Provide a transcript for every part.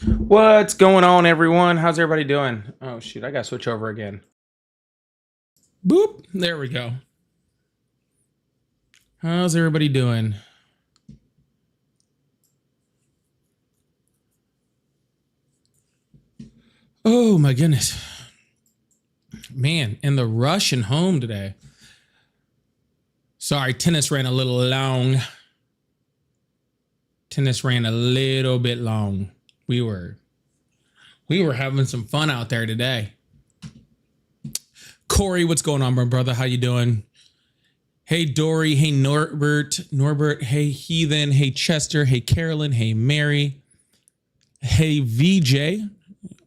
What's going on, everyone? How's everybody doing? Oh, shoot. I got to switch over again. Boop. There we go. How's everybody doing? Oh, my goodness. Man, and the rush and home today. Sorry, tennis ran a little long. Tennis ran a little bit long. We were having some fun out there today. Corey, what's going on, my brother? How you doing? Hey, Dory. Hey, Norbert. Hey, Heathen. Hey, Chester. Hey, Carolyn. Hey, Mary. Hey, VJ.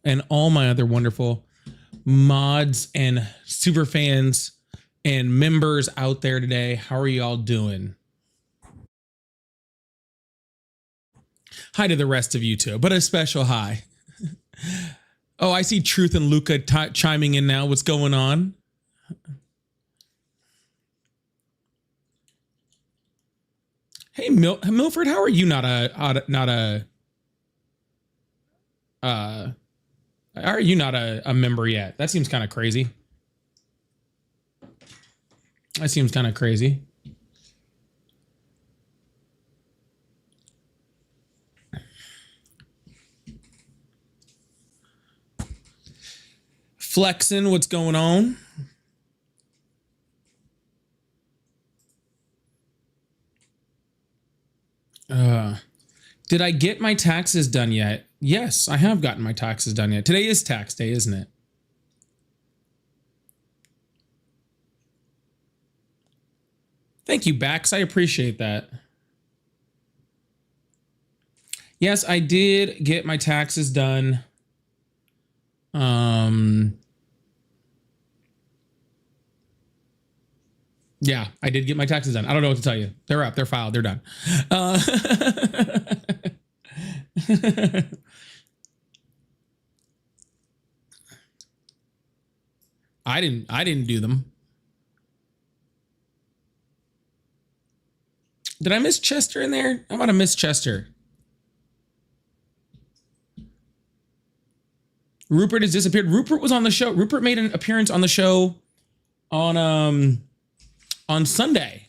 And all my other wonderful mods and super fans and members out there today. How are y'all doing? Hi to the rest of you too, but a special hi. Oh, I see Truth and Luca chiming in now. What's going on? Hey, Milford, how are you not a member yet? That seems kind of crazy. That seems kind of crazy. Flexing, what's going on? Did I get my taxes done yet? Yes, I have gotten my taxes done yet. Today is tax day, isn't it? Thank you, Bax. I appreciate that. Yes, I did get my taxes done. Yeah, I did get my taxes done. I don't know what to tell you. They're up, they're filed, they're done. I didn't do them. Did I miss Chester in there? I might have missed Chester. Rupert has disappeared. Rupert was on the show. Rupert made an appearance on the show on Sunday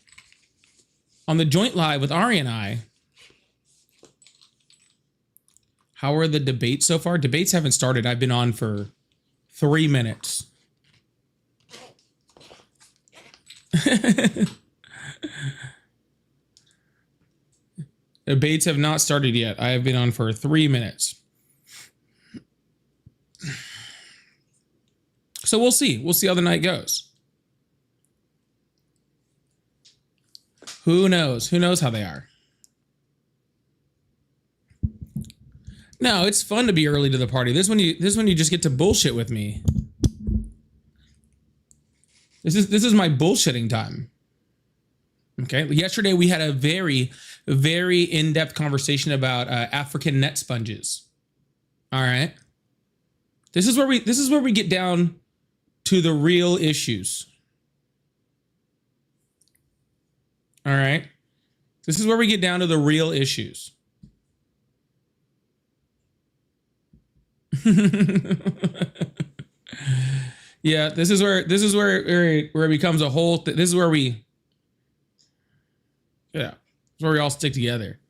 on the joint live with Ari and I. How are the debates so far? Debates haven't started. I've been on for 3 minutes. Debates have not started yet. I have been on for 3 minutes. So we'll see. We'll see how the night goes. Who knows? Who knows how they are? No, it's fun to be early to the party. This is when you just get to bullshit with me. This is my bullshitting time. Okay. Yesterday we had a very, very in-depth conversation about African net sponges. All right. This is where we get down to the real issues. All right. This is where we get down to the real issues. Yeah, this is where it becomes a whole this is where we all stick together.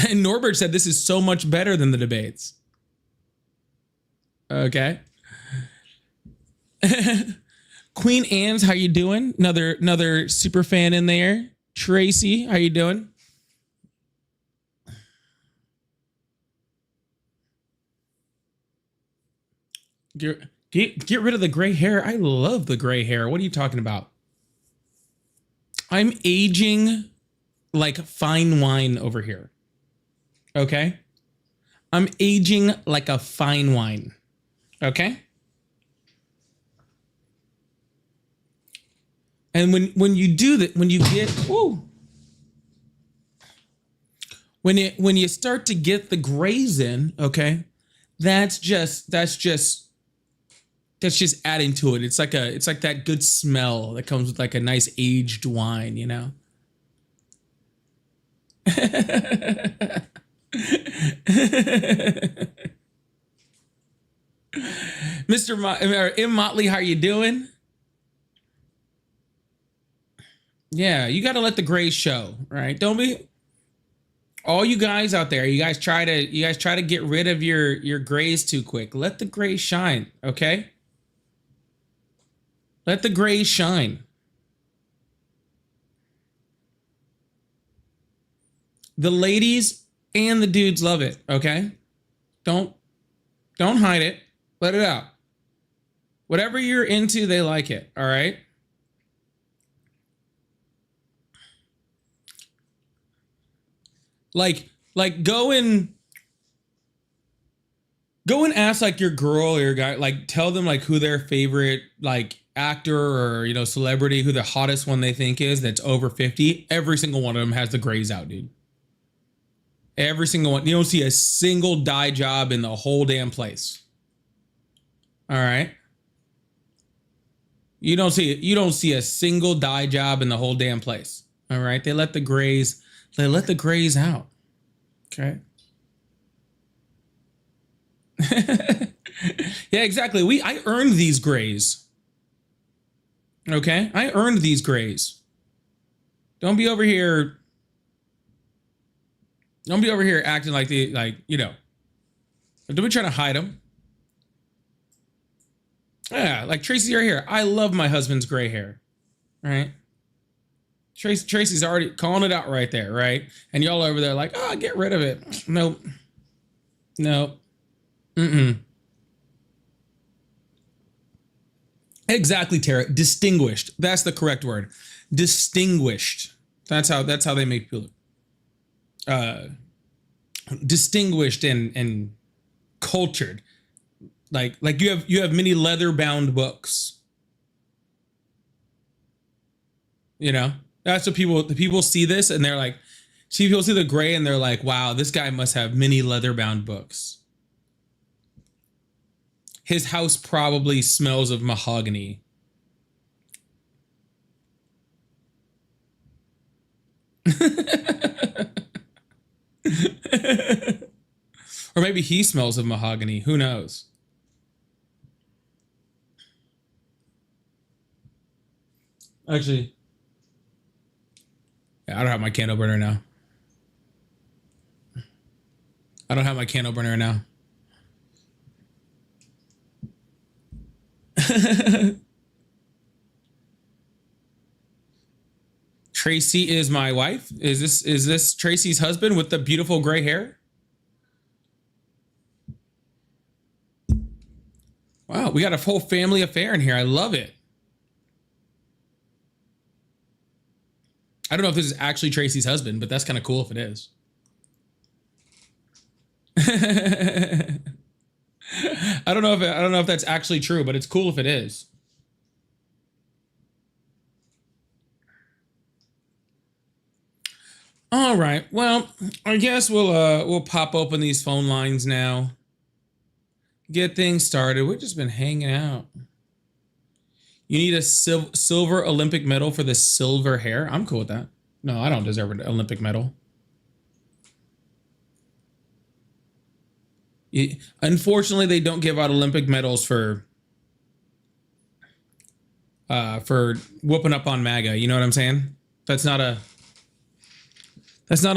And Norbert said this is so much better than the debates. Okay. Queen Anne's, how you doing? Another super fan in there. Tracy, how you doing? Get rid of the gray hair. I love the gray hair. What are you talking about? I'm aging like fine wine over here. Okay? I'm aging like a fine wine. Okay? And when you do that, when you get when you start to get the grays in, okay, that's just adding to it. It's like that good smell that comes with like a nice aged wine, you know. M. Motley, how you doing? Yeah, you got to let the gray show, right? Don't be all you guys out there. You guys try to get rid of your grays too quick. Let the gray shine, okay? Let the grays shine. The ladies and the dudes love it, okay? Don't hide it. Let it out. Whatever you're into, they like it, all right? Like go and ask like your girl or your guy, like tell them like who their favorite like actor or, you know, celebrity, who the hottest one they think is that's over 50. Every single one of them has the grays out, dude. Every single one. You don't see a single dye job in the whole damn place. All right. You don't see a single dye job in the whole damn place. All right. They let the grays out. Okay. Yeah, exactly. I earned these grays. Okay? I earned these grays. Don't be over here acting like you know. Don't be trying to hide them. Yeah, like Tracy right here. I love my husband's gray hair. All right? Tracy's already calling it out right there, right? And y'all over there like, oh, get rid of it. Nope. Exactly, Tara. Distinguished. That's the correct word. Distinguished. That's how they make people distinguished and cultured. Like you have many leather bound books. You know? That's what people see this and they're like, people see the gray and they're like, wow, this guy must have many leather bound books. His house probably smells of mahogany. Or maybe he smells of mahogany. Who knows? Actually, yeah, I don't have my candle burner now. Tracy is my wife. Is this Tracy's husband with the beautiful gray hair? Wow, we got a whole family affair in here. I love it. I don't know if this is actually Tracy's husband, but that's kind of cool if it is. I don't know if that's actually true, but it's cool if it is. All right. Well, I guess we'll pop open these phone lines now. Get things started. We've just been hanging out. You need a silver Olympic medal for the silver hair. I'm cool with that. No, I don't deserve an Olympic medal. Unfortunately, they don't give out Olympic medals for whooping up on MAGA. You know what I'm saying? That's not a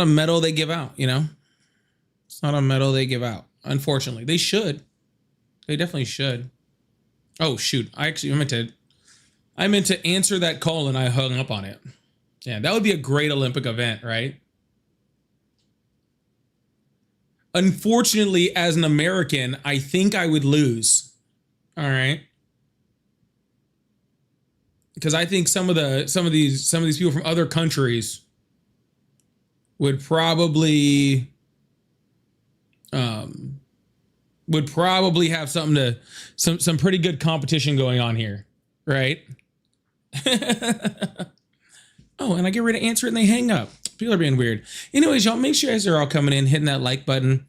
medal they give out, you know? It's not a medal they give out. Unfortunately. They should. They definitely should. Oh, shoot. I meant to answer that call and I hung up on it. Yeah, that would be a great Olympic event, right? Unfortunately, as an American, I think I would lose. All right. Because I think some of these people from other countries would probably have some pretty good competition going on here, right? Oh, and I get ready to answer it and they hang up. People are being weird. Anyways, y'all, make sure you guys are all coming in, hitting that like button,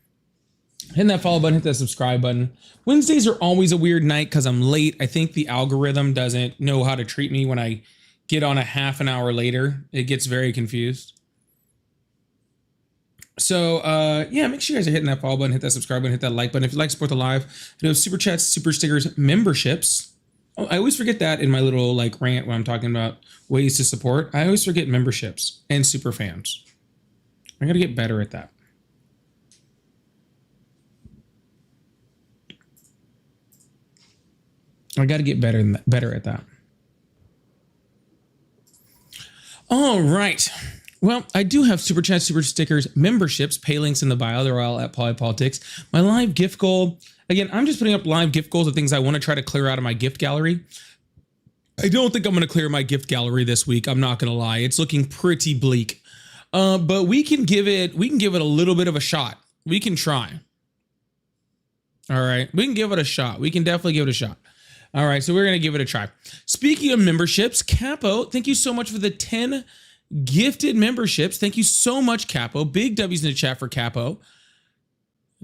hitting that follow button, hit that subscribe button. Wednesdays are always a weird night because I'm late. I think the algorithm doesn't know how to treat me when I get on a half an hour later. It gets very confused. So yeah, make sure you guys are hitting that follow button, hit that subscribe button, hit that like button. If you'd like to support the live, I do super chats, super stickers, memberships. Oh, I always forget that in my little like rant when I'm talking about ways to support. I always forget memberships and super fans. I got to get better at that. I got to get better at that. All right. Well, I do have super chats, super stickers, memberships, pay links in the bio. They're all at Polypolitics. My live gift goal. Again, I'm just putting up live gift goals of things I want to try to clear out of my gift gallery. I don't think I'm going to clear my gift gallery this week. I'm not going to lie. It's looking pretty bleak. But we can give it a little bit of a shot. We can try. All right. We can give it a shot. We can definitely give it a shot. All right. So we're going to give it a try. Speaking of memberships, Capo, thank you so much for the 10 gifted memberships. Thank you so much, Capo. Big W's in the chat for Capo.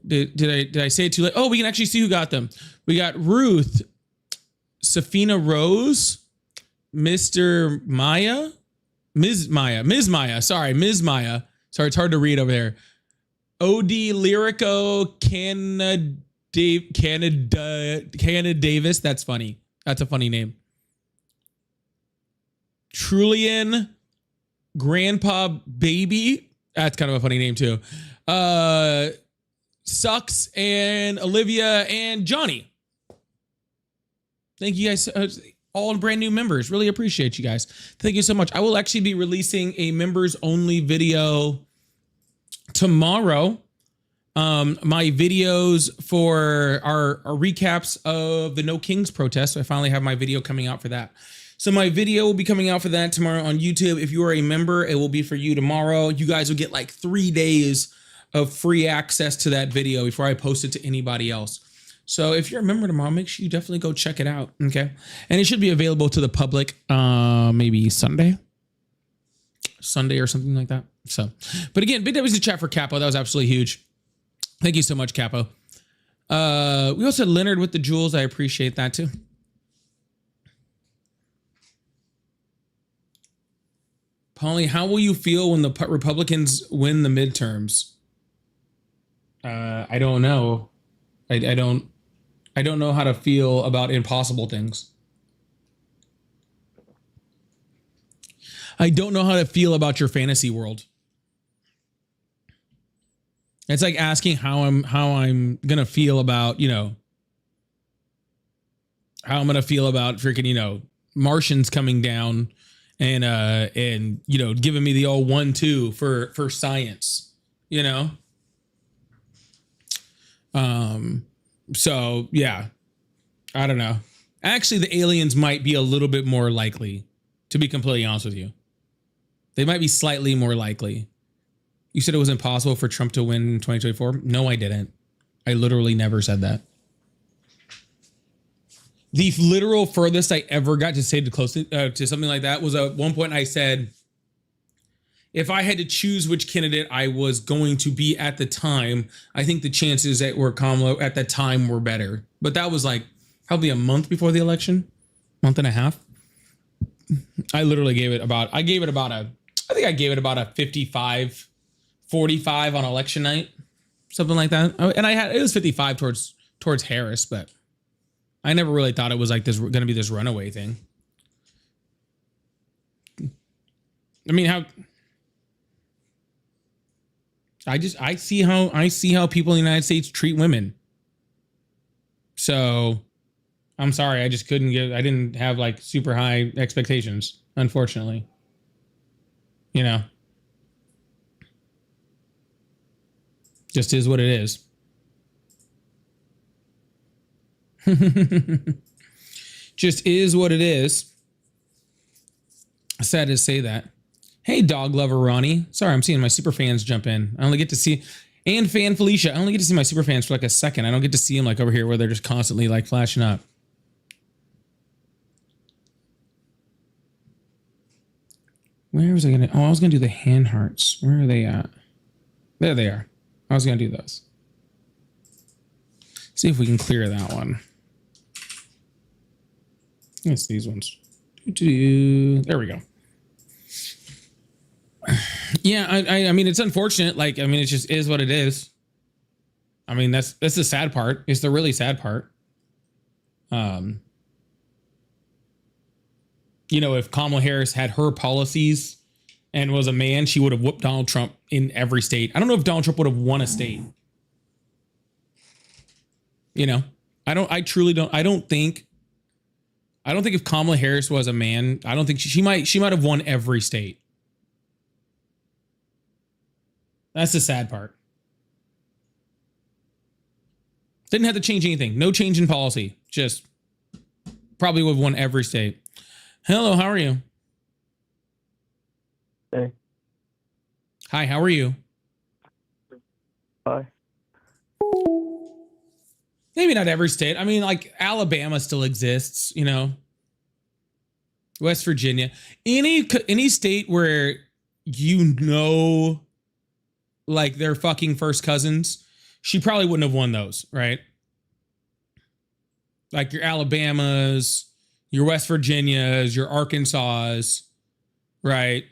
Did I say it too late? Oh, we can actually see who got them. We got Ruth, Safina Rose, Mr. Maya, Ms. Maya. Sorry, Ms. Maya. Sorry, it's hard to read over there. OD Lyrico Canada Davis. That's funny. That's a funny name. Trulian Grandpa Baby. That's kind of a funny name too. Sucks and Olivia and Johnny. Thank you guys. All brand new members. Really appreciate you guys. Thank you so much. I will actually be releasing a members only video tomorrow. My videos for our recaps of the No Kings protest. So I finally have my video coming out for that. So my video will be coming out for that tomorrow on YouTube. If you are a member, it will be for you tomorrow. You guys will get like 3 days of free access to that video before I post it to anybody else. So if you're a member tomorrow, make sure you definitely go check it out. Okay. And it should be available to the public maybe Sunday or something like that. So, but again, big W's in the chat for Capo. That was absolutely huge. Thank you so much, Capo. We also had Leonard with the jewels. I appreciate that too. Polly, how will you feel when the Republicans win the midterms? I don't know. I don't know how to feel about impossible things. I don't know how to feel about your fantasy world. It's like asking how I'm gonna feel about, you know, how I'm gonna feel about freaking, you know, Martians coming down and you know, giving me the old 1-2 for science, you know. So yeah, I don't know. Actually, the aliens might be a little bit more likely, to be completely honest with you. They might be slightly more likely. You said it was impossible for Trump to win in 2024. No, I didn't. I literally never said that. The literal furthest I ever got to say to something like that was at one point I said, if I had to choose which candidate I was going to be at the time, I think the chances that were Kamala at the time were better. But that was like probably a month before the election, month and a half. I literally gave it about a 55, 45 on election night, something like that. And it was 55 towards Harris, but I never really thought it was like this going to be this runaway thing. I mean, I see how people in the United States treat women. So I'm sorry, I didn't have like super high expectations, unfortunately. You know, just is what it is. Just is what it is. Sad to say that. Hey, dog lover Ronnie. Sorry, I'm seeing my super fans jump in. I only get to see, and fan Felicia. I only get to see my super fans for like a second. I don't get to see them like over here where they're just constantly like flashing up. Where was I gonna? Oh, I was gonna do the hand hearts. Where are they at? There they are. I was gonna do those. See if we can clear that one. It's these ones. There we go. Yeah, I mean, it's unfortunate. Like, I mean, it just is what it is. I mean, that's the sad part. It's the really sad part. You know, if Kamala Harris had her policies and was a man, she would have whooped Donald Trump in every state. I don't know if Donald Trump would have won a state. You know, I truly don't. I don't think if Kamala Harris was a man, I don't think she might have won every state. That's the sad part. Didn't have to change anything. No change in policy. Just probably would have won every state. Hello, how are you? Hey. Hi, how are you? Hi. Maybe not every state. I mean, like Alabama still exists, you know. West Virginia. Any state where you know like they're fucking first cousins, she probably wouldn't have won those, right? Like your Alabamas, your West Virginias, your Arkansas, right?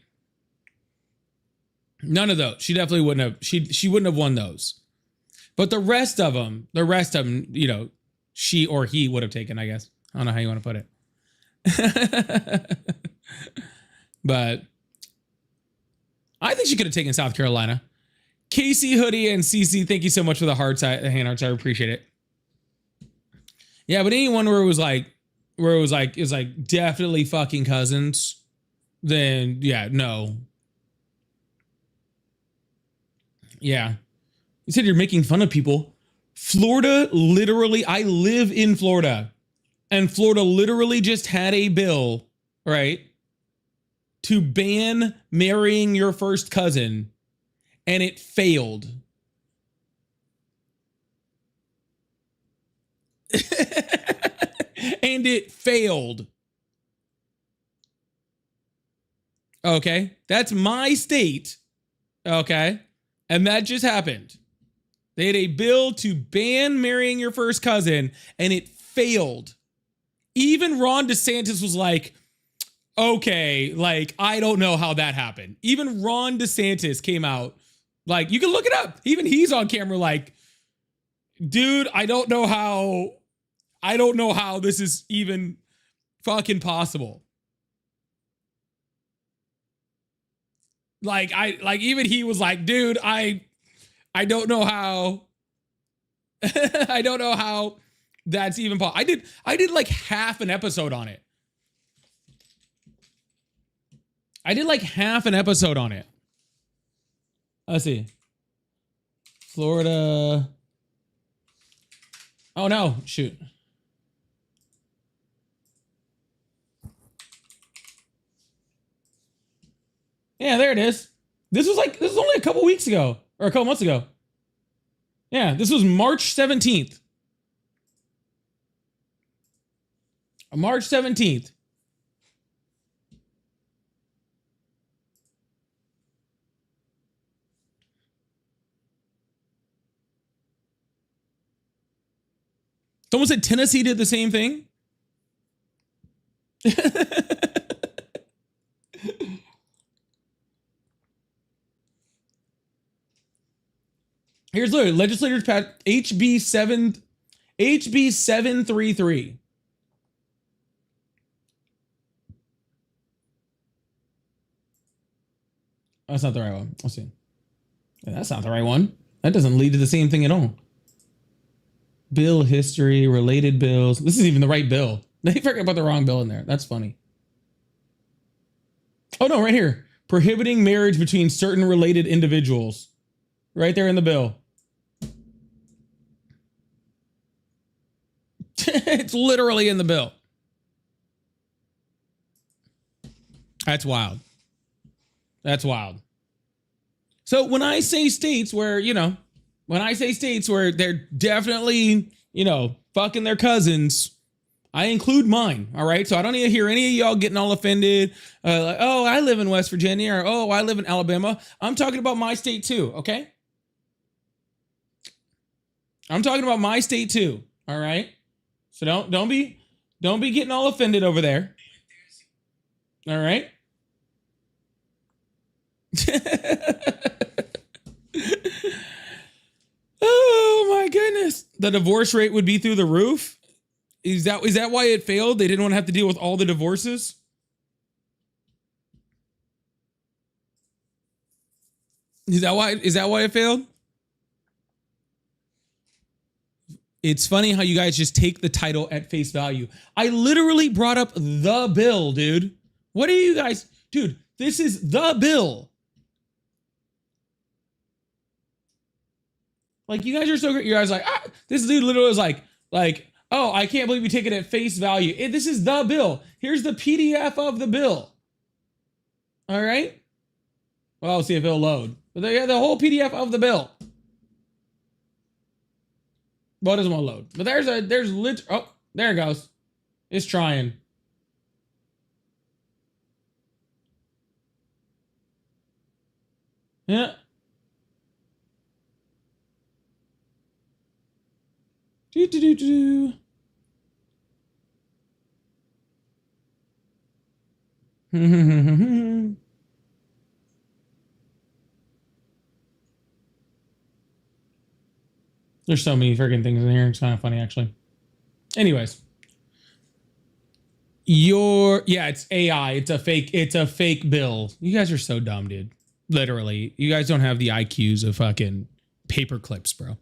None of those. She definitely wouldn't have. She wouldn't have won those. But the rest of them, you know, she or he would have taken, I guess. I don't know how you want to put it. But I think she could have taken South Carolina. Casey, Hoodie, and CC, thank you so much for the hand hearts. I appreciate it. Yeah, but anyone where it was like definitely fucking cousins, then yeah, no. Yeah. You said you're making fun of people. Florida, literally, I live in Florida. And Florida literally just had a bill, right, to ban marrying your first cousin. And it failed. And it failed. Okay. That's my state. Okay. And that just happened. They had a bill to ban marrying your first cousin, and it failed. Even Ron DeSantis was like, okay, like, I don't know how that happened. Even Ron DeSantis came out, like, you can look it up. Even he's on camera like, dude, I don't know how this is even fucking possible. Like, even he was like, dude, I don't know how I don't know how that's even possible. I did like half an episode on it. Let's see. Florida. Oh no, shoot. Yeah, there it is. This was only a couple weeks ago or a couple months ago. Yeah, this was March 17th. March 17th. Someone said Tennessee did the same thing. Here's literally legislators passed HB 733. That's not the right one. Let's see. Yeah, that's not the right one. That doesn't lead to the same thing at all. Bill history, related bills. This is even the right bill. They forgot about the wrong bill in there. That's funny. Oh no, right here. Prohibiting marriage between certain related individuals. Right there in the bill. It's literally in the bill. That's wild. That's wild. So when I say states where, they're definitely, fucking their cousins, I include mine. All right. So I don't need to hear any of y'all getting all offended. Like, oh, I live in West Virginia, or oh, I live in Alabama. I'm talking about my state too. Okay. I'm talking about my state too. All right. So don't be getting all offended over there. All right. Oh my goodness. The divorce rate would be through the roof? Is that why it failed? They didn't want to have to deal with all the divorces? Is that why it failed? It's funny how you guys just take the title at face value. I literally brought up the bill, dude. What are you guys? Dude, this is the bill. Like, you guys are so great. You guys are like, this dude literally was like, oh, I can't believe you take it at face value. This is the bill. Here's the PDF of the bill. All right. Well, I'll see if it'll load. But the whole PDF of the bill. Well, it doesn't want to load. But oh, there it goes. It's trying. Yeah. Do. There's so many freaking things in here. It's kind of funny, actually. Anyways. It's AI. It's a fake bill. You guys are so dumb, dude. Literally. You guys don't have the IQs of fucking paper clips, bro.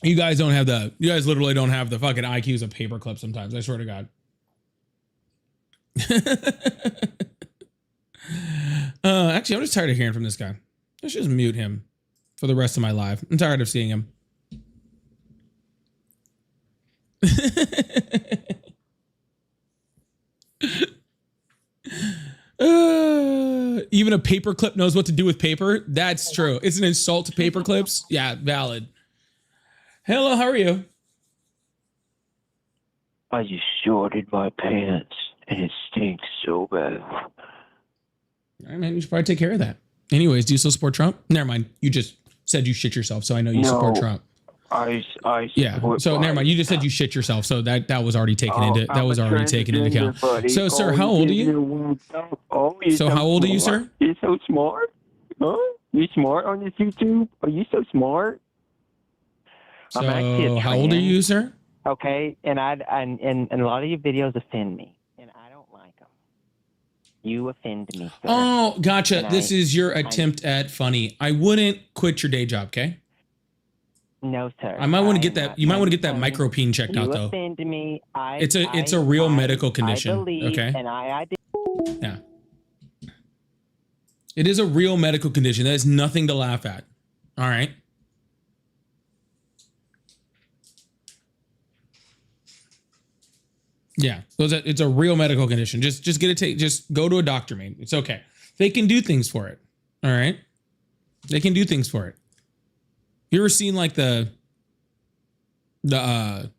You guys literally don't have the fucking IQs of paper clips sometimes. I swear to God. Actually, I'm just tired of hearing from this guy. Let's just mute him for the rest of my life. I'm tired of seeing him. Even a paper clip knows what to do with paper. That's true. It's an insult to paper clips. Yeah, valid. Hello, how are you? I just shorted my pants and it stinks so bad. All right, man, you should probably take care of that. Anyways, do you still support Trump? Never mind. You just said you shit yourself, so I know you support Trump. Yeah. So never mind. You just said you shit yourself, so that was already taken into account. Buddy. So, sir, how old are you? So, how old are you, sir? You're so smart. Huh? You smart on this YouTube? Are you so smart? So, how old are you, sir? Okay, and a lot of your videos offend me, and I don't like them. You offend me, sir. Oh, gotcha. This is your attempt at funny. I wouldn't quit your day job, okay? No, sir. I might want to get that. You might want to get that micropene checked out, though. You offend me. It's a real medical condition. I believe, okay. And yeah. It is a real medical condition. That is nothing to laugh at. All right. Yeah, it's a real medical condition. Just just go to a doctor, man. It's okay. They can do things for it. All right. They can do things for it. You ever seen like they have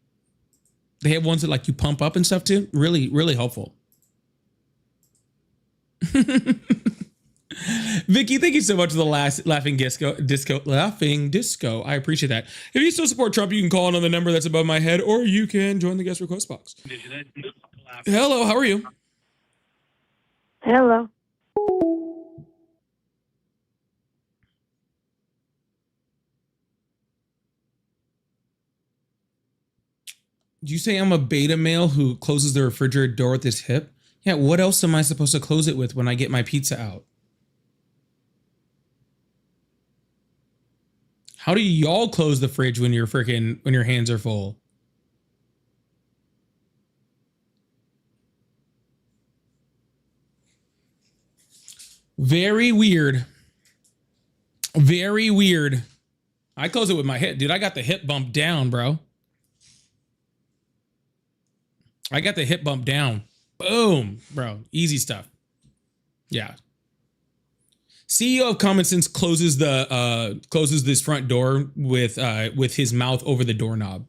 ones that like you pump up and stuff too? Really, really helpful. Vicky, thank you so much for the last laughing disco. I appreciate that. If you still support Trump, you can call in on the number that's above my head, or you can join the guest request box. Hello, how are you? Hello. Did you say I'm a beta male who closes the refrigerator door with his hip? Yeah, what else am I supposed to close it with when I get my pizza out? How do y'all close the fridge when your hands are full? Very weird. Very weird. I close it with my hip. Dude, I got the hip bump down, bro. I got the hip bump down. Boom, bro. Easy stuff. Yeah. CEO of Common Sense closes this front door with his mouth over the doorknob.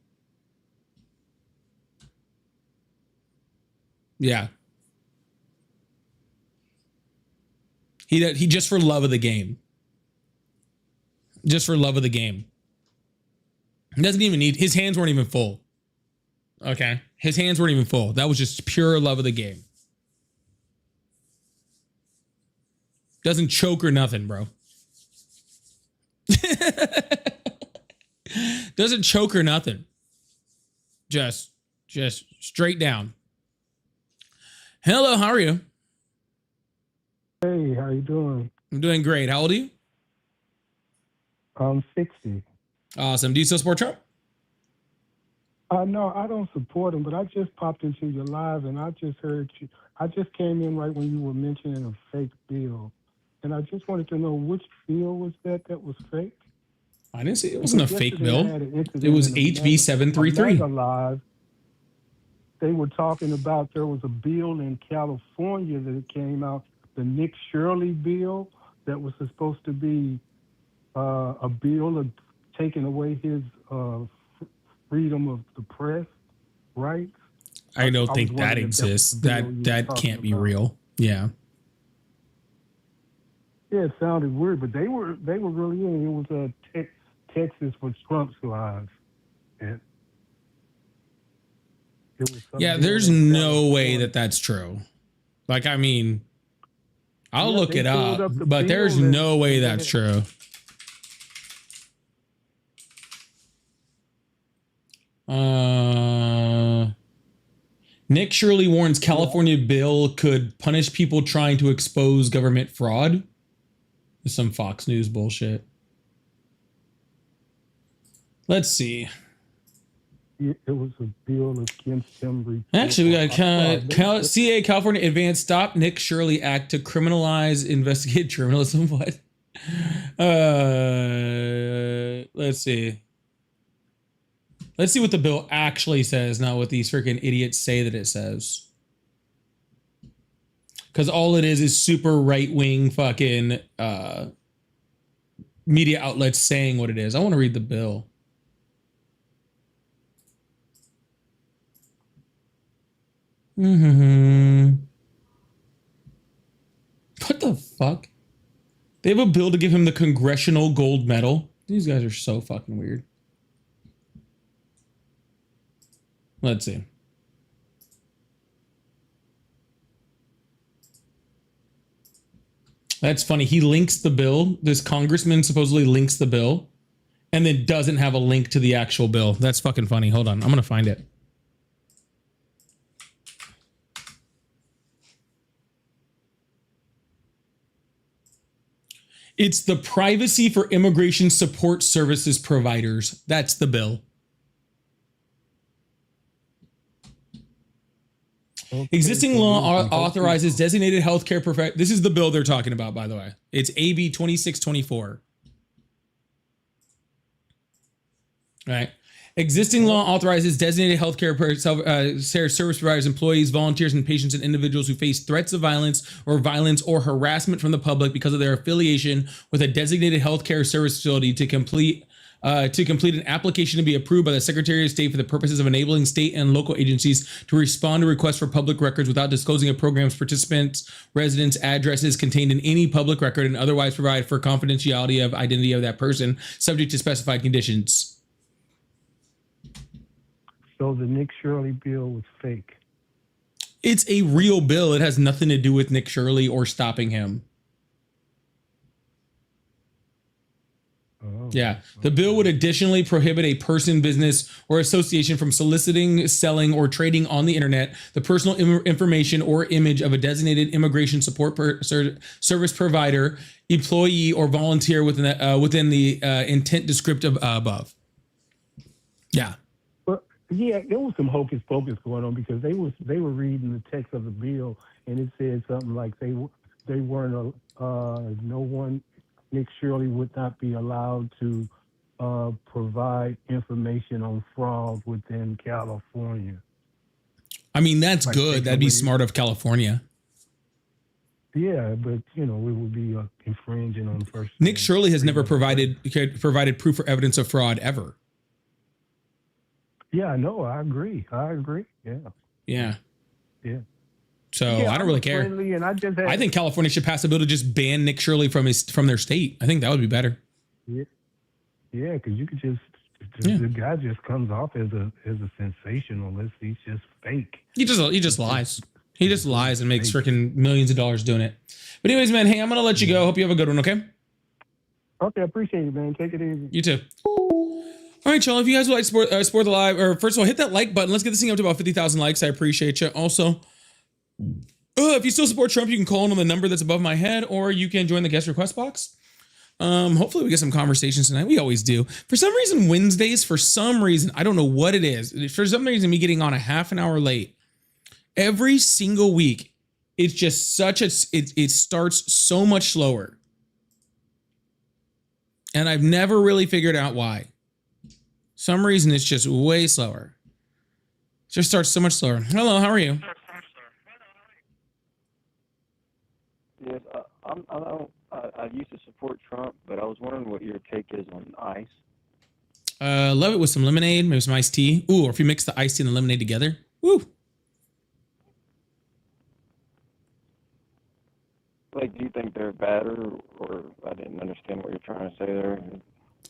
Yeah. He just for love of the game. Just for love of the game. He doesn't even need, his hands weren't even full. Okay. His hands weren't even full. That was just pure love of the game. Doesn't choke or nothing, bro. Doesn't choke or nothing. Just straight down. Hello, how are you? Hey, how you doing? I'm doing great. How old are you? I'm 60. Awesome. Do you still support Trump? No, I don't support him, but I just popped into your live and I just heard you. I just came in right when you were mentioning a fake bill. And I just wanted to know which bill was that was fake? I didn't see it. Wasn't a fake Yesterday I bill. had an incident It was in a HB MAGA 733. Live. They were talking about there was a bill in California that came out, the Nick Shirley bill, that was supposed to be a bill of taking away his freedom of the press rights. I don't was think that wondering if that was exists. the bill you were That talking can't be about. real. Yeah. Yeah, it sounded weird, but they were really in. It was a Texas for Trump's live. And it was Yeah, some there's bill in no way California. that that's true. Like, I mean, I'll Yeah, look they it pulled up, up the but there's bill no way and that's true. Nick Shirley warns California bill could punish people trying to expose government fraud. Some Fox News bullshit. Let's see. it was a bill against him. Actually, we got CA California Advanced Stop Nick Shirley Act to criminalize investigative journalism. What? Let's see. Let's see what the bill actually says, not what these freaking idiots say that it says. Because all it is super right-wing fucking media outlets saying what it is. I want to read the bill. What the fuck? They have a bill to give him the Congressional Gold Medal. These guys are so fucking weird. Let's see. That's funny. He links the bill. This congressman supposedly links the bill and then doesn't have a link to the actual bill. That's fucking funny. Hold on. I'm going to find it. It's the Privacy for Immigration Support Services Providers. That's the bill. Okay, existing law authorizes designated healthcare professionals. This is the bill they're talking about, by the way. It's AB 2624. Right. Existing law authorizes designated healthcare service providers, employees, volunteers, and patients and individuals who face threats of violence or harassment from the public because of their affiliation with a designated healthcare service facility to complete an application to be approved by the Secretary of State for the purposes of enabling state and local agencies to respond to requests for public records without disclosing a program's participants, residents, addresses contained in any public record, and otherwise provide for confidentiality of identity of that person, subject to specified conditions. So the Nick Shirley bill was fake. It's a real bill. It has nothing to do with Nick Shirley or stopping him. Yeah. The bill would additionally prohibit a person, business, or association from soliciting, selling, or trading on the internet the personal information or image of a designated immigration support service provider, employee, or volunteer within the intent descriptive above. Yeah. But yeah, there was some hocus pocus going on because they were reading the text of the bill and it said something like they weren't no one. Nick Shirley would not be allowed to provide information on fraud within California. I mean, that's like good. That'd be smart of California. Yeah, but you know, it would be infringing on the first. Nick Shirley has never provided proof or evidence of fraud ever. Yeah, no, I agree. Yeah. Yeah. Yeah. So yeah, I don't really care. And I think California should pass a bill to just ban Nick Shirley from their state. I think that would be better. Yeah, because you could just The guy just comes off as a sensationalist. He's just fake. He just lies. He just lies and makes freaking millions of dollars doing it. But anyways, man, hey, I'm gonna let you go. Hope you have a good one. Okay. Okay, I appreciate it, man. Take it easy. You too. All right, y'all. If you guys would like to support the live, or first of all, hit that like button. Let's get this thing up to about 50,000 likes. I appreciate you. Also, if you still support Trump, you can call in on the number that's above my head, or you can join the guest request box. Hopefully we get some conversations tonight. We always do. For some reason, Wednesdays, I don't know what it is. For some reason, me getting on a half an hour late every single week. It's just it starts so much slower. And I've never really figured out why. Some reason it's just way slower. It just starts so much slower. Hello, how are you? Yes, I used to support Trump, but I was wondering what your take is on ICE. Love it with some lemonade, maybe some iced tea. Ooh, or if you mix the iced tea and the lemonade together. Woo. Like, do you think they're better, or I didn't understand what you're trying to say there?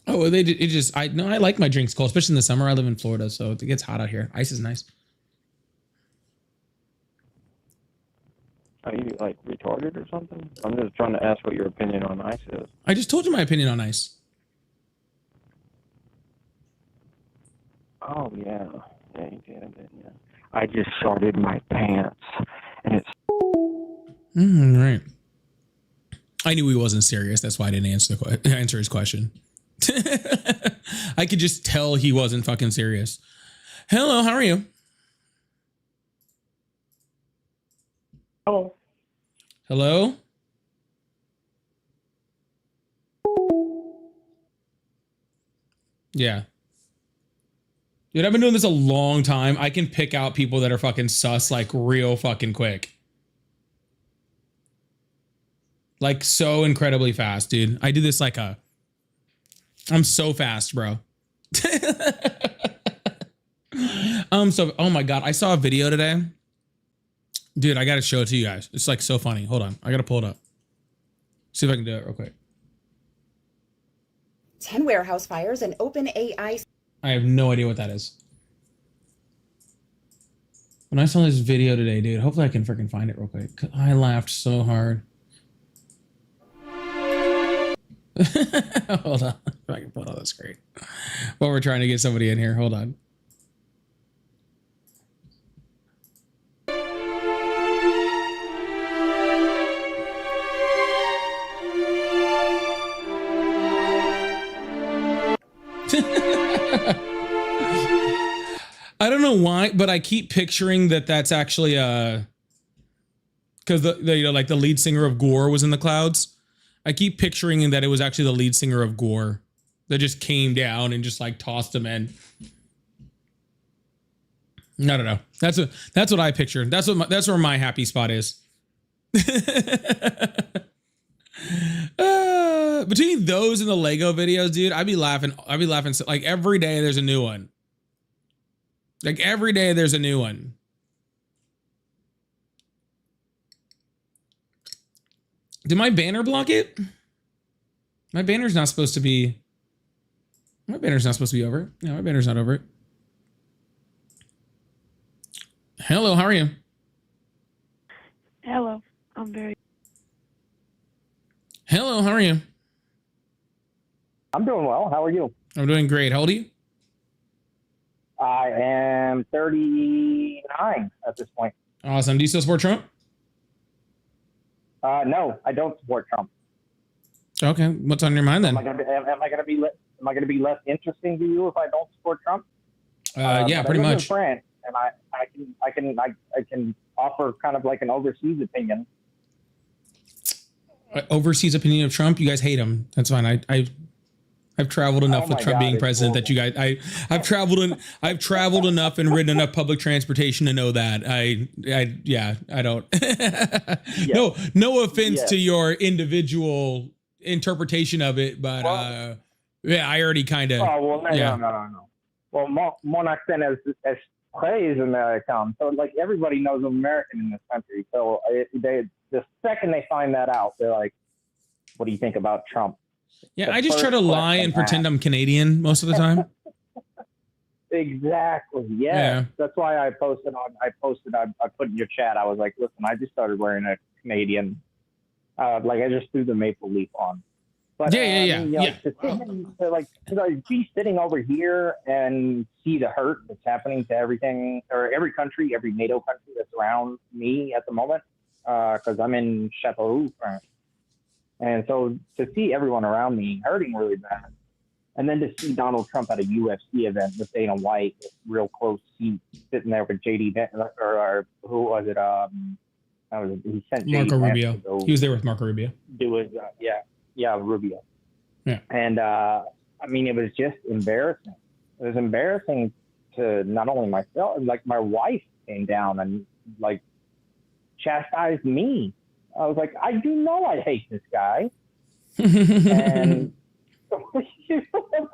Oh, I like my drinks cold, especially in the summer. I live in Florida, so it gets hot out here. Ice is nice. Are you, like, retarded or something? I'm just trying to ask what your opinion on ICE is. I just told you my opinion on ice. Oh, yeah. Yeah, you did, didn't you? I just shorted my pants, and it's... Right. I knew he wasn't serious. That's why I didn't answer his question. I could just tell he wasn't fucking serious. Hello, how are you? Oh, Hello? Yeah. Dude, I've been doing this a long time. I can pick out people that are fucking sus like real fucking quick. Like so incredibly fast, dude. I do this like I'm so fast, bro. Oh my God. I saw a video today. Dude, I got to show it to you guys. It's like so funny. Hold on. I got to pull it up. See if I can do it real quick. 10 warehouse fires and OpenAI. I have no idea what that is. When I saw this video today, dude, hopefully I can freaking find it real quick. I laughed so hard. Hold on. If I can put on the screen. While we're trying to get somebody in here. Hold on. I don't know why, but I keep picturing that's actually because like the lead singer of Gore was in the clouds. I keep picturing that it was actually the lead singer of Gore that just came down and just like tossed him in. I don't know. That's what I picture. That's where my happy spot is. Between those and the Lego videos, dude, I'd be laughing. Like every day there's a new one. Like every day there's a new one. Did my banner block it? My banner's not supposed to be over. No, my banner's not over it. Hello, how are you? hello. I'm very. Hello, how are you? I'm doing well. How are you? I'm doing great. How old are you? I am 39 at this point. Awesome. Do you still support Trump? No, I don't support Trump. Okay. What's on your mind then? Am I going to be less interesting to you if I don't support Trump? Yeah, but pretty I live much. in France, and I can offer kind of like an overseas opinion. Overseas opinion of Trump. You guys hate him. That's fine. I've traveled enough with Trump being president that you guys. I've traveled enough and ridden enough public transportation to know that. I don't. Yes. No offense to your individual interpretation of it, but yeah, I already kind of. Oh well, no. Well, mon accent is très American, so like everybody knows I'm American in this country. So the second they find that out, they're like, "What do you think about Trump?" Yeah, I just try to lie and pretend I'm Canadian most of the time. Exactly. Yes. Yeah. That's why I put in your chat. I was like, listen, I just started wearing a Canadian, like I just threw the maple leaf on. But Yeah. To be sitting over here and see the hurt that's happening to everything, or every country, every NATO country that's around me at the moment, because I'm in Chateauroux, France. And so to see everyone around me hurting really bad, and then to see Donald Trump at a UFC event with Dana White, with real close seats, sitting there with JD, or who was it? He sent Marco Rubio. He was there with Marco Rubio. Do his, Rubio. Yeah. And I mean, it was just embarrassing. It was embarrassing to not only myself, like my wife came down and like chastised me. I was like, I do know I hate this guy. And you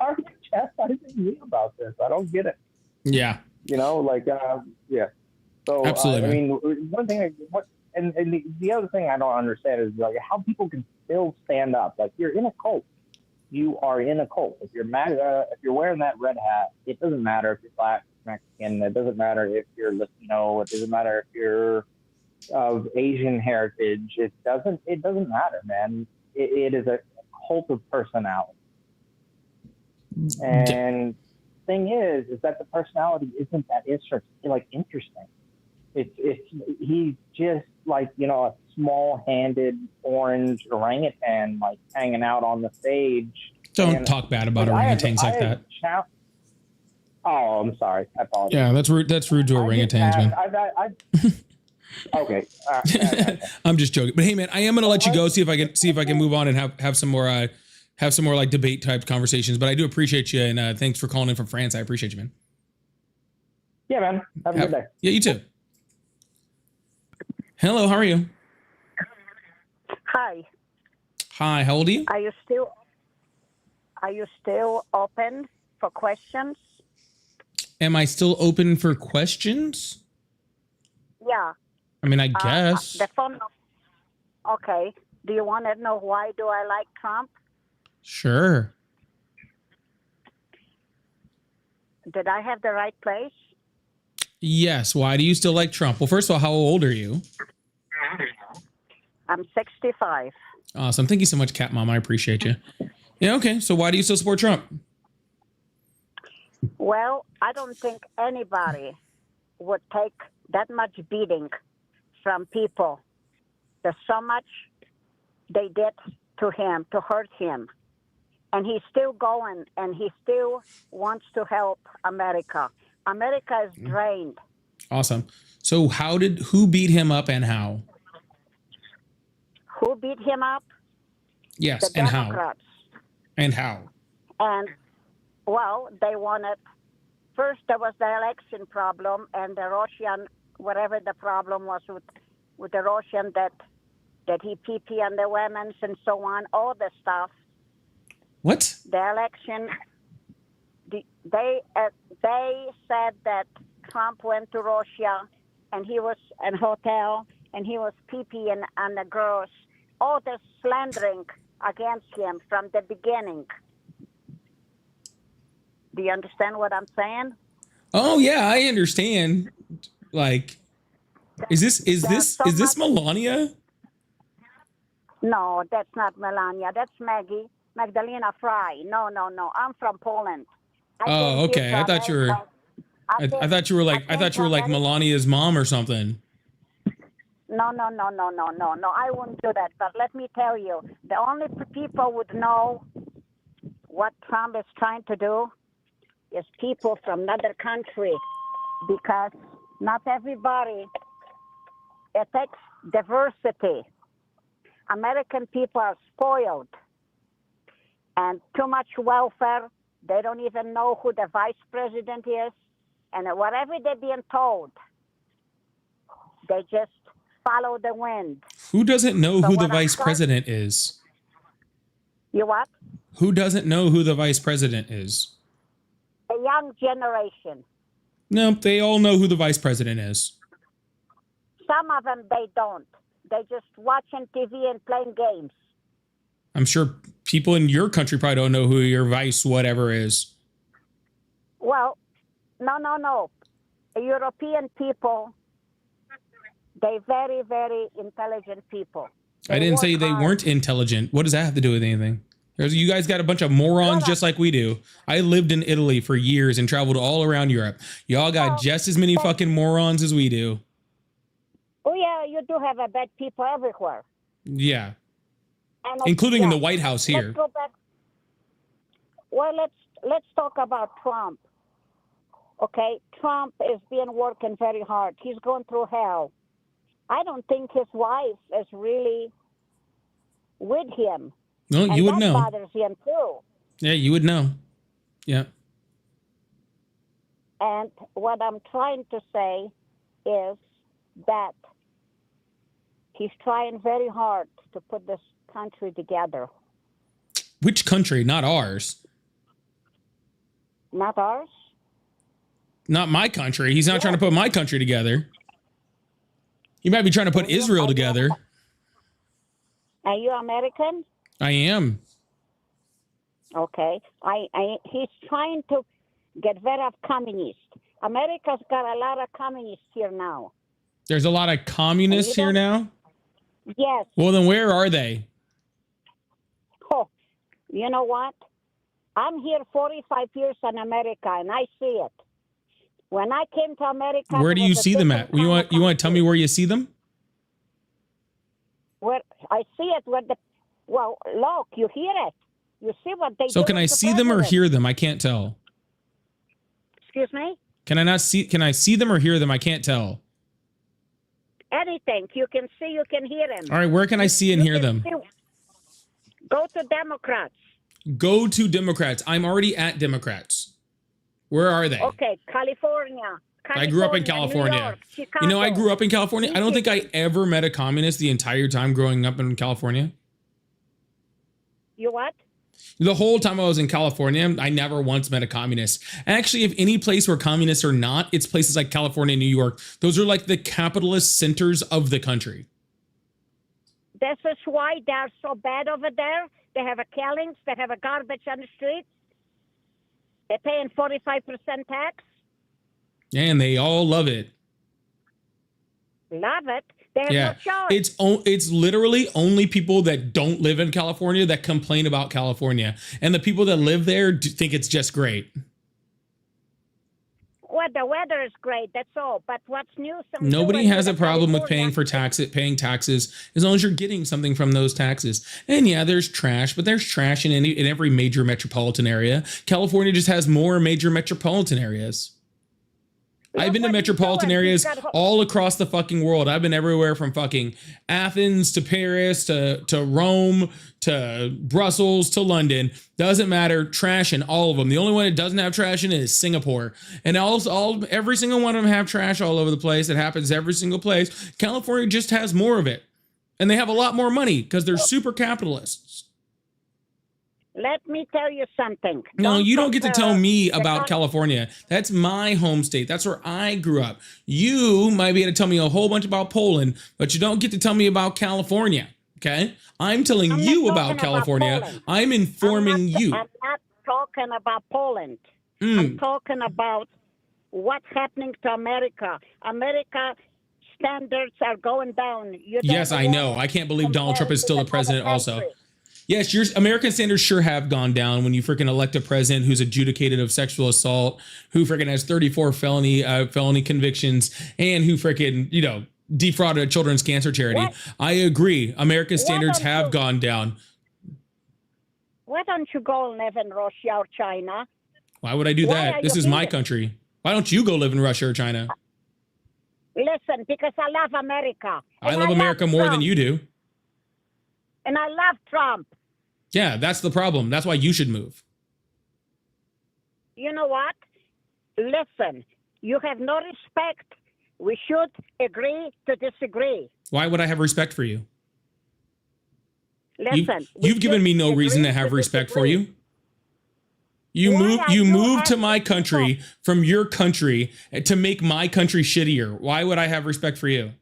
are chastising me about this. I don't get it. Yeah. Yeah. So, absolutely. I mean, one thing, and the other thing I don't understand is like how people can still stand up. Like, you're in a cult. You are in a cult. If you're MAGA, if you're wearing that red hat, it doesn't matter if you're black, Mexican. It doesn't matter if you're Latino. It doesn't matter if you're of Asian heritage. It doesn't matter, man. It is a cult of personality. And thing is that the personality isn't that interesting. He's just like, a small-handed orange orangutan, like hanging out on the stage. Don't talk bad about orangutans like that. Oh, I'm sorry. I apologize. Yeah, that's rude. That's rude to orangutans, man. Okay. I'm just joking. But hey, man, I am gonna let you go. See if I can move on and have some more like debate type conversations. But I do appreciate you, and thanks for calling in from France. I appreciate you, man. Yeah, man. Have a good day. Yeah, you too. Hello, how are you? Hi. Hi, how old are you? Are you still open for questions? Am I still open for questions? Yeah. I mean, I guess. The phone. Okay. Do you want to know why do I like Trump? Sure. Did I have the right place? Yes. Why do you still like Trump? Well, first of all, how old are you? I'm 65. Awesome. Thank you so much, Cat Mom. I appreciate you. Yeah, okay. So why do you still support Trump? Well, I don't think anybody would take that much beating from people. There's so much they did to him, to hurt him. And he's still going, and he still wants to help America. America is drained. Awesome. So who beat him up and how? Who beat him up? Yes, the and Democrats. how? And how? And, well, they wanted, first there was the election problem and the Russian, whatever the problem was with the Russian that he PP on the women's and so on, all the stuff. What? The election, they said that Trump went to Russia and he was in a hotel and he was peeing on the girls. All the slandering against him from the beginning. Do you understand what I'm saying? Oh yeah, I understand. Like, is this Melania? No, that's not Melania. That's Magdalena Fry. No. I'm from Poland. Oh, okay. I thought you were. I thought you were like Melania's mom or something. No. I wouldn't do that. But let me tell you, the only people would know what Trump is trying to do is people from another country, because not everybody. It takes diversity. American people are spoiled and too much welfare. They don't even know who the vice president is, and whatever they're being told, they just follow the wind. Who doesn't know who the vice president is? You what? Who doesn't know who the vice president is? The young generation. No, they all know who the vice president is. Some of them, they don't. They just watching TV and playing games. I'm sure people in your country probably don't know who your vice whatever is. Well, No. European people, they very, very intelligent people. I didn't say they weren't intelligent. What does that have to do with anything? You guys got a bunch of morons just like we do. I lived in Italy for years and traveled all around Europe. Y'all got just as many fucking morons as we do. Oh yeah, you do have a bad people everywhere. Yeah. And including in the White House here. Let's go back. Well, let's talk about Trump. Okay, Trump is being working very hard. He's going through hell. I don't think his wife is really with him. No, you would know. That bothers him too. Yeah, you would know. Yeah. And what I'm trying to say is that he's trying very hard to put this country together. Which country? Not ours. Not ours? Not my country. He's not trying to put my country together. He might be trying to put Israel together. Are you American? I am. Okay. He's trying to get rid of communists. America's got a lot of communists here now. There's a lot of communists here now? Yes. Well, then where are they? Oh, you know what? I'm here 45 years in America, and I see it. When I came to America, where do you see them at? You want to tell me where you see them? Where I see it, well, look, you hear it. You see what they do. So can I see them or hear them? I can't tell. Excuse me? Can I see them or hear them? I can't tell. Anything. You can see, you can hear them. All right, where can I see and hear them? Go to Democrats. Go to Democrats. I'm already at Democrats. Where are they? Okay, California. I grew up in California. New York, Chicago. You know, I grew up in California. I don't think I ever met a communist the entire time growing up in California. You what? The whole time I was in California, I never once met a communist. Actually, if any place where communists are not, it's places like California and New York. Those are like the capitalist centers of the country. This is why they're so bad over there. They have a killings. They have a garbage on the streets. They're paying 45% tax. And they all love it. Love it. They have no choice. It's literally only people that don't live in California that complain about California. And the people that live there think it's just great. Well, the weather is great. That's all. But what's new? Nobody has a problem with paying taxes as long as you're getting something from those taxes. And yeah, there's trash, but there's trash in every major metropolitan area. California just has more major metropolitan areas. I've been to metropolitan areas all across the fucking world. I've been everywhere from fucking Athens to Paris to Rome to Brussels to London. Doesn't matter. Trash in all of them. The only one it doesn't have trash in is Singapore. And every single one of them have trash all over the place. It happens every single place. California just has more of it. And they have a lot more money because they're super capitalists. Let me tell you something. No, you don't get to tell me about California. That's my home state. That's where I grew up. You might be able to tell me a whole bunch about Poland, but you don't get to tell me about California. Okay? I'm telling you about California. I'm informing you. I'm not talking about Poland. I'm talking about what's happening to America. America standards are going down. Yes, I know. I can't believe Donald Trump is still the president also. Yes, your American standards sure have gone down when you freaking elect a president who's adjudicated of sexual assault, who freaking has 34 felony convictions, and who freaking, defrauded a children's cancer charity. What? I agree. American standards have gone down. Why don't you go live in Russia or China? Why would I do that? This is my country. Why don't you go live in Russia or China? Listen, because I love America. I love America more than you do. And I love Trump. Yeah, that's the problem. That's why you should move. You know what? Listen, you have no respect. We should agree to disagree. Why would I have respect for you? Listen, you've given me no reason to have respect for you. You moved to my country from your country to make my country shittier. Why would I have respect for you?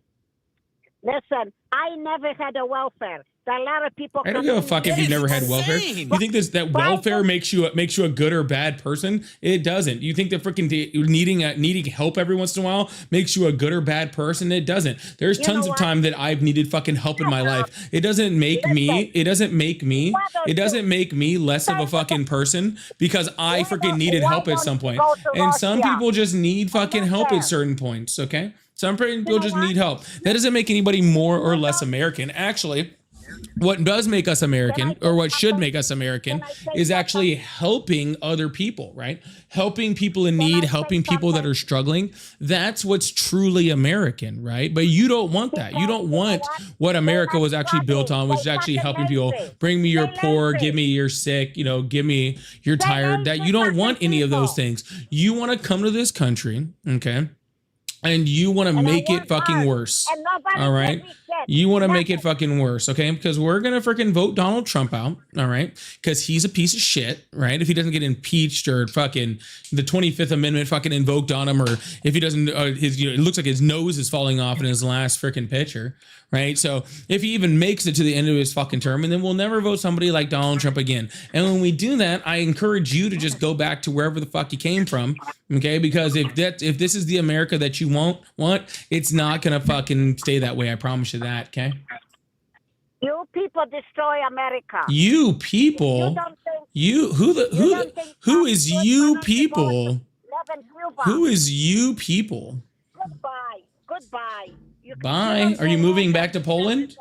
Listen, I never had a welfare. A lot of people. I don't give a fuck if you've never had welfare. insane. You think that welfare makes you a good or bad person? It doesn't. You think that freaking needing help every once in a while makes you a good or bad person? It doesn't. There's tons of time that I've needed fucking help in my life. It doesn't make me. It doesn't make me. It doesn't make me less of a fucking person because I freaking needed help at some point. And some people just need fucking help at certain points. Okay. Some people just need help. That doesn't make anybody more or less American. Actually, what does make us American, or what should make us American, is actually helping other people, right? Helping people in need, helping people that are struggling. That's what's truly American, right? But you don't want that. You don't want what America was actually built on, which is actually helping people. Bring me your poor, give me your sick, give me your tired. That you don't want any of those things. You want to come to this country, okay? And you want to make it fucking worse. All right. You want to make it fucking worse. Okay. Because we're going to freaking vote Donald Trump out. All right. Because he's a piece of shit. Right. If he doesn't get impeached or fucking the 25th Amendment fucking invoked on him, or if he doesn't, it looks like his nose is falling off in his last freaking picture. Right. So if he even makes it to the end of his fucking term, and then we'll never vote somebody like Donald Trump again. And when we do that, I encourage you to just go back to wherever the fuck you came from. Okay. Because if this is the America that you want, it's not going to fucking stay that way. I promise you that. Okay. You people destroy America. You people. Who is you people? Who is you people? Goodbye. Bye. Are you moving back to Poland?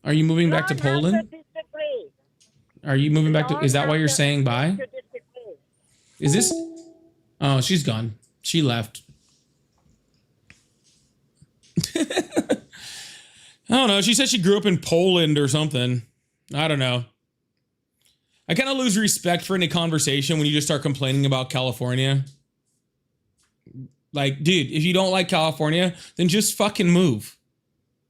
Are you moving back to Poland? Are you moving back to? Is that why you're saying bye? Is this? Oh, she's gone. She left. I don't know. She said she grew up in Poland or something. I don't know. I kind of lose respect for any conversation when you just start complaining about California. Like, dude, if you don't like California, then just fucking move.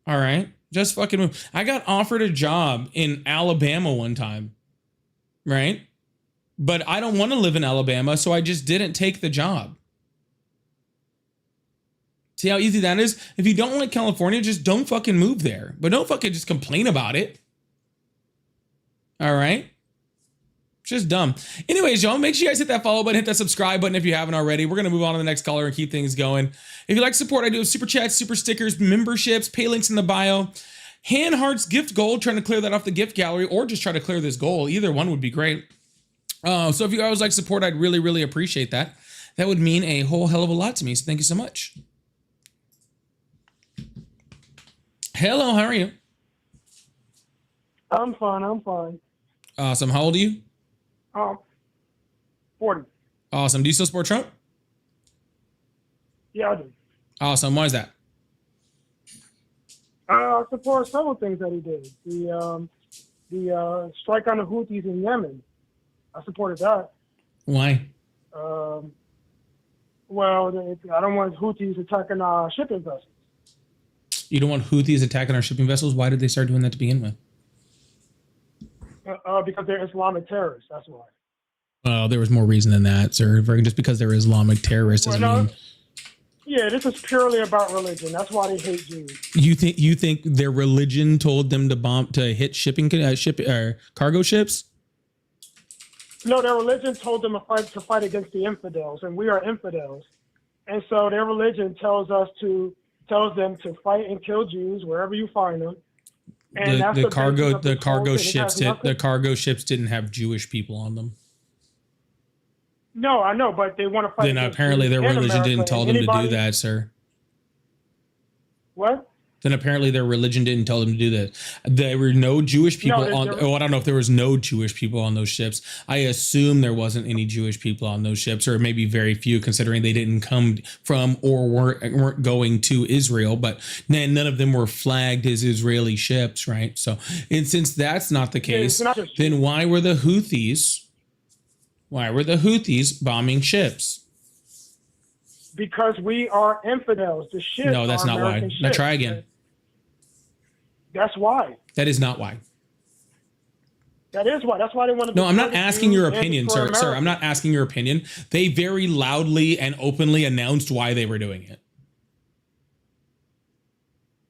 All right? Just fucking move. I got offered a job in Alabama one time. Right? But I don't want to live in Alabama, so I just didn't take the job. See how easy that is? If you don't like California, just don't fucking move there. But don't fucking just complain about it. All right? Just dumb. Anyways, y'all, make sure you guys hit that follow button, hit that subscribe button if you haven't already. We're going to move on to the next caller and keep things going. If you like support, I do have super chats, super stickers, memberships, pay links in the bio. Hand Hearts gift gold, trying to clear that off the gift gallery, or just try to clear this goal. Either one would be great. So if you guys like support, I'd really, really appreciate that. That would mean a whole hell of a lot to me. So thank you so much. Hello, how are you? I'm fine. Awesome. How old are you? 40. Awesome. Do you still support Trump? Yeah, I do. Awesome. Why is that? I support several things that he did. The strike on the Houthis in Yemen. I supported that. Why? Well, I don't want Houthis attacking our shipping vessels. You don't want Houthis attacking our shipping vessels? Why did they start doing that to begin with? Because they're Islamic terrorists. That's why. Well, there was more reason than that, sir. Just because they're Islamic terrorists doesn't mean. Yeah, this is purely about religion. That's why they hate Jews. You think their religion told them to hit cargo ships? No, their religion told them to fight against the infidels, and we are infidels. And so their religion tells them to fight and kill Jews wherever you find them. And the cargo ships didn't have Jewish people on them. No, I know, but they want to fight. Then apparently their religion didn't tell them to do that, sir. What? Then apparently their religion didn't tell them to do that. There were no Jewish people on. I don't know if there was no Jewish people on those ships. I assume there wasn't any Jewish people on those ships, or maybe very few, considering they didn't come from or weren't going to Israel. But none of them were flagged as Israeli ships, right? So, and since that's not the case, then why were the Houthis? Why were the Houthis bombing ships? Because we are infidels. The ships. No, that's not why. Now try again. That's why. That is not why. That is why. That's why they want to. No, I'm not asking your opinion, sir. Sir, I'm not asking your opinion. They very loudly and openly announced why they were doing it.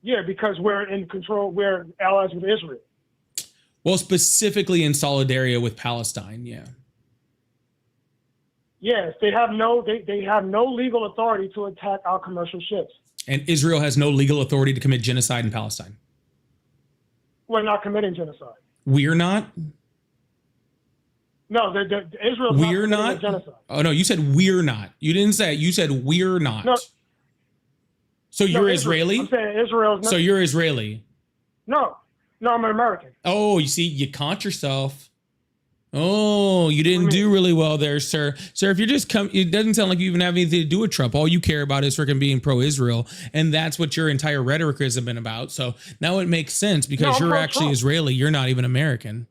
Yeah, because we're in control. We're allies with Israel. Well, specifically in solidarity with Palestine, yeah. Yes, they have no legal authority to attack our commercial ships. And Israel has no legal authority to commit genocide in Palestine. We're not committing genocide. We're not? No, Israel's we're not not genocide. Oh no, you said we're not. You didn't say it. You said we're not. No, so you're Israel, Israeli? I'm saying Israel's not. So you're Israeli? No, I'm an American. Oh, you see, you caught yourself. Oh, you didn't do really well there, sir. Sir, if you're just it doesn't sound like you even have anything to do with Trump. All you care about is freaking being pro-Israel, and that's what your entire rhetoric has been about. So now it makes sense because you're actually Israeli. You're not even American.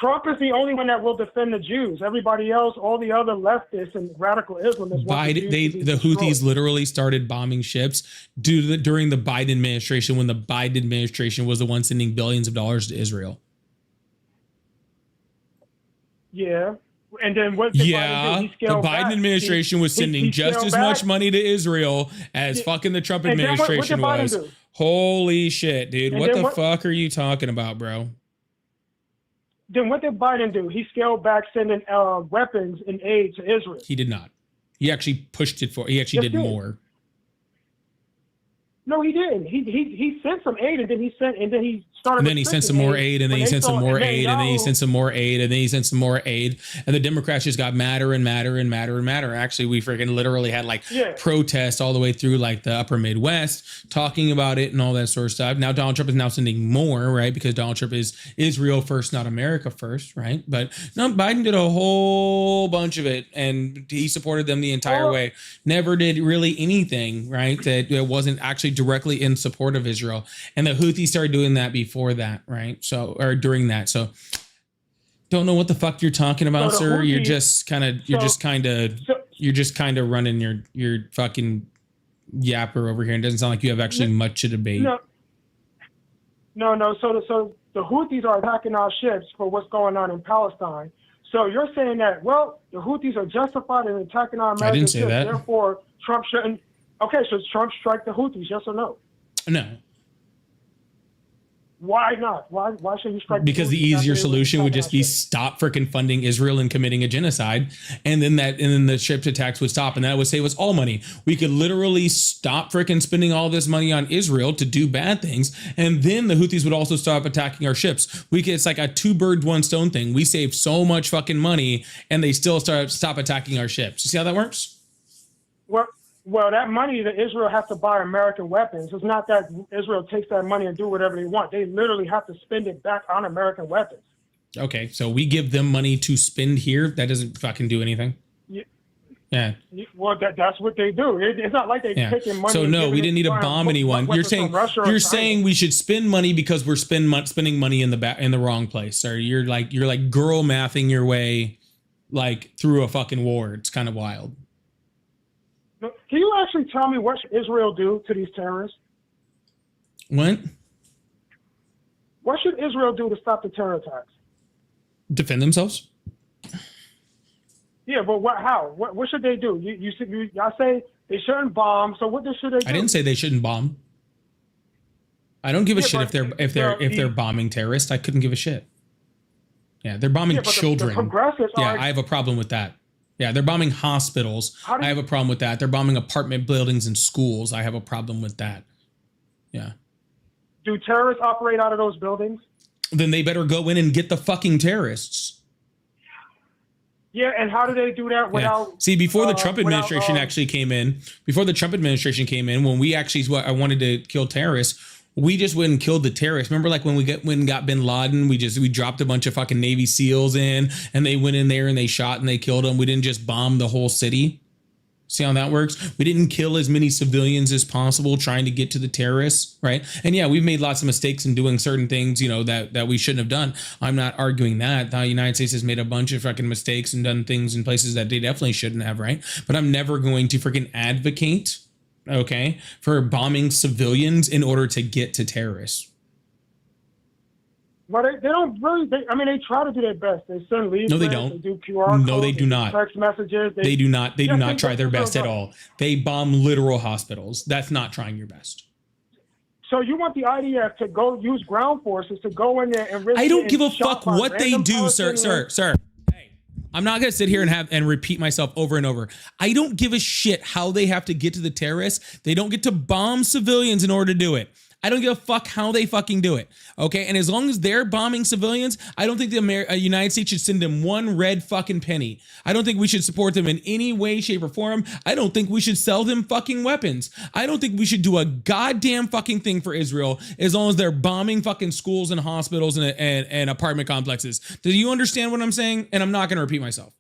Trump is the only one that will defend the Jews. Everybody else, all the other leftists and radical Islamists. The Houthis literally started bombing ships during the Biden administration, when the Biden administration was the one sending billions of dollars to Israel. Yeah. And then what did Biden do? He the Biden administration was sending just as much money to Israel as fucking the Trump administration was. Holy shit, dude. What the fuck are you talking about, bro? Then what did Biden do? He scaled back sending weapons and aid to Israel. He did not. He actually pushed it for. He actually did more. No, he didn't. He sent some aid, and then he started. And then he sent some more aid, and then he sent some more aid, and then he sent some more aid, and then he sent some more aid, and the Democrats just got madder and madder and madder and madder. Actually, we freaking literally had protests all the way through like the upper Midwest talking about it and all that sort of stuff. Now Donald Trump is now sending more, right? Because Donald Trump is Israel first, not America first, right? But no, Biden did a whole bunch of it, and he supported them the entire way. Never did really anything, right? That wasn't actually directly in support of Israel. And the Houthis started doing that before that, right? So, or during that. So don't know what the fuck you're talking about, sir. You're just kind of running your fucking yapper over here. And it doesn't sound like you have actually much to debate. No. So the Houthis are attacking our ships for what's going on in Palestine. So you're saying that, well, the Houthis are justified in attacking our American I didn't say ships. that. Therefore, Trump shouldn't. Okay, so Trump strike the Houthis, yes or no? No. Why not? Why should he strike? Because the easier solution would just be stop freaking funding Israel and committing a genocide, and then the ships attacks would stop, and that would save us all money. We could literally stop freaking spending all this money on Israel to do bad things, and then the Houthis would also stop attacking our ships. It's like a 2 birds 1 stone thing. We save so much fucking money, and they still stop attacking our ships. You see how that works? Well, that money that Israel has to buy American weapons. It's not that Israel takes that money and do whatever they want. They literally have to spend it back on American weapons. Okay, so we give them money to spend here. That doesn't fucking do anything. Yeah. Well, that's what they do. It's not like they're taking money. So no, we didn't need to bomb anyone. You're saying we should spend money because we're spending money in the wrong place. Or you're like girl mathing your way like through a fucking war. It's kind of wild. Can you actually tell me what should Israel do to these terrorists? What? What should Israel do to stop the terror attacks? Defend themselves. Yeah, but how? What should they do? I say they shouldn't bomb. So what should they do? I didn't say they shouldn't bomb. I don't give a shit if they're bombing terrorists. I couldn't give a shit. Yeah, they're bombing children. The progressives I have a problem with that. Yeah, they're bombing hospitals. I have a problem with that. They're bombing apartment buildings and schools. I have a problem with that. Yeah. Do terrorists operate out of those buildings? Then they better go in and get the fucking terrorists. Yeah, and how do they do that without... See, before the Trump administration actually came in, when we actually wanted to kill terrorists, we just went and killed the terrorists. Remember, like when we got bin Laden, we dropped a bunch of fucking Navy SEALs in, and they went in there and they shot and they killed them. We didn't just bomb the whole city. See how that works? We didn't kill as many civilians as possible trying to get to the terrorists, right? And yeah, we've made lots of mistakes in doing certain things, that we shouldn't have done. I'm not arguing that. The United States has made a bunch of fucking mistakes and done things in places that they definitely shouldn't have, right? But I'm never going to freaking advocate, okay, for bombing civilians in order to get to terrorists. Well, they don't really. They try to do their best. They send leaflets. No, they don't. They do QR codes. No, they do not. Text messages. They do not. They do not try their best at all. They bomb literal hospitals. That's not trying your best. So you want the IDF to go use ground forces to go in there and risk I don't give a shot fuck by what they random do, sir. Palestinians? Hey, I'm not gonna sit here and repeat myself over and over. I don't give a shit how they have to get to the terrorists. They don't get to bomb civilians in order to do it. I don't give a fuck how they fucking do it. Okay, and as long as they're bombing civilians, I don't think the United States should send them one red fucking penny. I don't think we should support them in any way, shape, or form. I don't think we should sell them fucking weapons. I don't think we should do a goddamn fucking thing for Israel as long as they're bombing fucking schools and hospitals and apartment complexes. Do you understand what I'm saying? And I'm not going to repeat myself.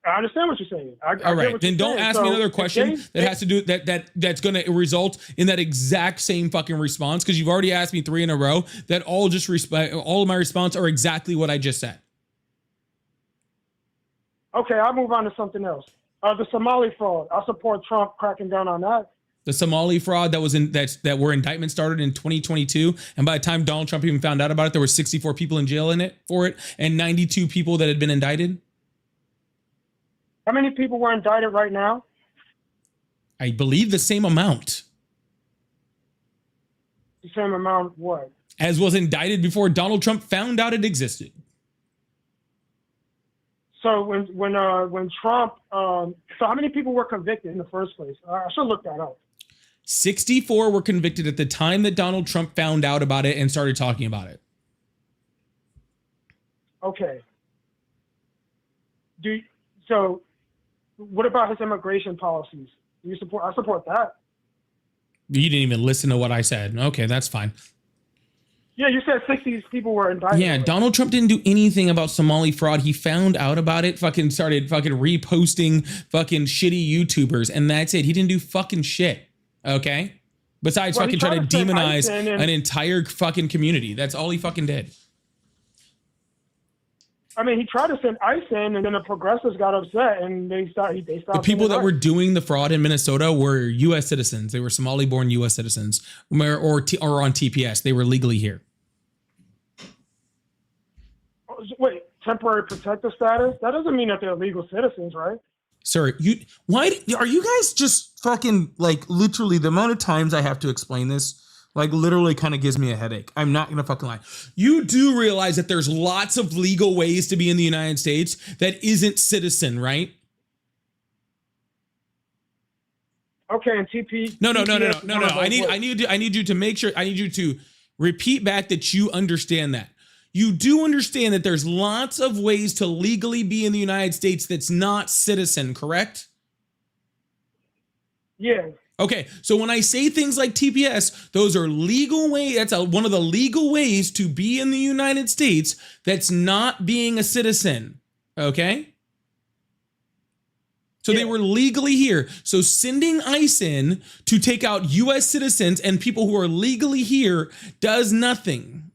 I understand what you're saying. All right, then don't ask me another question that has to do that's going to result in that exact same fucking response, because you've already asked me 3 in a row that all of my response are exactly what I just said. Okay, I'll move on to something else. The Somali fraud. I support Trump cracking down on that. The Somali fraud that were indictments started in 2022, and by the time Donald Trump even found out about it, there were 64 people in jail for it, and 92 people that had been indicted. How many people were indicted right now? I believe the same amount. The same amount what? As was indicted before Donald Trump found out it existed. So when Trump, so how many people were convicted in the first place? I should look that up. 64 were convicted at the time that Donald Trump found out about it and started talking about it. Okay. So what about his immigration policies? Do you support? I support that. You didn't even listen to what I said. Okay, that's fine. Yeah, you said 60 people were indicted. Yeah, Donald Trump didn't do anything about Somali fraud. He found out about it, started reposting fucking shitty YouTubers, and that's it. He didn't do fucking shit. Okay? Besides trying to demonize an entire fucking community. That's all he fucking did. I mean, he tried to send ICE in, and then the progressives got upset, and they stopped. The people that were doing the fraud in Minnesota were U.S. citizens. They were Somali-born U.S. citizens, or on TPS. They were legally here. Wait, temporary protective status? That doesn't mean that they're legal citizens, right? Sir, why are you guys just fucking literally the amount of times I have to explain this? Literally kind of gives me a headache. I'm not going to fucking lie. You do realize that there's lots of legal ways to be in the United States that isn't citizen, right? Okay, and TP. No. I need you to make sure. I need you to repeat back that you understand that. You do understand that there's lots of ways to legally be in the United States that's not citizen, correct? Yeah. Okay, so when I say things like TPS, those are legal ways. That's one of the legal ways to be in the United States that's not being a citizen. Okay? So they were legally here. So sending ICE in to take out U.S. citizens and people who are legally here does nothing.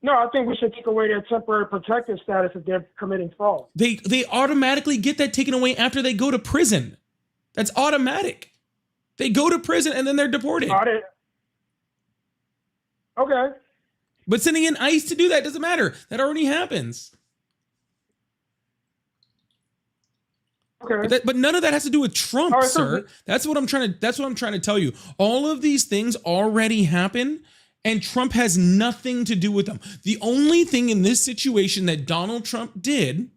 No, I think we should take away their temporary protective status if they're committing fraud. They automatically get that taken away after they go to prison. That's automatic. They go to prison and then they're deported. Okay. But sending in ICE to do that doesn't matter. That already happens. Okay. But none of that has to do with Trump, right, sir. That's what I'm trying to tell you. All of these things already happen, and Trump has nothing to do with them. The only thing in this situation that Donald Trump did,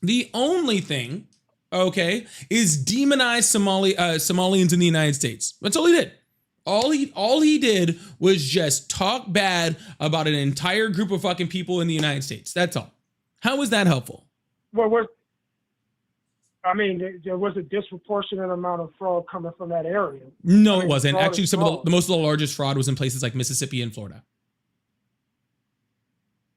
the only thing, okay, is demonize Somalians in the United States. That's all he did. All he did was just talk bad about an entire group of fucking people in the United States. That's all. How was that helpful? Well, there was a disproportionate amount of fraud coming from that area. No, it wasn't. Actually, most of the largest fraud was in places like Mississippi and Florida.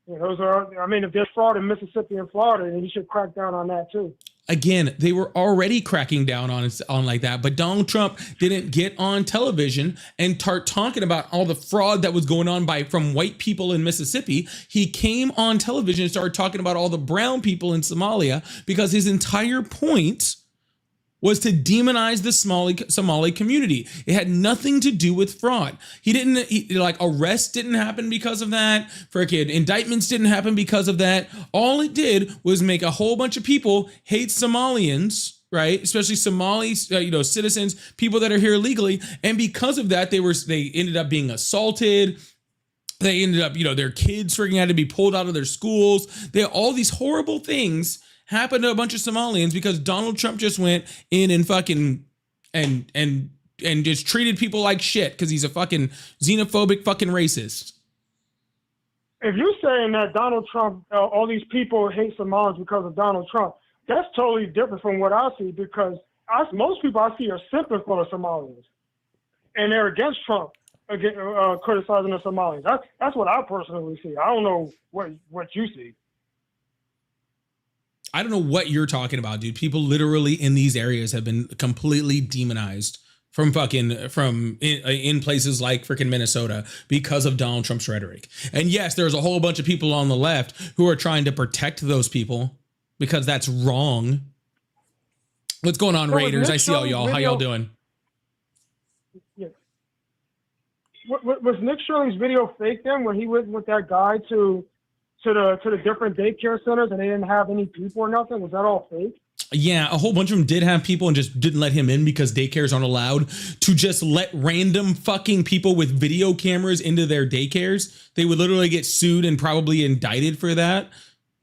Yeah, if there's fraud in Mississippi and Florida, then you should crack down on that too. Again, they were already cracking down on like that, but Donald Trump didn't get on television and start talking about all the fraud that was going on from white people in Mississippi. He came on television and started talking about all the brown people in Somalia because his entire point was to demonize the Somali community. It had nothing to do with fraud. Arrests didn't happen because of that. Freaking indictments didn't happen because of that. All it did was make a whole bunch of people hate Somalians right? Especially Somalis, citizens, people that are here illegally. And because of that, they ended up being assaulted. They ended up, their kids freaking had to be pulled out of their schools. All these horrible things happened to a bunch of Somalians because Donald Trump just went in and fucking and just treated people like shit because he's a fucking xenophobic fucking racist. If you're saying that Donald Trump, all these people hate Somalis because of Donald Trump, that's totally different from what I see, because most people I see are simping for the Somalians, and they're against Trump, criticizing the Somalians. That's what I personally see. I don't know what you see. I don't know what you're talking about, dude. People literally in these areas have been completely demonized from in places like freaking Minnesota because of Donald Trump's rhetoric. And yes, there's a whole bunch of people on the left who are trying to protect those people because that's wrong. What's going on, Raiders? I see all y'all. How y'all doing? Yeah. Was Nick Shirley's video fake then, when he went with that guy to the different daycare centers and they didn't have any people or nothing? Was that all fake? Yeah, a whole bunch of them did have people and just didn't let him in because daycares aren't allowed to just let random fucking people with video cameras into their daycares. They would literally get sued and probably indicted for that.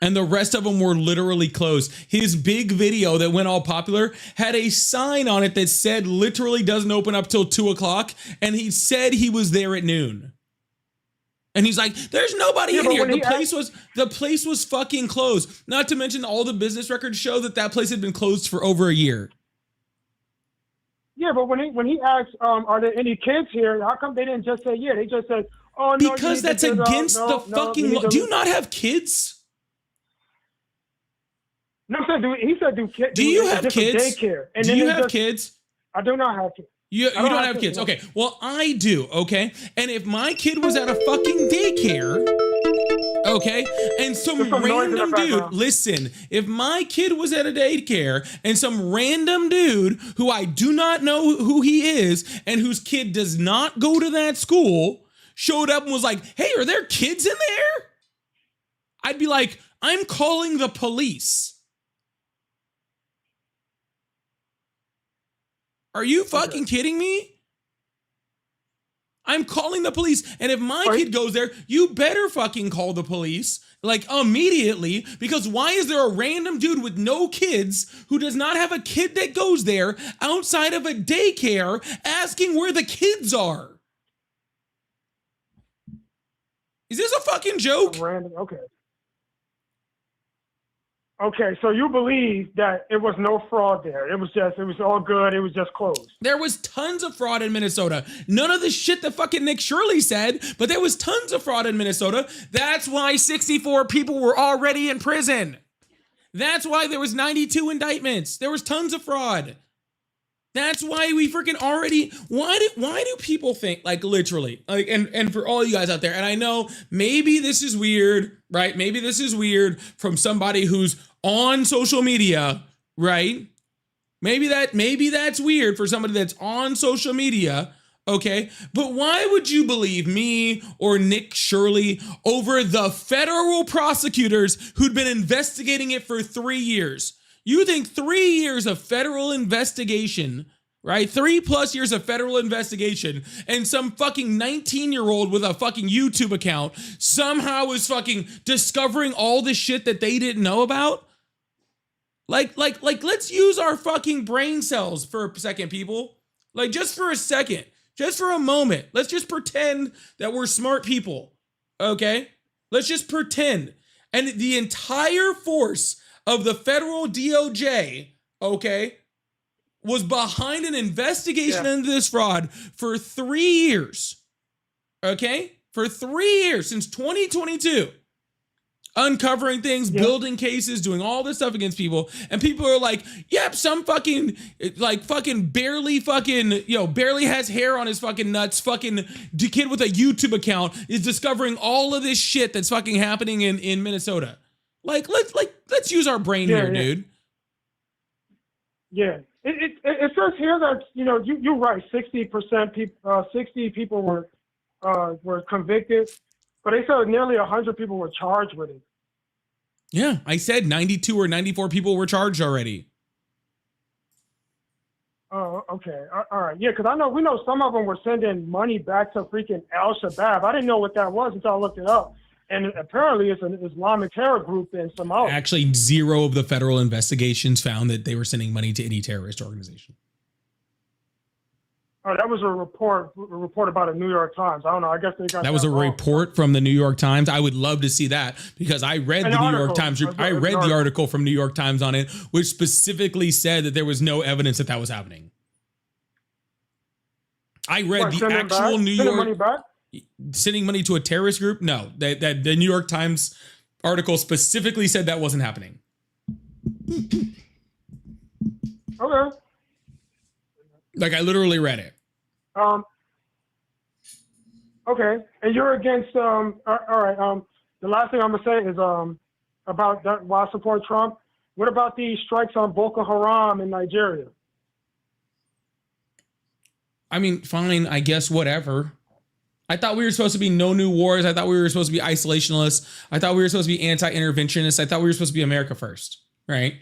And the rest of them were literally closed. His big video that went all popular had a sign on it that said literally doesn't open up till 2:00. And he said he was there at noon. And he's like, there's nobody in here. The place was fucking closed. Not to mention all the business records show that place had been closed for over a year. Yeah, but when he asked, are there any kids here? How come they didn't just say yeah? They just said, oh no. Because that's against the fucking law. Do you not have kids? No, he said do kids. Do you have kids? Daycare. And do you have kids? I do not have kids. You don't have kids. Okay. Well, I do. Okay. And if my kid was at a fucking daycare, okay, and some random dude, listen, if my kid was at a daycare and some random dude who I do not know who he is and whose kid does not go to that school showed up and was like, hey, are there kids in there? I'd be like, I'm calling the police. Are you fucking kidding me? I'm calling the police. And if my kid goes there, you better fucking call the police, like, immediately, because why is there a random dude with no kids who does not have a kid that goes there outside of a daycare asking where the kids are? Is this a fucking joke? Random, okay. Okay, so you believe that it was no fraud there. It was all good. It was just closed. There was tons of fraud in Minnesota. None of the shit that fucking Nick Shirley said, but there was tons of fraud in Minnesota. That's why 64 people were already in prison. That's why there was 92 indictments. There was tons of fraud. That's why we freaking already, why do people think, like, literally, like, and for all you guys out there, and I know maybe this is weird, right? Maybe this is weird from somebody who's on social media, right? Maybe that's weird for somebody that's on social media, okay? But why would you believe me or Nick Shirley over the federal prosecutors who'd been investigating it for 3 years? You think 3 years of federal investigation, right? 3+ years of federal investigation, and some fucking 19-year-old with a fucking YouTube account somehow is fucking discovering all the shit that they didn't know about? Like, let's use our fucking brain cells for a second, people. Like, just for a second, just for a moment. Let's just pretend that we're smart people, okay? Let's just pretend. And the entire force of the federal DOJ, okay, was behind an investigation into this fraud for 3 years, okay? For 3 years, since 2022, uncovering things, building cases, doing all this stuff against people, and people are like, yep, some fucking, like, fucking barely has hair on his fucking nuts, fucking kid with a YouTube account is discovering all of this shit that's fucking happening in Minnesota. Let's use our brain here, dude. Yeah, it says here that you're right. 60 people were convicted, but they said nearly 100 people were charged with it. Yeah, I said 92 or 94 people were charged already. Oh, okay. All right. Yeah, because we know some of them were sending money back to freaking Al Shabaab. I didn't know what that was until I looked it up. And apparently it's an Islamic terror group in Somalia. Actually, zero of the federal investigations found that they were sending money to any terrorist organization. Oh, that was a report about a New York Times. I don't know. I guess they got that was a wrong. report from the New York Times. I would love to see that because I read the New York Times. I read the article from New York Times on it, which specifically said that there was no evidence that was happening. I read the actual New York money back? Sending money to a terrorist group. No, that the New York Times article specifically said that wasn't happening. Okay. Like I literally read it. Okay, and you're against. All right. The last thing I'm gonna say is about that. Why I support Trump? What about the strikes on Boko Haram in Nigeria? I mean, fine. I guess whatever. I thought we were supposed to be no new wars. I thought we were supposed to be isolationists. I thought we were supposed to be anti-interventionists. I thought we were supposed to be America first, right?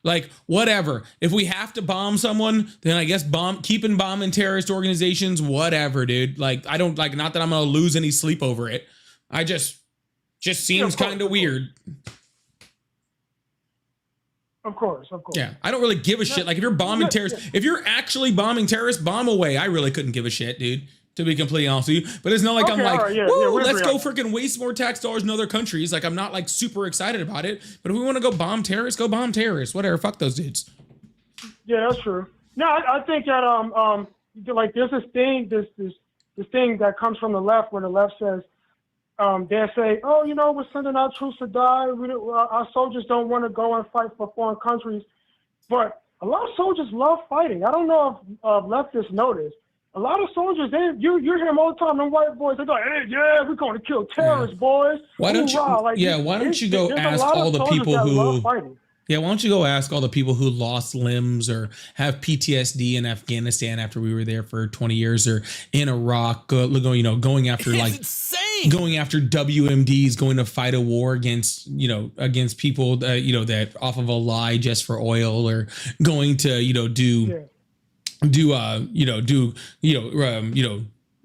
Like, whatever. If we have to bomb someone, then I guess keeping bombing terrorist organizations, whatever, dude. Like, I don't like, not that I'm going to lose any sleep over it. I just seems kind of weird. Of course. Yeah, I don't really give a shit. Like, if you're bombing terrorists, if you're actually bombing terrorists, bomb away. I really couldn't give a shit, dude, to be completely honest with you. But it's not like I'm like, whoa, let's go freaking waste more tax dollars in other countries. Like, I'm not like super excited about it. But if we want to go bomb terrorists, go bomb terrorists. Whatever, fuck those dudes. Yeah, that's true. No, I think that like there's this thing that comes from the left where the left says they say, oh, we're sending our troops to die. Our soldiers don't want to go and fight for foreign countries. But a lot of soldiers love fighting. I don't know if leftists notice. A lot of soldiers, you hear them all the time. Them white boys, they go, hey, yeah, we're going to kill terrorists, boys. Why don't you? Like, why don't you go ask all the people who? Yeah, why don't you go ask all the people who lost limbs or have PTSD in Afghanistan after we were there for 20 years, or in Iraq, going after going after WMDs, going to fight a war against people that off of a lie just for oil, or going to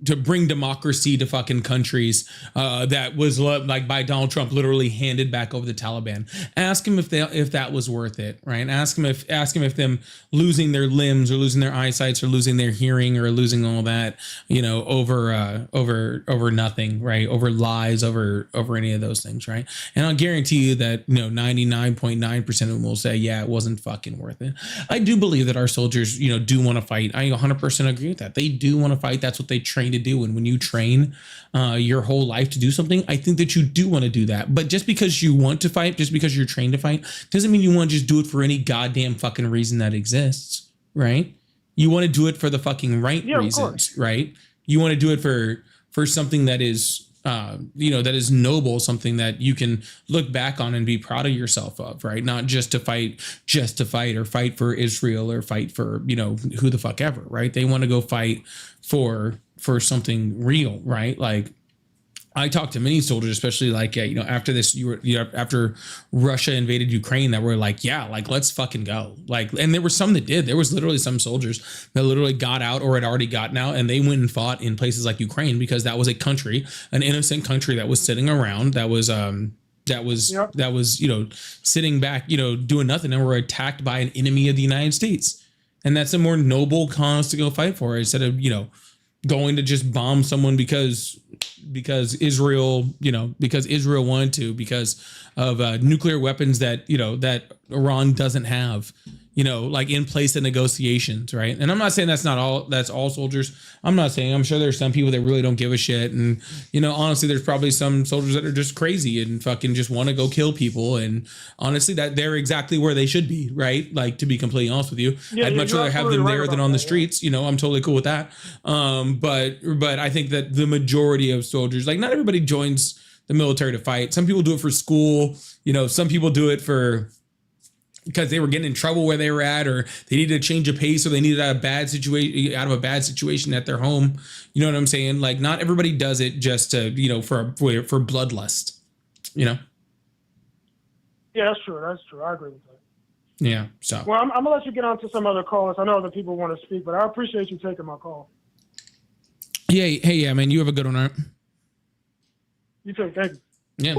to bring democracy to fucking countries that was like by Donald Trump literally handed back over the Taliban. Ask him if that was worth it, right? Ask him if them losing their limbs or losing their eyesight or losing their hearing or losing all that, over nothing, right? Over lies, over any of those things, right? And I'll guarantee you that 99.9% of them will say, yeah, it wasn't fucking worth it. I do believe that our soldiers, do want to fight. I 100% agree with that. They do want to fight. That's what they train to do. And when you train your whole life to do something, I think that you do want to do that. But just because you want to fight, just because you're trained to fight, doesn't mean you want to just do it for any goddamn fucking reason that exists, right? You want to do it for the fucking right reasons, right? You want to do it for something that is that is noble, something that you can look back on and be proud of yourself of, right? Not just to fight or fight for Israel or fight for, who the fuck ever, right? They want to go fight for something real, right? Like, I talked to many soldiers, especially like, after this, after Russia invaded Ukraine, that were like, yeah, like, let's fucking go. Like, and there were some that did. There was literally some soldiers that literally got out or had already gotten out, and they went and fought in places like Ukraine, because that was a country, an innocent country that was sitting around, that was sitting back, doing nothing, and were attacked by an enemy of the United States. And that's a more noble cause to go fight for, instead of, going to just bomb someone because Israel, because Israel wanted to, because of nuclear weapons that, that Iran doesn't have, like in place in negotiations, right? And I'm not saying that's all soldiers. I'm sure there's some people that really don't give a shit. And, honestly, there's probably some soldiers that are just crazy and fucking just want to go kill people. And honestly, that they're exactly where they should be, right? Like, to be completely honest with you, I'd much rather have them there than on the streets. I'm totally cool with that. But I think that the majority of soldiers, like, not everybody joins the military to fight. Some people do it for school. Some people do it because they were getting in trouble where they were at, or they needed to change a pace, or they needed out of a bad situation at their home. You know what I'm saying? Like, not everybody does it just to, for bloodlust, Yeah, that's true. I agree with that. Yeah. So. Well, I'm gonna let you get on to some other calls. I know other people want to speak, but I appreciate you taking my call. Yeah. Hey, yeah, man. You have a good one, all right? You too. Thank you. Yeah,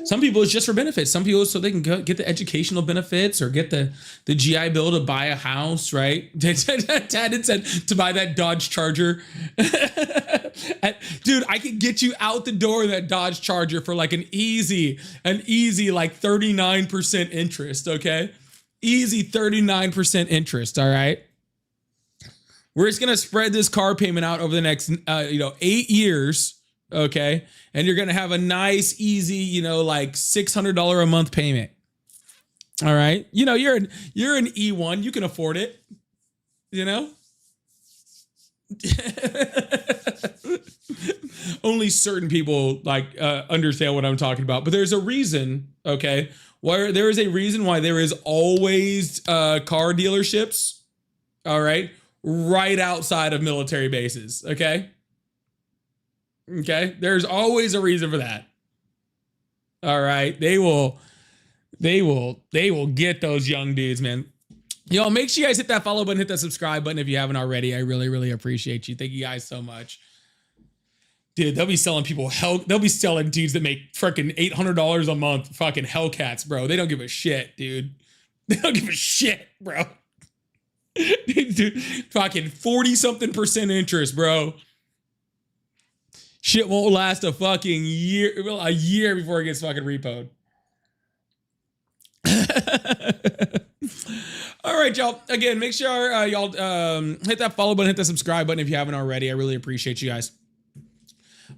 some people it's just for benefits. Some people so they can get the educational benefits or get the GI Bill to buy a house, right? Dad had said to buy that Dodge Charger. Dude, I could get you out the door of that Dodge Charger for like an easy like 39% interest, okay? Easy 39% interest, all right? We're just gonna spread this car payment out over the next 8 years. Okay. And you're going to have a nice, easy, like $600 a month payment. All right. You're an E1. You can afford it, Only certain people understand what I'm talking about, but there's a reason. Okay. There is a reason why there is always car dealerships. All right. Right outside of military bases. Okay. Okay, there's always a reason for that. All right, they will get those young dudes, man. Yo, make sure you guys hit that follow button, hit that subscribe button if you haven't already. I really, really appreciate you. Thank you guys so much. Dude, they'll be selling they'll be selling dudes that make freaking $800 a month, fucking Hellcats, bro. They don't give a shit, dude. They don't give a shit, bro. Dude, fucking 40-something% interest, bro. Shit won't last a fucking year before it gets fucking repoed. All right, y'all. Again, make sure y'all hit that follow button, hit the subscribe button if you haven't already. I really appreciate you guys.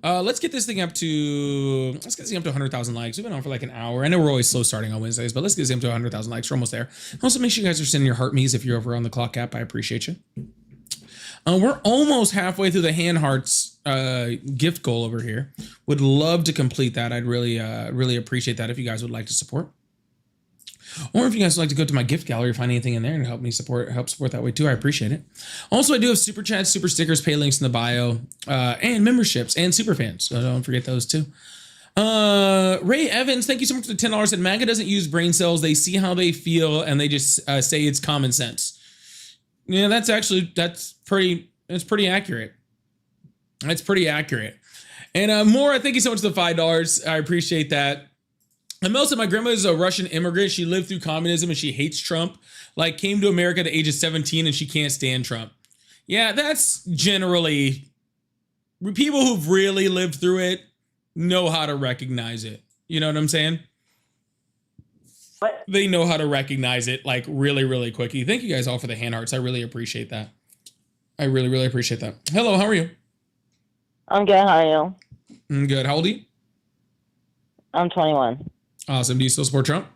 Let's get this thing up to 100,000 likes. We've been on for like an hour. I know we're always slow starting on Wednesdays, but let's get this up to 100,000 likes. We're almost there. Also, make sure you guys are sending your heart me's if you're over on the Clock app. I appreciate you. We're almost halfway through the hand hearts gift goal over here. Would love to complete that. I'd really appreciate that if you guys would like to support. Or if you guys would like to go to my gift gallery, find anything in there and help support that way too. I appreciate it. Also, I do have super chats, super stickers, pay links in the bio, and memberships and super fans. So don't forget those too. Ray Evans, thank you so much for the $10. And MAGA doesn't use brain cells. They see how they feel and they just say it's common sense. Yeah, that's pretty accurate. That's pretty accurate. And Maura, thank you so much for the $5. I appreciate that. And Mel said, my grandma is a Russian immigrant. She lived through communism and she hates Trump. Like came to America at the age of 17 and she can't stand Trump. Yeah, that's generally people who've really lived through it know how to recognize it. You know what I'm saying? They know how to recognize it like really, really quickly. Thank you guys all for the hand hearts. I really appreciate that. I really, really appreciate that. Hello, how are you? I'm good. How are you? I'm good. How old are you? I'm 21. Awesome. Do you still support Trump?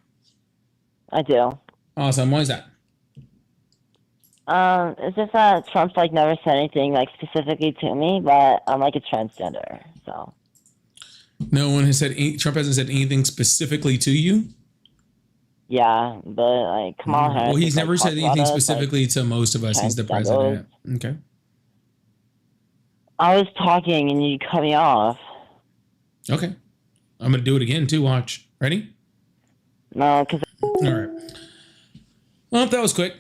I do. Awesome. Why is that? It's just that Trump's like never said anything like specifically to me, but I'm like a transgender, so. No one has said Trump hasn't said anything specifically to you. Yeah, but like, Kamala Harris. Well, he's never like, said anything us, specifically to most of us. He's the president. Okay. I was talking and you cut me off. Okay. I'm gonna do it again too. Watch. Ready? No, because. All right. Well, that was quick.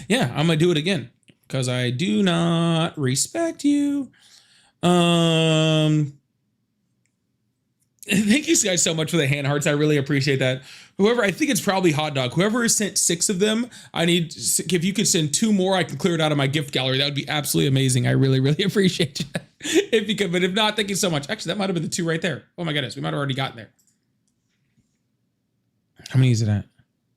Yeah, I'm gonna do it again because I do not respect you. Thank you guys so much for the hand hearts. I really appreciate that. Whoever, I think it's probably Hot Dog. Whoever has sent 6 of them, if you could send 2 more, I can clear it out of my gift gallery. That would be absolutely amazing. I really, really appreciate you. If you could, but if not, thank you so much. Actually, that might have been the 2 right there. Oh my goodness, we might have already gotten there. How many is it at?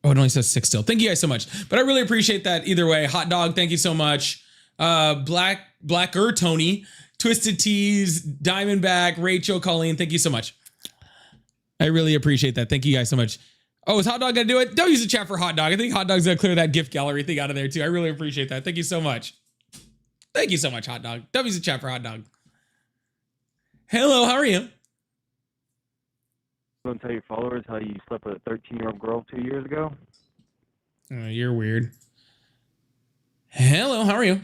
Oh, it only says 6 still. Thank you guys so much. But I really appreciate that either way. Hot Dog, thank you so much. Blacker Tony, Twisted Tees, Diamondback, Rachel, Colleen, thank you so much. I really appreciate that. Thank you guys so much. Oh, is Hot Dog gonna do it? Don't use the chat for Hot Dog. I think Hot Dog's gonna clear that gift gallery thing out of there too. I really appreciate that. Thank you so much. Thank you so much, Hot Dog. Don't use the chat for Hot Dog. Hello, how are you? Don't tell your followers how you slept with a 13-year-old girl 2 years ago. Oh, you're weird. Hello, how are you?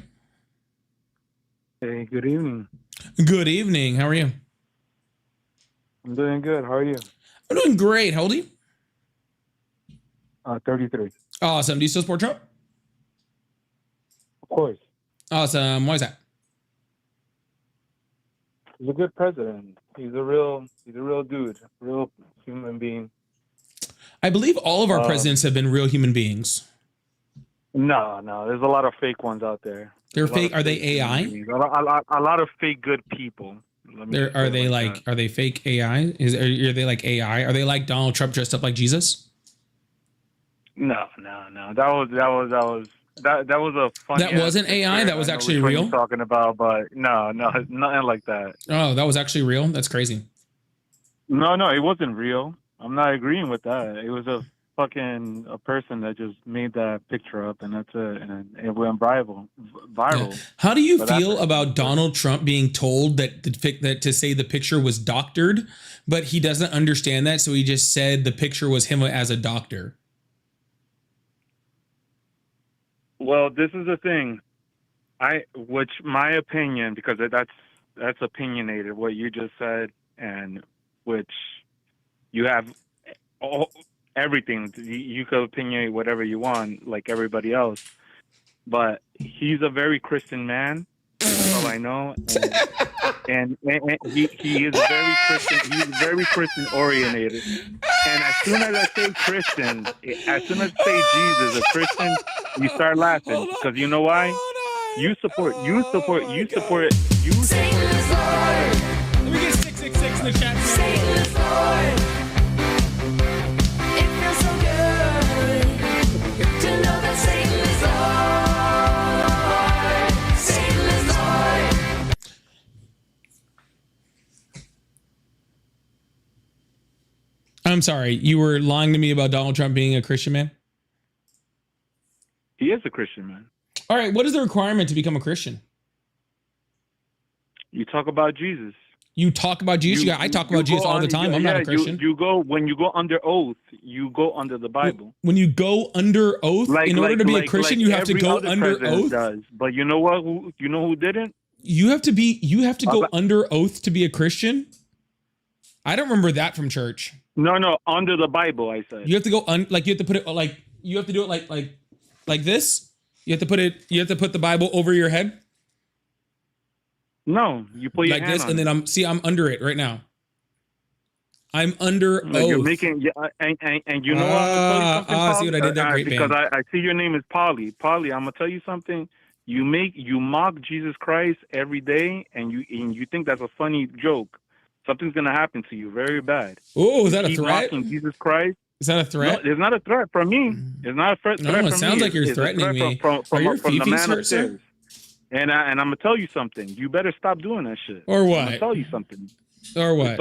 Hey, good evening. Good evening. How are you? I'm doing good. How are you? I'm doing great. How old are you? 33. Awesome. Do you still support Trump? Of course. Awesome. Why is that? He's a good president. He's a real dude, real human being. I believe all of our presidents have been real human beings. No, there's a lot of fake ones out there. They're fake. Are they AI? A lot of fake good people. Are they fake AI? Are they like AI? Are they like Donald Trump dressed up like Jesus? No. That was a funny. That wasn't AI. That was actually real. You're talking about, but no, nothing like that. Oh, that was actually real. That's crazy. No, it wasn't real. I'm not agreeing with that. It was a person that just made that picture up, and that's it, and it went viral. Yeah. How do you feel about Donald Trump being told that to say the picture was doctored, but he doesn't understand that, so he just said the picture was him as a doctor? Well, this is the thing. My opinion, because that's opinionated, what you just said, and which you have everything. You can opinionate whatever you want, like everybody else. But he's a very Christian man. That's all I know. And he is very Christian. He's very Christian oriented. And as soon as I say Christian, as soon as I say Jesus, a Christian, you start laughing, because you know why? You support. Let me get 666 in the chat. Satan is Lord. It feels so good to know that Satan is Lord. Satan is Lord. I'm sorry, you were lying to me about Donald Trump being a Christian man? He is a Christian man. All right, what is the requirement to become a Christian? You talk about Jesus. You talk about Jesus? I talk about Jesus all the time. I'm not a Christian. When you go under oath, you go under the Bible. When you go under oath, in order to be a Christian, you have to go under oath. Does. But you know what? You know who didn't? You have to go under oath to be a Christian? I don't remember that from church. No, under the Bible, I said. You have to go you have to put it you have to do it like this? You have to put the Bible over your head? No, you put your like hand this, on and then I'm under it right now. I'm under oath. You're making, and you know what? I'm gonna tell you something, I see what I did there. Great, because I see your name is Polly. Polly, I'm gonna tell you something. You mock Jesus Christ every day, and you think that's a funny joke. Something's gonna happen to you very bad. Oh, is that a threat? Mocking Jesus Christ. Is that a threat? No, it's not a threat from me. It's not a threat. No, it sounds like you're threatening me. From the man hurt, upstairs. sir? And I'm gonna tell you something. You better stop doing that shit. Or what? I'm gonna tell you something. Or what?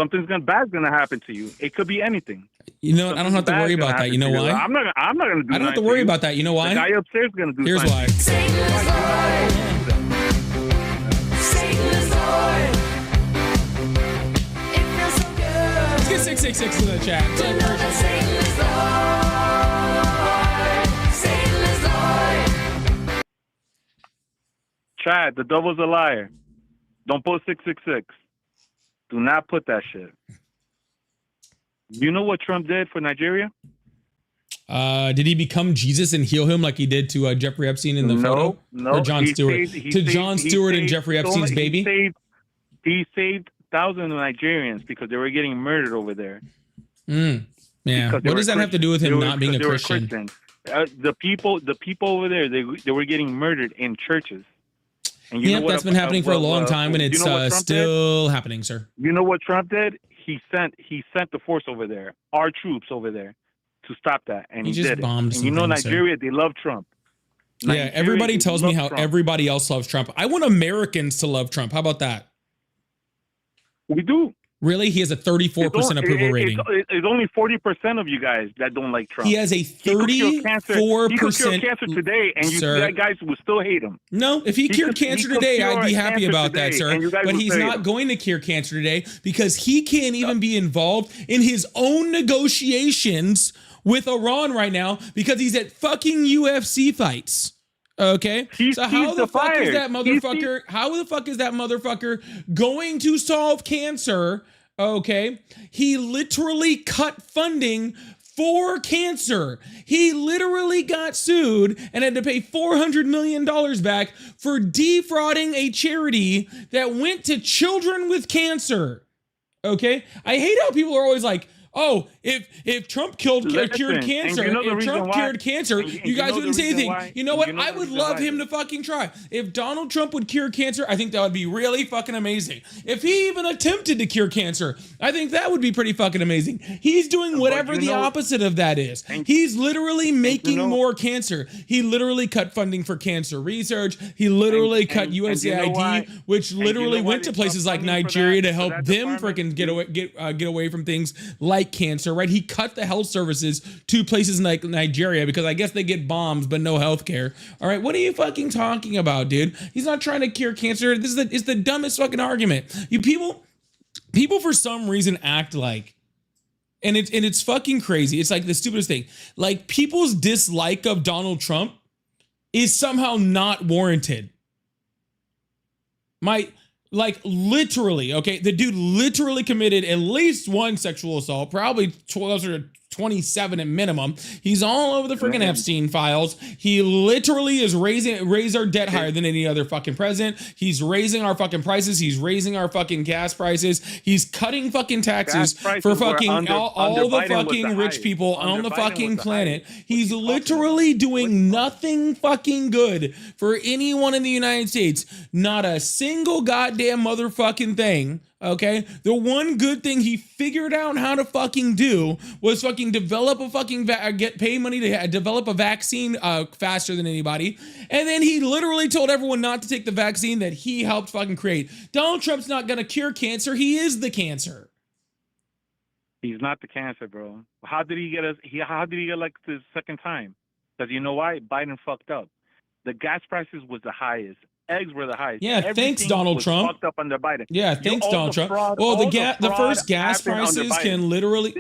Bad's gonna happen to you. It could be anything. You know what? I don't have to worry about that. You know why? I'm not gonna do. I don't have to worry about that. You know why? The guy upstairs is gonna do. Here's why. Satan is Lord. Satan is Lord. It feels so good. Let's get 666 in the chat. To know that Satan is Lord. Satan is Lord. Chad, the devil's a liar. Don't put 666. Do not put that shit. You know what Trump did for Nigeria? Did he become Jesus and heal him like he did to Jeffrey Epstein in the photo? No. Or Jon Stewart? Jon Stewart and Jeffrey Epstein's baby? He saved thousands of Nigerians because they were getting murdered over there. Yeah. What does that have to do with him not being a Christian? The people over there, they were getting murdered in churches. And you know what, that's been happening for a long time, and it's still happening, sir. You know what Trump did? He sent the force over there, our troops over there, to stop that, and he just did bombed. And you know, Nigeria, they love Trump. Yeah, everybody tells me how everybody else loves Trump. I want Americans to love Trump. How about that? We do. Really? He has a 34% approval rating. It's only 40% of you guys that don't like Trump. He has a 34%. He could cure cancer today, and you guys would still hate him. No, if he cured cancer today, I'd be happy about that, sir. But he's not going to cure cancer today because he can't even be involved in his own negotiations with Iran right now because he's at fucking UFC fights. Okay, so how the fuck is that motherfucker? How the fuck is that motherfucker going to solve cancer? Okay, he literally cut funding for cancer. He literally got sued and had to pay $400 million back for defrauding a charity that went to children with cancer. Okay? I hate how people are always like, oh, if Trump cured cancer, if Trump cured cancer, you guys wouldn't say anything. You know what? I would love him to fucking try. If Donald Trump would cure cancer, I think that would be really fucking amazing. If he even attempted to cure cancer, I think that would be pretty fucking amazing. He's doing whatever the opposite of that is. He's literally making more cancer. He literally cut funding for cancer research. He literally cut USAID, which literally went to places like Nigeria to help them freaking get away from things like cancer, right? He cut the health services to places like Nigeria because I guess they get bombs but no health care. All right, what are you fucking talking about, dude? He's not trying to cure cancer. It's the dumbest fucking argument. You people for some reason act like, and it's fucking crazy. It's like the stupidest thing. Like people's dislike of Donald Trump is somehow not warranted. Like literally, okay, the dude literally committed at least one sexual assault, probably 12 or 27 at minimum. He's all over the freaking Epstein files. He literally is raised our debt higher than any other fucking president. He's raising our fucking prices. He's raising our fucking gas prices. He's cutting fucking taxes for fucking all the fucking rich people on the fucking planet. He's literally doing nothing fucking good for anyone in the United States. Not a single goddamn motherfucking thing. Okay, the one good thing he figured out how to fucking do was fucking develop a fucking pay money to develop a vaccine faster than anybody, and then he literally told everyone not to take the vaccine that he helped fucking create. Donald Trump's not gonna cure cancer; he is the cancer. He's not the cancer, bro. How did he get us? How did he get like the second time? Because you know why? Biden fucked up. The gas prices was the highest. Eggs were the highest. Yeah, thanks, Donald Trump. Fucked up under Biden. Yeah, thanks, Donald Trump. Well, the first gas prices can literally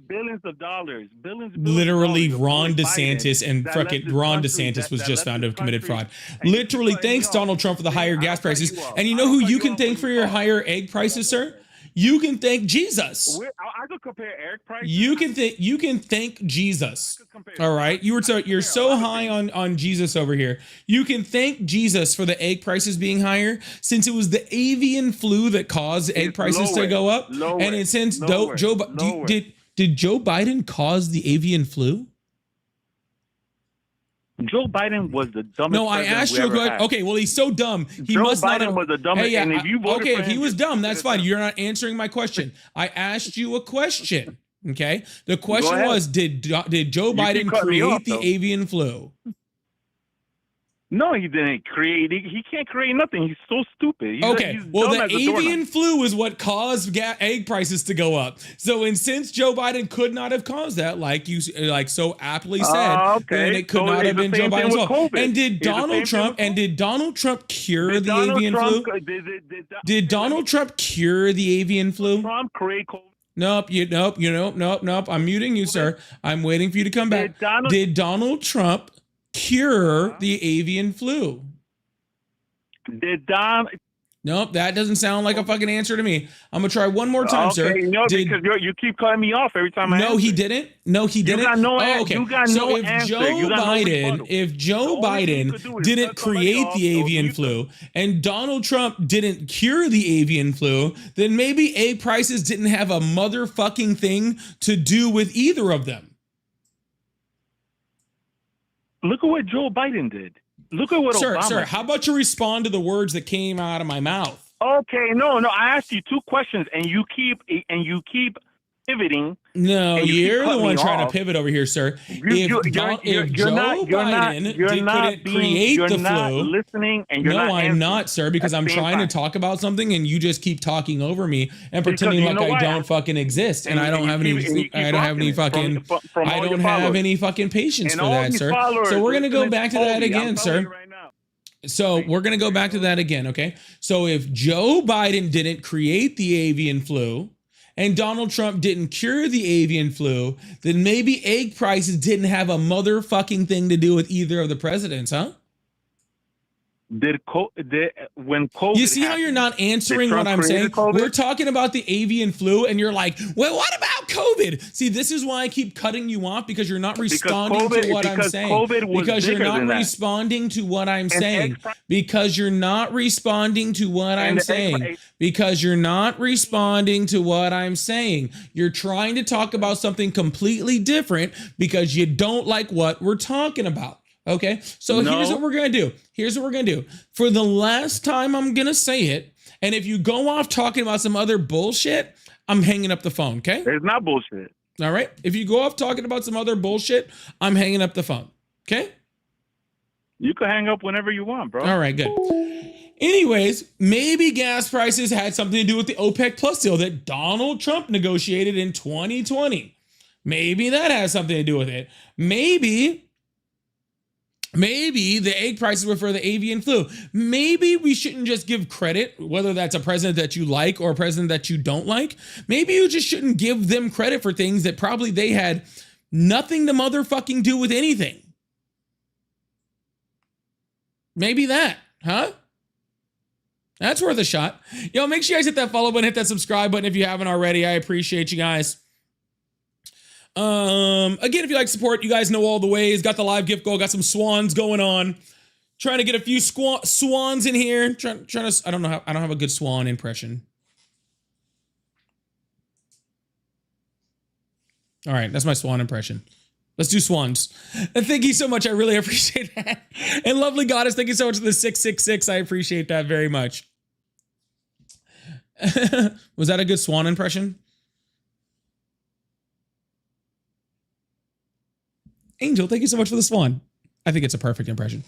billions of dollars, literally Ron DeSantis and fucking Ron DeSantis was just found to have committed fraud. Literally, thanks, Donald Trump, for the higher gas prices. And you know who you can thank for your higher egg prices, sir? You can thank Jesus. I could compare egg prices. You can thank Jesus. All right, you're so high on Jesus over here. You can thank Jesus for the egg prices being higher, since it was the avian flu that caused egg prices to go up. And since did Joe Biden cause the avian flu? Joe Biden was the dumbest. No, I asked you a question. Okay, well, he's so dumb. He must not have. Joe Biden was the dumbest. Hey, yeah, and if you voted okay, for if he him, was dumb, that's fine. You're not answering my question. I asked you a question. Okay, the question was, did Joe Biden create the avian flu? No, he didn't create. He can't create nothing. He's so stupid. He's The avian flu is what caused egg prices to go up. So, and since Joe Biden could not have caused that, like you so aptly said, then it could not have been Joe Biden's fault. And did Donald Trump cure the avian flu? Did Donald Trump cure the avian flu? Trump create COVID. Nope. I'm muting you, sir. I'm waiting for you to come back. Did Donald Trump cure the avian flu? Nope, that doesn't sound like a fucking answer to me. I'm gonna try one more time, sir. No, because you keep cutting me off every time. He didn't. No, he didn't. You got no okay. You got so no if answer. If Joe Biden didn't create the avian flu and Donald Trump didn't cure the avian flu, then maybe egg prices didn't have a motherfucking thing to do with either of them. Look at what Joe Biden did. Look at what Obama Sir, did. how about you respond to the words that came out of my mouth? Okay, no. I asked you two questions, and you keep pivoting. No, you're the one trying to pivot over here, sir. If Joe Biden couldn't create the flu, listening, and I'm not, sir, because I'm trying to talk about something, and you just keep talking over me and pretending like I don't fucking exist, and I don't have any fucking patience for that, sir. So we're gonna go back to that again, sir. So we're going to go back to that again, okay? So if Joe Biden didn't create the avian flu and Donald Trump didn't cure the avian flu, then maybe egg prices didn't have a motherfucking thing to do with either of the presidents, huh? when COVID You see how happened, you're not answering did what Trump I'm saying? create COVID? We're talking about the avian flu, and you're like, well, what about COVID? See, this is why I keep cutting you off, because you're not responding to what I'm saying. COVID was Because you're bigger not than that. responding to what I'm And saying. Because you're not responding to what And I'm the saying. Because you're not responding to what I'm saying. You're trying to talk about something completely different because you don't like what we're talking about. Okay, so No. here's what we're gonna do. Here's what we're gonna do. For the last time, I'm gonna say it. And if you go off talking about some other bullshit, I'm hanging up the phone. Okay? It's not bullshit. All right. If you go off talking about some other bullshit, I'm hanging up the phone. Okay? You can hang up whenever you want, bro. All right, good. Anyways, maybe gas prices had something to do with the OPEC Plus deal that Donald Trump negotiated in 2020. Maybe that has something to do with it. Maybe the egg prices were for the avian flu. Maybe we shouldn't just give credit, whether that's a president that you like or a president that you don't like. Maybe you just shouldn't give them credit for things that probably they had nothing to motherfucking do with anything. Maybe that, huh? That's worth a shot. Yo, make sure you guys hit that follow button, hit that subscribe button if you haven't already. I appreciate you guys. Again, if you like support, you guys know all the ways. Got the live gift goal, got some swans going on. Trying to get a few swans in here. Trying to, I don't have a good swan impression. All right, that's my swan impression. Let's do swans. And thank you so much. I really appreciate that. And lovely goddess, thank you so much for the 666. I appreciate that very much. Was that a good swan impression? Angel, thank you so much for the swan. I think it's a perfect impression.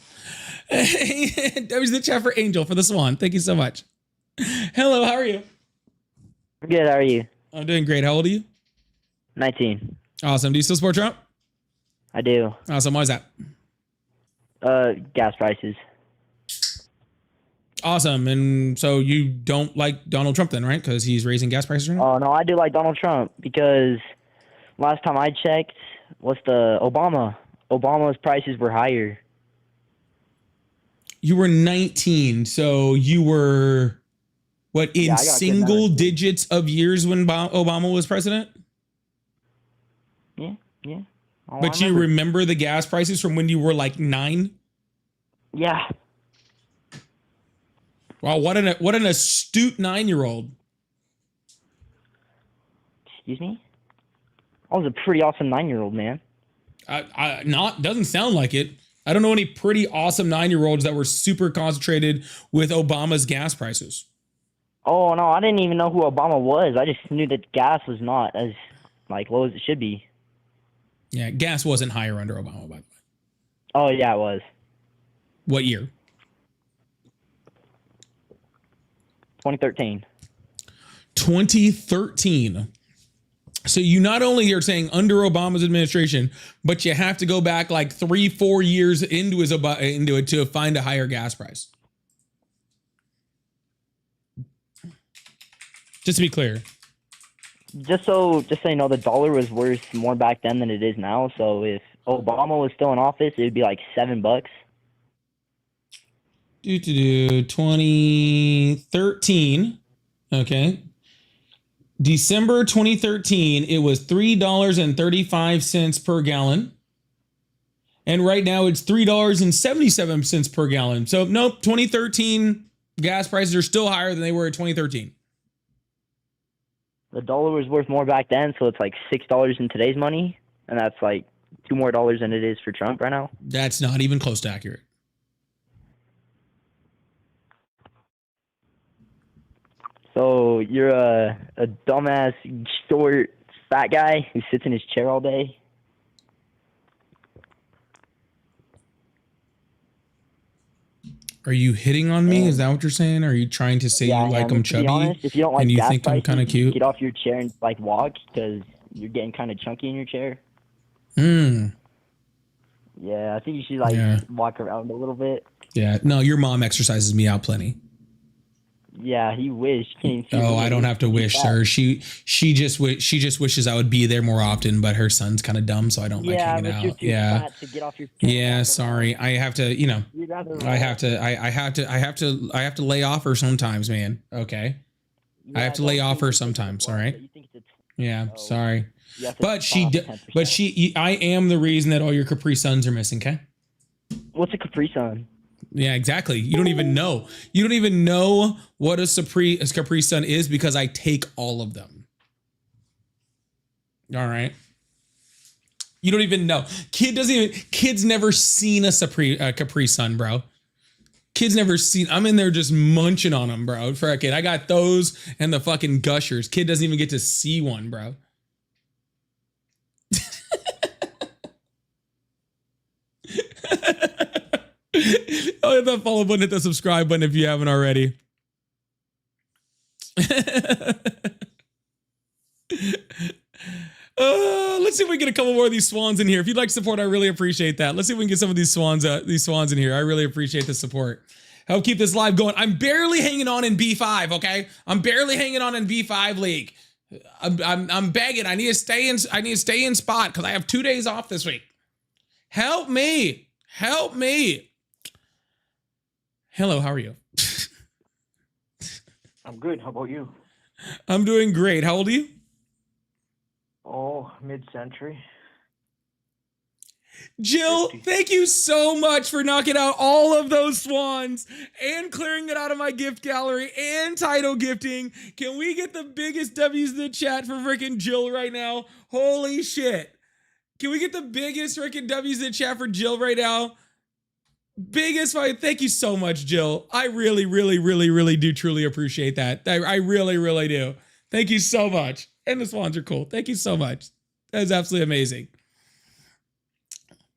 That was the chat for Angel for the swan. Thank you so much. Hello, how are you? Good, how are you? I'm doing great. How old are you? 19. Awesome. Do you still support Trump? I do. Awesome. Why is that? Gas prices. Awesome. And so you don't like Donald Trump then, right? Because he's raising gas prices right now? Oh, no, I do like Donald Trump because last time I checked, Obama's prices were higher. You were 19, so you were, what, in single digits of years when Obama was president? Yeah. But you remember the gas prices from when you were like 9? Yeah. Wow, what an astute 9-year-old. Excuse me? I was a pretty awesome 9-year-old, man. Doesn't sound like it. I don't know any pretty awesome 9-year-olds that were super concentrated with Obama's gas prices. Oh, no, I didn't even know who Obama was. I just knew that gas was not as low as it should be. Yeah, gas wasn't higher under Obama, by the way. Oh, yeah, it was. What year? 2013. 2013. So you not only are saying under Obama's administration, but you have to go back like 3-4 years into it to find a higher gas price. Just to be clear. Just so you know, the dollar was worth more back then than it is now. So if Obama was still in office, it would be like $7. 2013. Okay. December 2013, it was $3.35 per gallon. And right now it's $3.77 per gallon. So nope, 2013 gas prices are still higher than they were in 2013. The dollar was worth more back then, so it's like $6 in today's money, and that's like $2 more than it is for Trump right now. That's not even close to accurate. So you're a dumbass, short, fat guy who sits in his chair all day? Are you hitting on me? Is that what you're saying? Are you trying to say you like him chubby? Honest, if you don't like and you gas think I'm prices, kind of cute? get off your chair and walk because you're getting kind of chunky in your chair. Yeah, I think you should walk around a little bit. Yeah, no, your mom exercises me out plenty. Yeah, he wished. Oh, I don't have to wish, sir. She just wishes I would be there more often, but her son's kind of dumb, so I don't like hanging but you're out. too Yeah. fat to get off your Yeah, sorry. I have to, you know, You'd rather I have to lay off her sometimes, man. Okay. I have to lay off her sometimes, all right? Yeah, sorry. But I am the reason that all your Capri Suns are missing, okay? What's a Capri Sun? Yeah, exactly. You don't even know. You don't even know what a Capri Sun is because I take all of them. All right. You don't even know. Kids never seen a Capri Sun, bro. Kids never seen. I'm in there just munching on them, bro. Frickin', I got those and the fucking Gushers. Kid doesn't even get to see one, bro. Oh, hit that follow button, hit the subscribe button if you haven't already. Let's see if we can get a couple more of these swans in here. If you'd like support, I really appreciate that. Let's see if we can get some of these swans in here. I really appreciate the support. Help keep this live going. I'm barely hanging on in B5, okay? I'm barely hanging on in B5 league. I'm begging. I need to stay in spot because I have 2 days off this week. Help me. Help me. Hello, how are you? I'm good. How about you? I'm doing great. How old are you? Oh, mid-century. Jill, 50. Thank you so much for knocking out all of those swans and clearing it out of my gift gallery and title gifting. Can we get the biggest W's in the chat for freaking Jill right now? Holy shit. Can we get the biggest freaking W's in the chat for Jill right now? Biggest fight. Thank you so much, Jill. I really, really, really, really do truly appreciate that. I really, really do. Thank you so much. And the swans are cool. Thank you so much. That is absolutely amazing.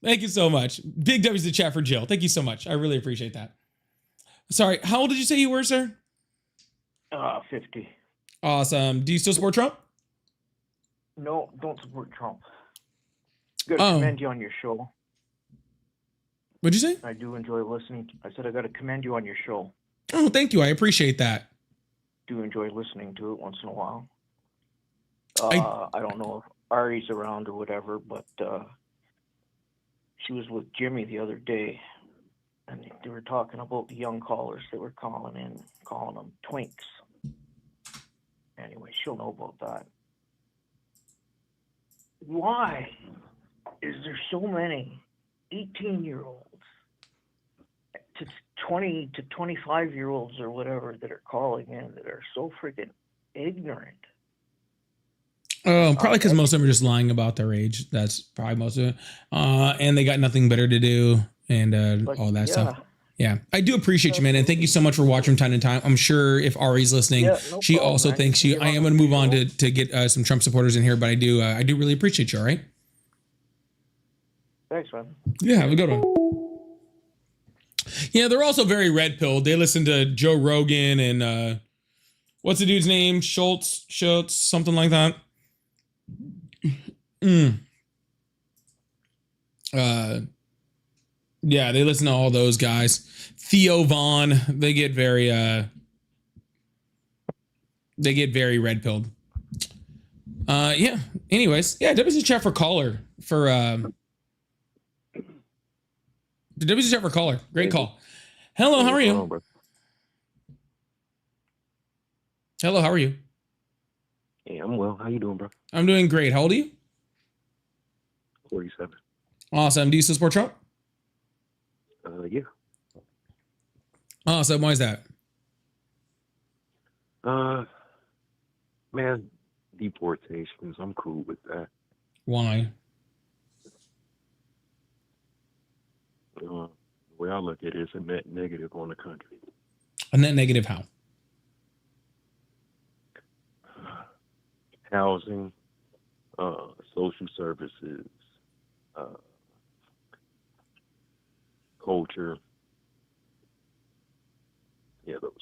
Thank you so much. Big W's in the chat for Jill. Thank you so much. I really appreciate that. Sorry, how old did you say you were, sir? 50. Awesome. Do you still support Trump? No, don't support Trump. Gotta commend you on your show. What'd you say? I do enjoy listening. I said I gotta commend you on your show. Oh, thank you. I appreciate that. Do enjoy listening to it once in a while. I don't know if Ari's around or whatever, but she was with Jimmy the other day, and they were talking about the young callers that were calling them twinks. Anyway, she'll know about that. Why is there so many 18-year-olds to 20 to 25-year-olds or whatever that are calling in that are so freaking ignorant? Probably because most of them are just lying about their age. That's probably most of it. And they got nothing better to do and all that stuff. Yeah, I do appreciate you, man. And thank you so much for watching from time to time. I'm sure if Ari's listening, she also thanks you. I am going to move on to get some Trump supporters in here, but I do really appreciate you, all right? Thanks, man. Yeah, have a good one. Yeah, they're also very red-pilled. They listen to Joe Rogan and what's the dude's name? Schultz, something like that. Yeah, they listen to all those guys. Theo Vaughn, they get very red-pilled. Yeah. Anyways, yeah, WC chat for caller for the WC chat for caller. Great call. Hello, how are you? Hello, how are you? Hey, I'm well. How you doing, bro? I'm doing great. How old are you? 47. Awesome. Do you still support Trump? Yeah. Awesome. Why is that? Man, deportations. I'm cool with that. Why? The way I look at it, it's a net negative on the country. A net negative how? Housing, social services, culture. Yeah, those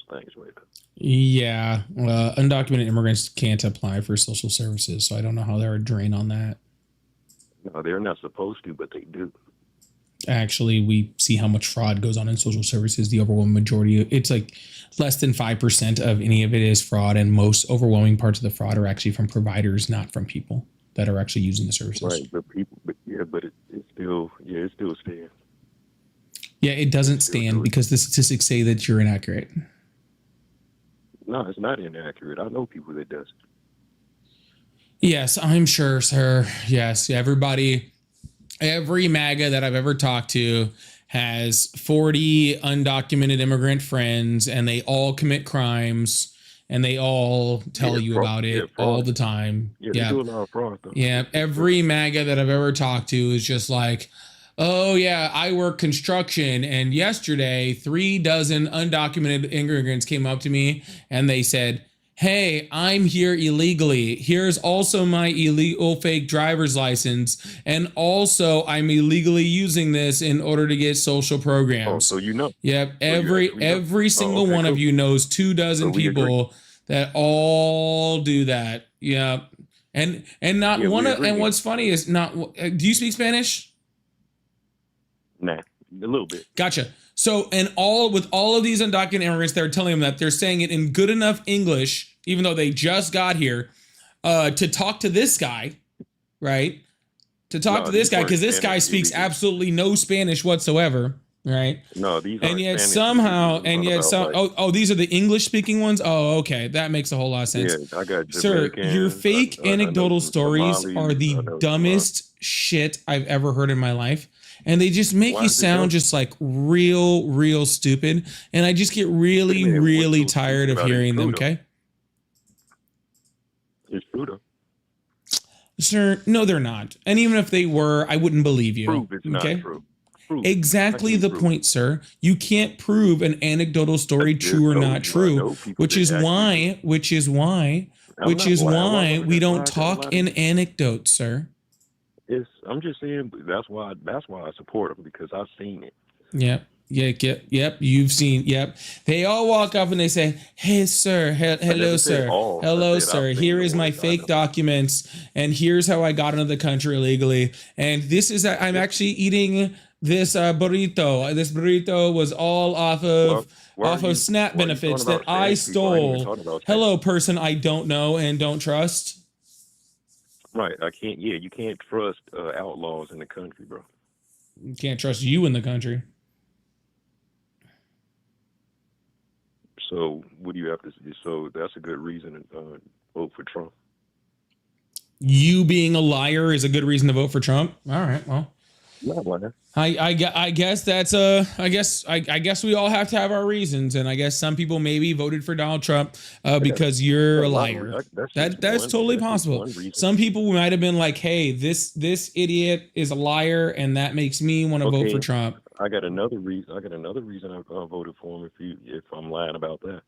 things right there. Yeah, undocumented immigrants can't apply for social services, so I don't know how they're a drain on that. No, they're not supposed to, but they do. Actually, we see how much fraud goes on in social services. The overwhelming majority, it's like less than 5% of any of it is fraud, and most overwhelming parts of the fraud are actually from providers, not from people that are actually using the services. Right, but people, but it still stands. Yeah, it doesn't stand because the statistics say that you're inaccurate. No, it's not inaccurate. I know people that does. Yes, I'm sure, sir. Yes, everybody, every MAGA that I've ever talked to has 40 undocumented immigrant friends, and they all commit crimes, and they all tell you about it all the time. Yeah, they do a lot of fraud though. Yeah, every MAGA that I've ever talked to is just like, oh yeah, I work construction, and yesterday 3 dozen undocumented immigrants came up to me and they said, hey, I'm here illegally. Here's also my illegal fake driver's license, and also I'm illegally using this in order to get social programs. Oh, so you know. Yep, every single one of you knows 2 dozen people that all do that. Yep. And not one of, and what's funny is not, do you speak Spanish? Nah, a little bit. Gotcha. So, and with all of these undocumented immigrants, they're telling them that they're saying it in good enough English, even though they just got here, to talk to this guy, right? To talk to this guy, because this guy speaks absolutely no Spanish whatsoever, right? No, these and yet somehow, these are the English speaking ones. Oh, okay, that makes a whole lot of sense. Yeah, I got Sir, your fake anecdotal stories are the dumbest shit I've ever heard in my life. And they just make you sound just like real stupid. And I just get really tired of hearing them, okay? It's true though. Sir, no, they're not. And even if they were, I wouldn't believe you. Prove it's okay? not true. Prove Exactly the point, sir. You can't prove an anecdotal story true or not true, which is why we don't talk in anecdotes, sir. I'm just saying that's why I support them, because I've seen it. Yep. You've seen. Yep. They all walk up and they say, "Hey, sir. Hello, sir. Hello, sir. Here is my fake documents, and here's how I got into the country illegally. And this is I'm actually eating this burrito. This burrito was all off of SNAP benefits that I stole. Hello, person I don't know and don't trust." Right, I can't. Yeah, you can't trust outlaws in the country, bro. You can't trust you in the country. So, what do you have to say? So, that's a good reason to vote for Trump. You being a liar is a good reason to vote for Trump. All right, well, not lying. I guess that's I guess we all have to have our reasons, and I guess some people maybe voted for Donald Trump because you're a liar. That's totally possible. Some people might have been like, "Hey, this idiot is a liar, and that makes me want to vote for Trump." I got another reason. I voted for him. If I'm lying about that.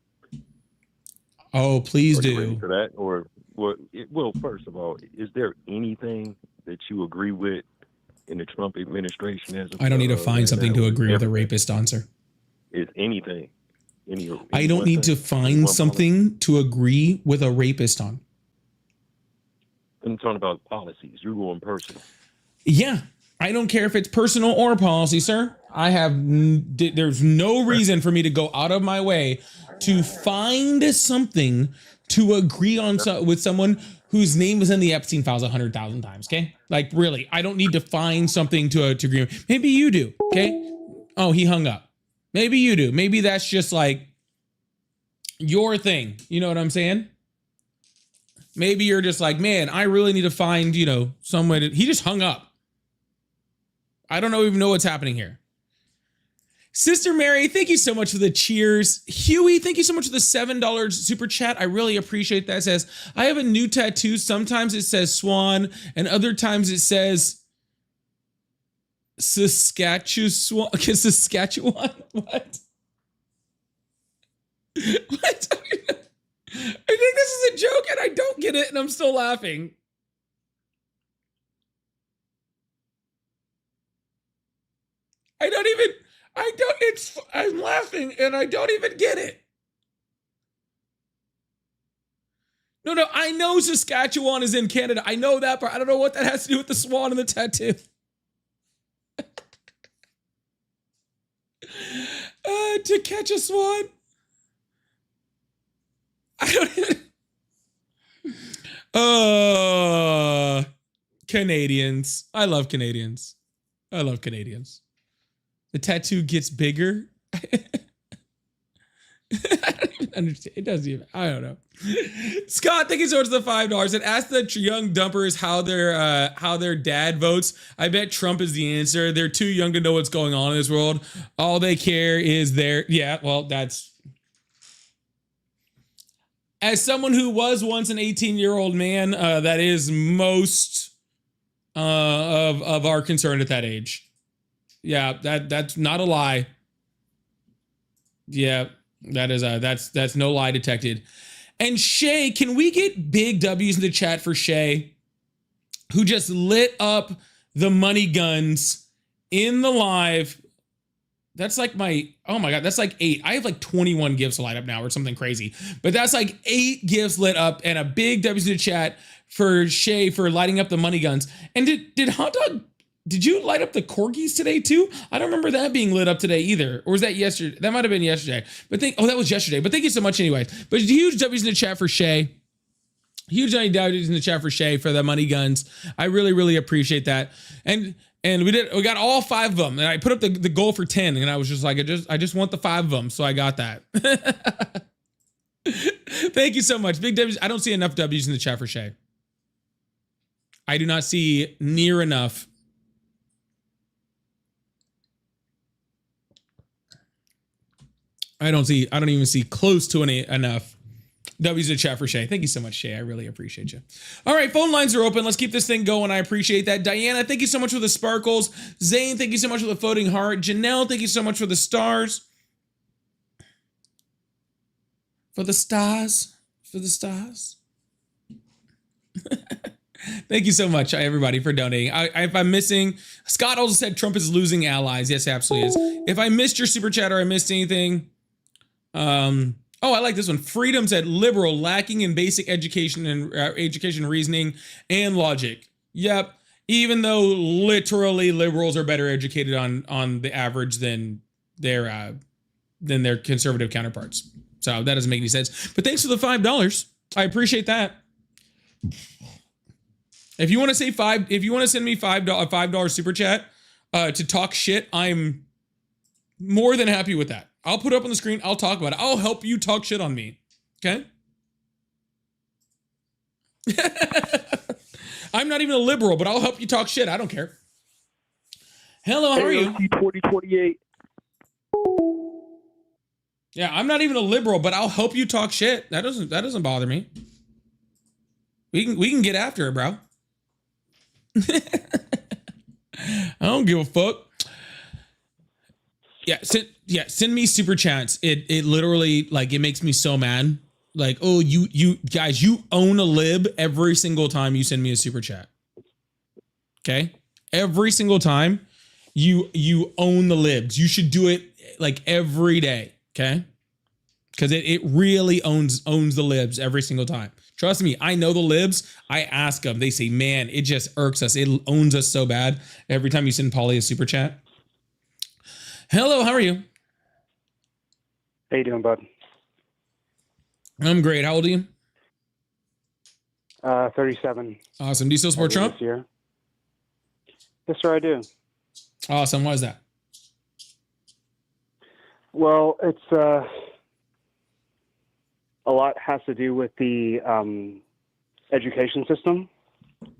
Oh, please do. Ready for that, or well, first of all, is there anything that you agree with in the Trump administration? I don't need to find something to agree with a rapist on, sir. Is anything? I don't need to find something to agree with a rapist on. I'm talking about policies. You're going personal. Yeah. I don't care if it's personal or policy, sir. There's no reason for me to go out of my way to find something to agree on with someone whose name was in the Epstein files 100,000 times, okay? Like, really, I don't need to find something to agree with. Maybe you do, okay? Oh, he hung up. Maybe you do. Maybe that's just like your thing. You know what I'm saying? Maybe you're just like, man, I really need to find, some way to... He just hung up. I don't even know what's happening here. Sister Mary, thank you so much for the cheers. Huey, thank you so much for the $7 super chat. I really appreciate that. It says, I have a new tattoo. Sometimes it says Swan, and other times it says Saskatchewan. Saskatchewan? What? What? I think this is a joke, and I don't get it, and I'm still laughing. I'm laughing and I don't even get it. No, I know Saskatchewan is in Canada. I know that, but I don't know what that has to do with the swan and the tattoo. to catch a swan. I don't even. Canadians. I love Canadians. I love Canadians. The tattoo gets bigger. I don't even understand. It doesn't even. I don't know. Scott, thank you so much for the $5. And ask the young dumpers how their dad votes. I bet Trump is the answer. They're too young to know what's going on in this world. All they care is their. Yeah, well, that's. As someone who was once an 18-year-old man, that is most of our concern at that age. Yeah, that's not a lie. Yeah, that is that's no lie detected. And Shay, can we get big W's in the chat for Shay, who just lit up the money guns in the live? That's like oh my God, that's like 8. I have like 21 gifts to light up now or something crazy. But that's like 8 gifts lit up and a big W's in the chat for Shay for lighting up the money guns. And did Hot Dog, did you light up the corgis today too? I don't remember that being lit up today either. Or was that yesterday? That might have been yesterday. But that was yesterday. But thank you so much anyway. But huge W's in the chat for Shay. Huge W's in the chat for Shay for the money guns. I really, really appreciate that. And we got all 5 of them. And I put up the goal for 10. And I was just like, I just want the 5 of them. So I got that. Thank you so much. Big W's. I don't see enough W's in the chat for Shay. I do not see near enough. I don't even see close to enough W's in the chat for Shay. Thank you so much, Shay. I really appreciate you. All right, phone lines are open. Let's keep this thing going. I appreciate that. Diana, thank you so much for the sparkles. Zane, thank you so much for the floating heart. Janelle, thank you so much for the stars. For the stars. For the stars. Thank you so much, everybody, for donating. If I'm missing, Scott also said Trump is losing allies. Yes, absolutely is. If I missed your super chat or I missed anything, oh, I like this one. Freedom said liberal, lacking in basic education and education, reasoning, and logic. Yep. Even though literally liberals are better educated on the average than their conservative counterparts. So that doesn't make any sense. But thanks for the $5. I appreciate that. If you want to say if you want to send me $5 super chat to talk shit, I'm more than happy with that. I'll put it up on the screen. I'll talk about it. I'll help you talk shit on me. Okay? I'm not even a liberal, but I'll help you talk shit. I don't care. Hello, how are you? 2028. Yeah, I'm not even a liberal, but I'll help you talk shit. That doesn't bother me. We can get after it, bro. I don't give a fuck. Yeah, send me super chats. It literally, like, it makes me so mad. Like, oh, you guys, you own a lib every single time you send me a super chat. Okay? Every single time you own the libs. You should do it like every day, okay? Because it really owns the libs every single time. Trust me, I know the libs. I ask them. They say, man, it just irks us. It owns us so bad every time you send Polly a super chat. Hello, how are you? How you doing, bud? I'm great. How old are you? 37. Awesome. Do you still support Trump? This year. Yes, sir, I do. Awesome. Why is that? Well, it's a lot has to do with the education system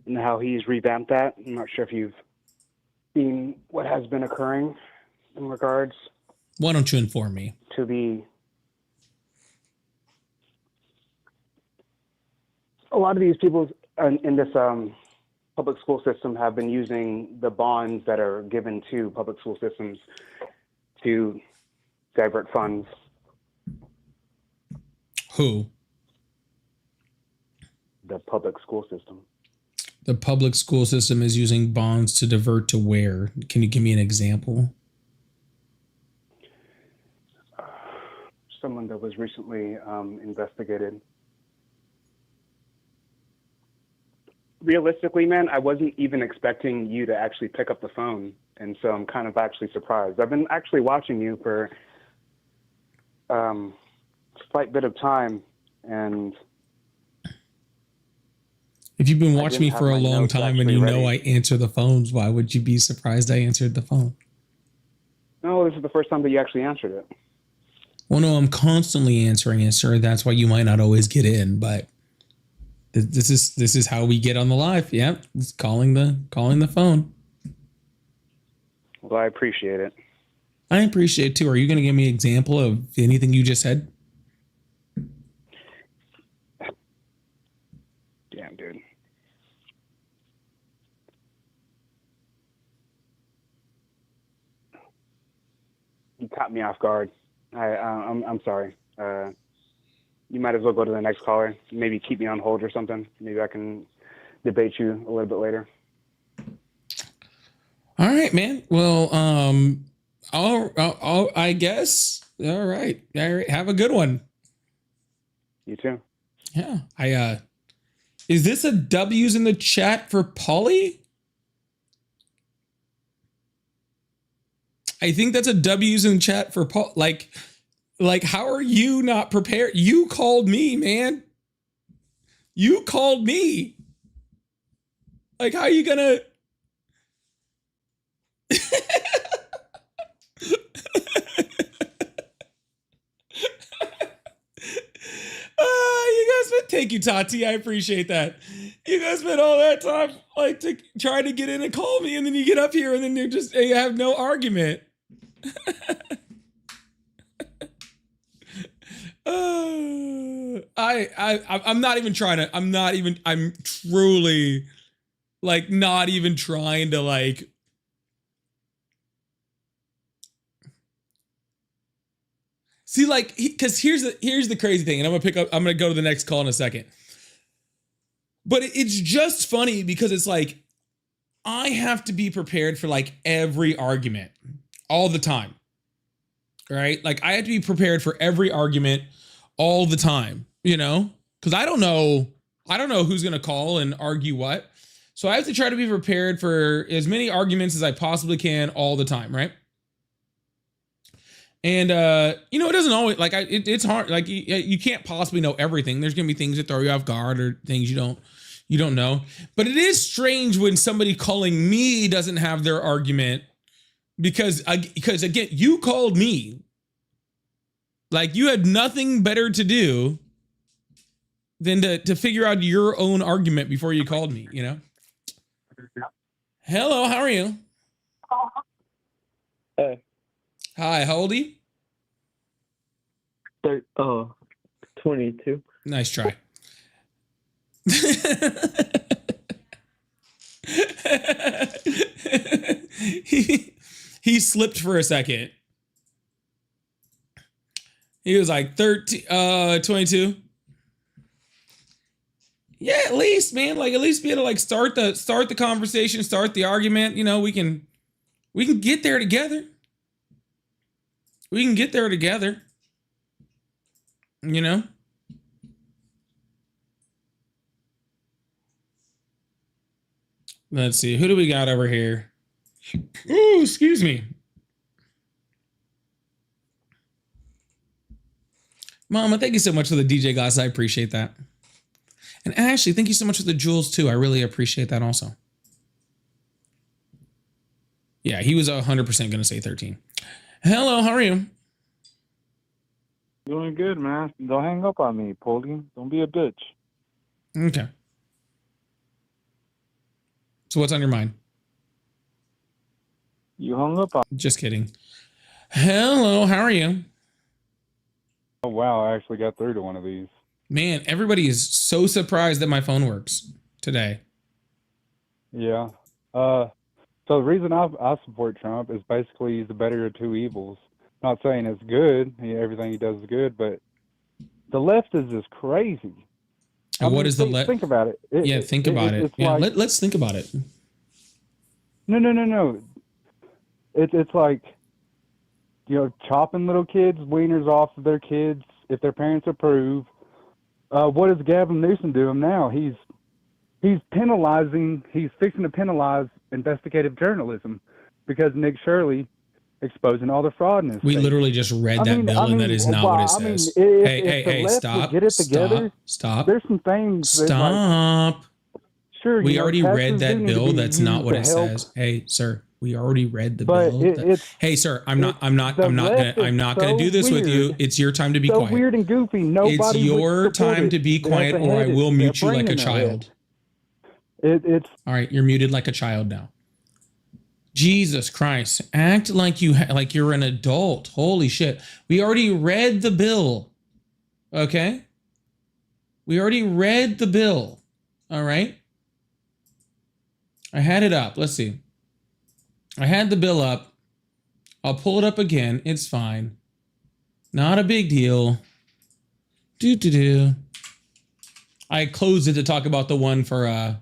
and how he's revamped that. I'm not sure if you've seen what has been occurring in regards. Why don't you inform me? To the a lot of these people in this public school system have been using the bonds that are given to public school systems to divert funds. Who? The public school system. The public school system is using bonds to divert to where? Can you give me an example? Someone that was recently investigated. Realistically, man, I wasn't even expecting you to actually pick up the phone. And so I'm kind of actually surprised. I've been actually watching you for slight bit of time, and If you've been I watching me didn't have for a my long notes time and actually you know I ready. answer the phones, why would you be surprised I answered the phone? No, this is the first time that you actually answered it. Well, no, I'm constantly answering it, sir. That's why you might not always get in, but this is how we get on the live. Yep, it's calling the phone. Well, I appreciate it. I appreciate it too. Are you going to give me an example of anything you just said? Damn, dude. You caught me off guard. I'm sorry. You might as well go to the next caller. Maybe keep me on hold or something. Maybe I can debate you a little bit later. All right, man. Well, I guess. All right. All right. Have a good one. You too. Yeah. Is this a W's in the chat for Polly? I think that's a W's in the chat for Paul. Like, how are you not prepared? You called me, man. You called me. Like, how are you gonna? Thank you, Tati. I appreciate that. You guys spent all that time like to try to get in and call me, and then you get up here and then you have no argument. I'm not even trying to. I'm truly like not even trying to like. See, like, because here's the crazy thing, and I'm gonna go to the next call in a second. But it's just funny because it's like I have to be prepared for like every argument all the time, right? Like I have to be prepared for every argument all the time, you know, because I don't know who's gonna call and argue what. So I have to try to be prepared for as many arguments as I possibly can all the time, right? And you know, it doesn't always like it's hard. Like you can't possibly know everything. There's gonna be things that throw you off guard or things you don't know. But it is strange when somebody calling me doesn't have their argument because again, you called me. Like you had nothing better to do than to figure out your own argument before you called me. You know. Hello, how are you? Hey. Hi, how old are you? 22. Nice try. he slipped for a second. He was like 22. Yeah, at least, man. Like at least be able to like start the conversation, start the argument. You know, we can get there together. We can get there together. You know? Let's see. Who do we got over here? Ooh, excuse me. Mama, thank you so much for the DJ glass. I appreciate that. And Ashley, thank you so much for the jewels too. I really appreciate that also. Yeah, he was 100% going to say 13. Hello, how are you? Doing good, man. Don't hang up on me, Paulie. Don't be a bitch. Okay. So what's on your mind? You hung up on me. Just kidding. Hello, how are you? Oh, wow. I actually got through to one of these. Man, everybody is so surprised that my phone works today. Yeah. So the reason I support Trump is basically he's the better of two evils. Not saying it's good. Everything he does is good, but the left is just crazy. And what is the left? Think about it. Think about it. Yeah, like, let's think about it. No. It's like, you know, chopping little kids' wieners off of their kids if their parents approve. What is Gavin Newsom doing now? He's fixing to penalize investigative journalism because Nick Shirley exposing all the fraud in this We state. literally just read that bill, and that is not what it says. Hey, stop, get it together, stop. There's some things. Stop. Sure, we already read that bill. That's not what it help. says. Hey, sir, we already read the But bill. Hey, sir, I'm not gonna do this with you. It's your time to be quiet. Weird and goofy. Nobody It's your time to be quiet, or I will mute you like a child. It's all right. You're muted like a child now. Jesus Christ! Act like you're an adult. Holy shit! We already read the bill. Okay. We already read the bill. All right. I had it up. Let's see. I had the bill up. I'll pull it up again. It's fine. Not a big deal. I closed it to talk about the one for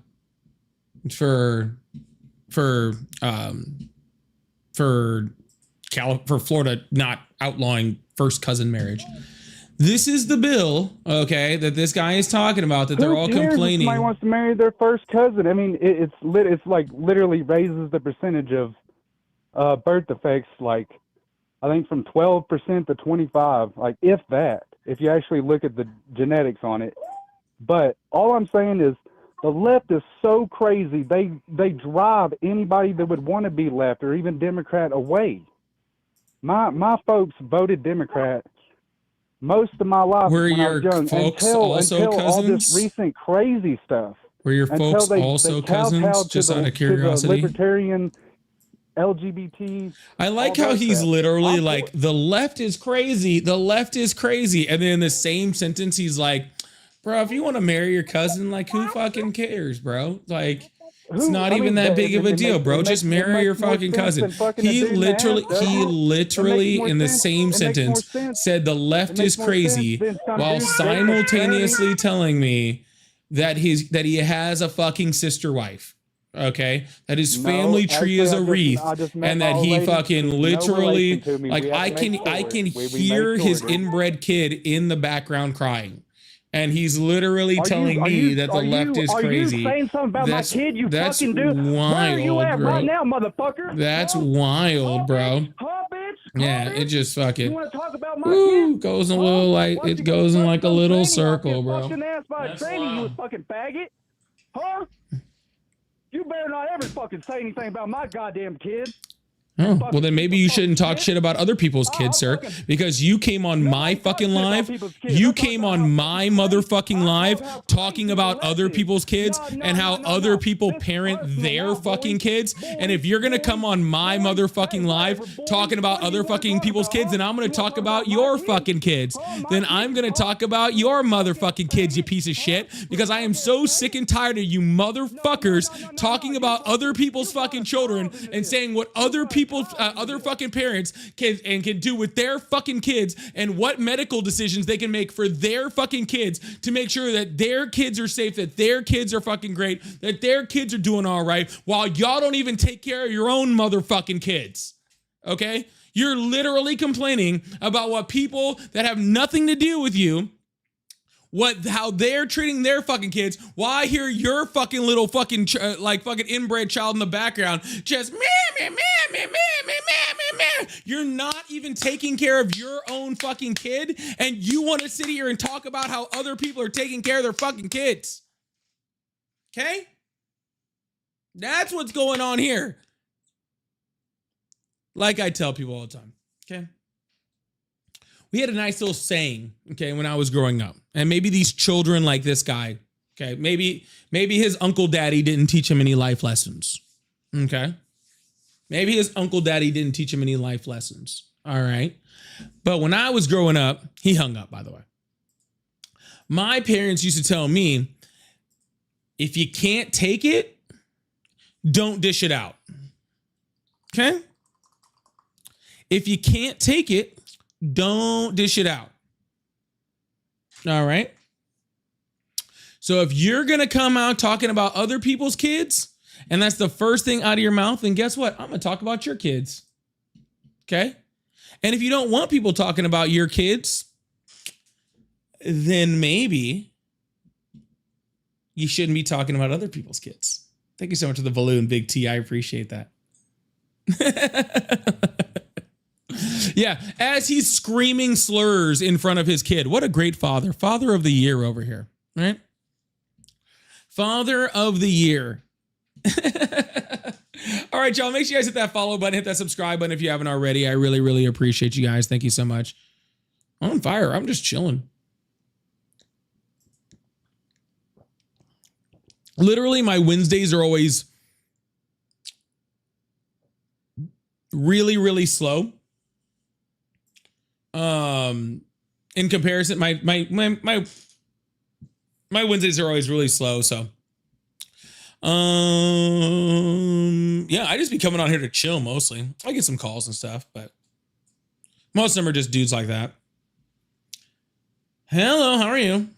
Florida not outlawing first cousin marriage. This is the bill, okay, that this guy is talking about, that they're all complaining. Somebody wants to marry their first cousin. I mean, it's like literally raises the percentage of birth defects, like I think from 12% to 25%, like if that, if you actually look at the genetics on it. But all I'm saying is the left is so crazy. They drive anybody that would want to be left or even Democrat away. My folks voted Democrat most of my life were when I was your young, folks until also cousins? All this recent crazy stuff. Were your folks also cousins? Just out of curiosity. Libertarian, LGBT. I like how he's literally like, the left is crazy. The left is crazy. And then in the same sentence, he's like, bro, if you want to marry your cousin, like who fucking cares, bro? Like, it's not even that big of a deal, bro. Just marry your fucking cousin. He literally in the same sentence said the left is crazy while simultaneously telling me that he has a fucking sister wife. Okay, that his family tree is a wreath, and that he fucking literally, like, I can hear his inbred kid in the background crying. And he's literally telling me that the left is crazy. Are you saying something about my kid? You that's fucking do. Wild, Where are you at bro. right now, motherfucker? That's wild, bro. Yeah, it just fucking goes a little like it goes in like a little circle, bro. That's you was fucking faggot. Huh? You better not ever fucking say anything about my goddamn kid. Oh, well then maybe you shouldn't talk shit about other people's kids, sir, because you came on my fucking live. You came on my motherfucking live talking about other people's kids and how other people parent their fucking kids. And if you're going to come on my motherfucking live talking about other fucking people's kids, then I'm going to talk about your fucking kids. Then I'm going to talk about your motherfucking kids, you piece of shit, because I am so sick and tired of you motherfuckers talking about other people's fucking children and saying what other fucking parents can do with their fucking kids and what medical decisions they can make for their fucking kids to make sure that their kids are safe, that their kids are fucking great, that their kids are doing all right, while y'all don't even take care of your own motherfucking kids. Okay? You're literally complaining about what people that have nothing to do with you, how they're treating their fucking kids, while I hear your fucking little fucking fucking inbred child in the background just meh. You're not even taking care of your own fucking kid, and you want to sit here and talk about how other people are taking care of their fucking kids. Okay? That's what's going on here. Like I tell people all the time. Okay? We had a nice little saying, okay, when I was growing up. And maybe these children like this guy, okay, maybe his uncle daddy didn't teach him any life lessons. Okay? Maybe his uncle daddy didn't teach him any life lessons. All right? But when I was growing up, he hung up, by the way. My parents used to tell me, if you can't take it, don't dish it out. Okay? If you can't take it, don't dish it out. All right. So if you're going to come out talking about other people's kids, and that's the first thing out of your mouth, then guess what? I'm going to talk about your kids. Okay. And if you don't want people talking about your kids, then maybe you shouldn't be talking about other people's kids. Thank you so much for the balloon, Big T. I appreciate that. Yeah, as he's screaming slurs in front of his kid. What a great father. Father of the year over here, right? Father of the year. All right, y'all. Make sure you guys hit that follow button, hit that subscribe button if you haven't already. I really, really appreciate you guys. Thank you so much. I'm on fire. I'm just chilling. Literally, my Wednesdays are always really, really slow. In comparison, my Wednesdays are always really slow. So, yeah, I just be coming on here to chill mostly. I get some calls and stuff, but most of them are just dudes like that. Hello, how are you?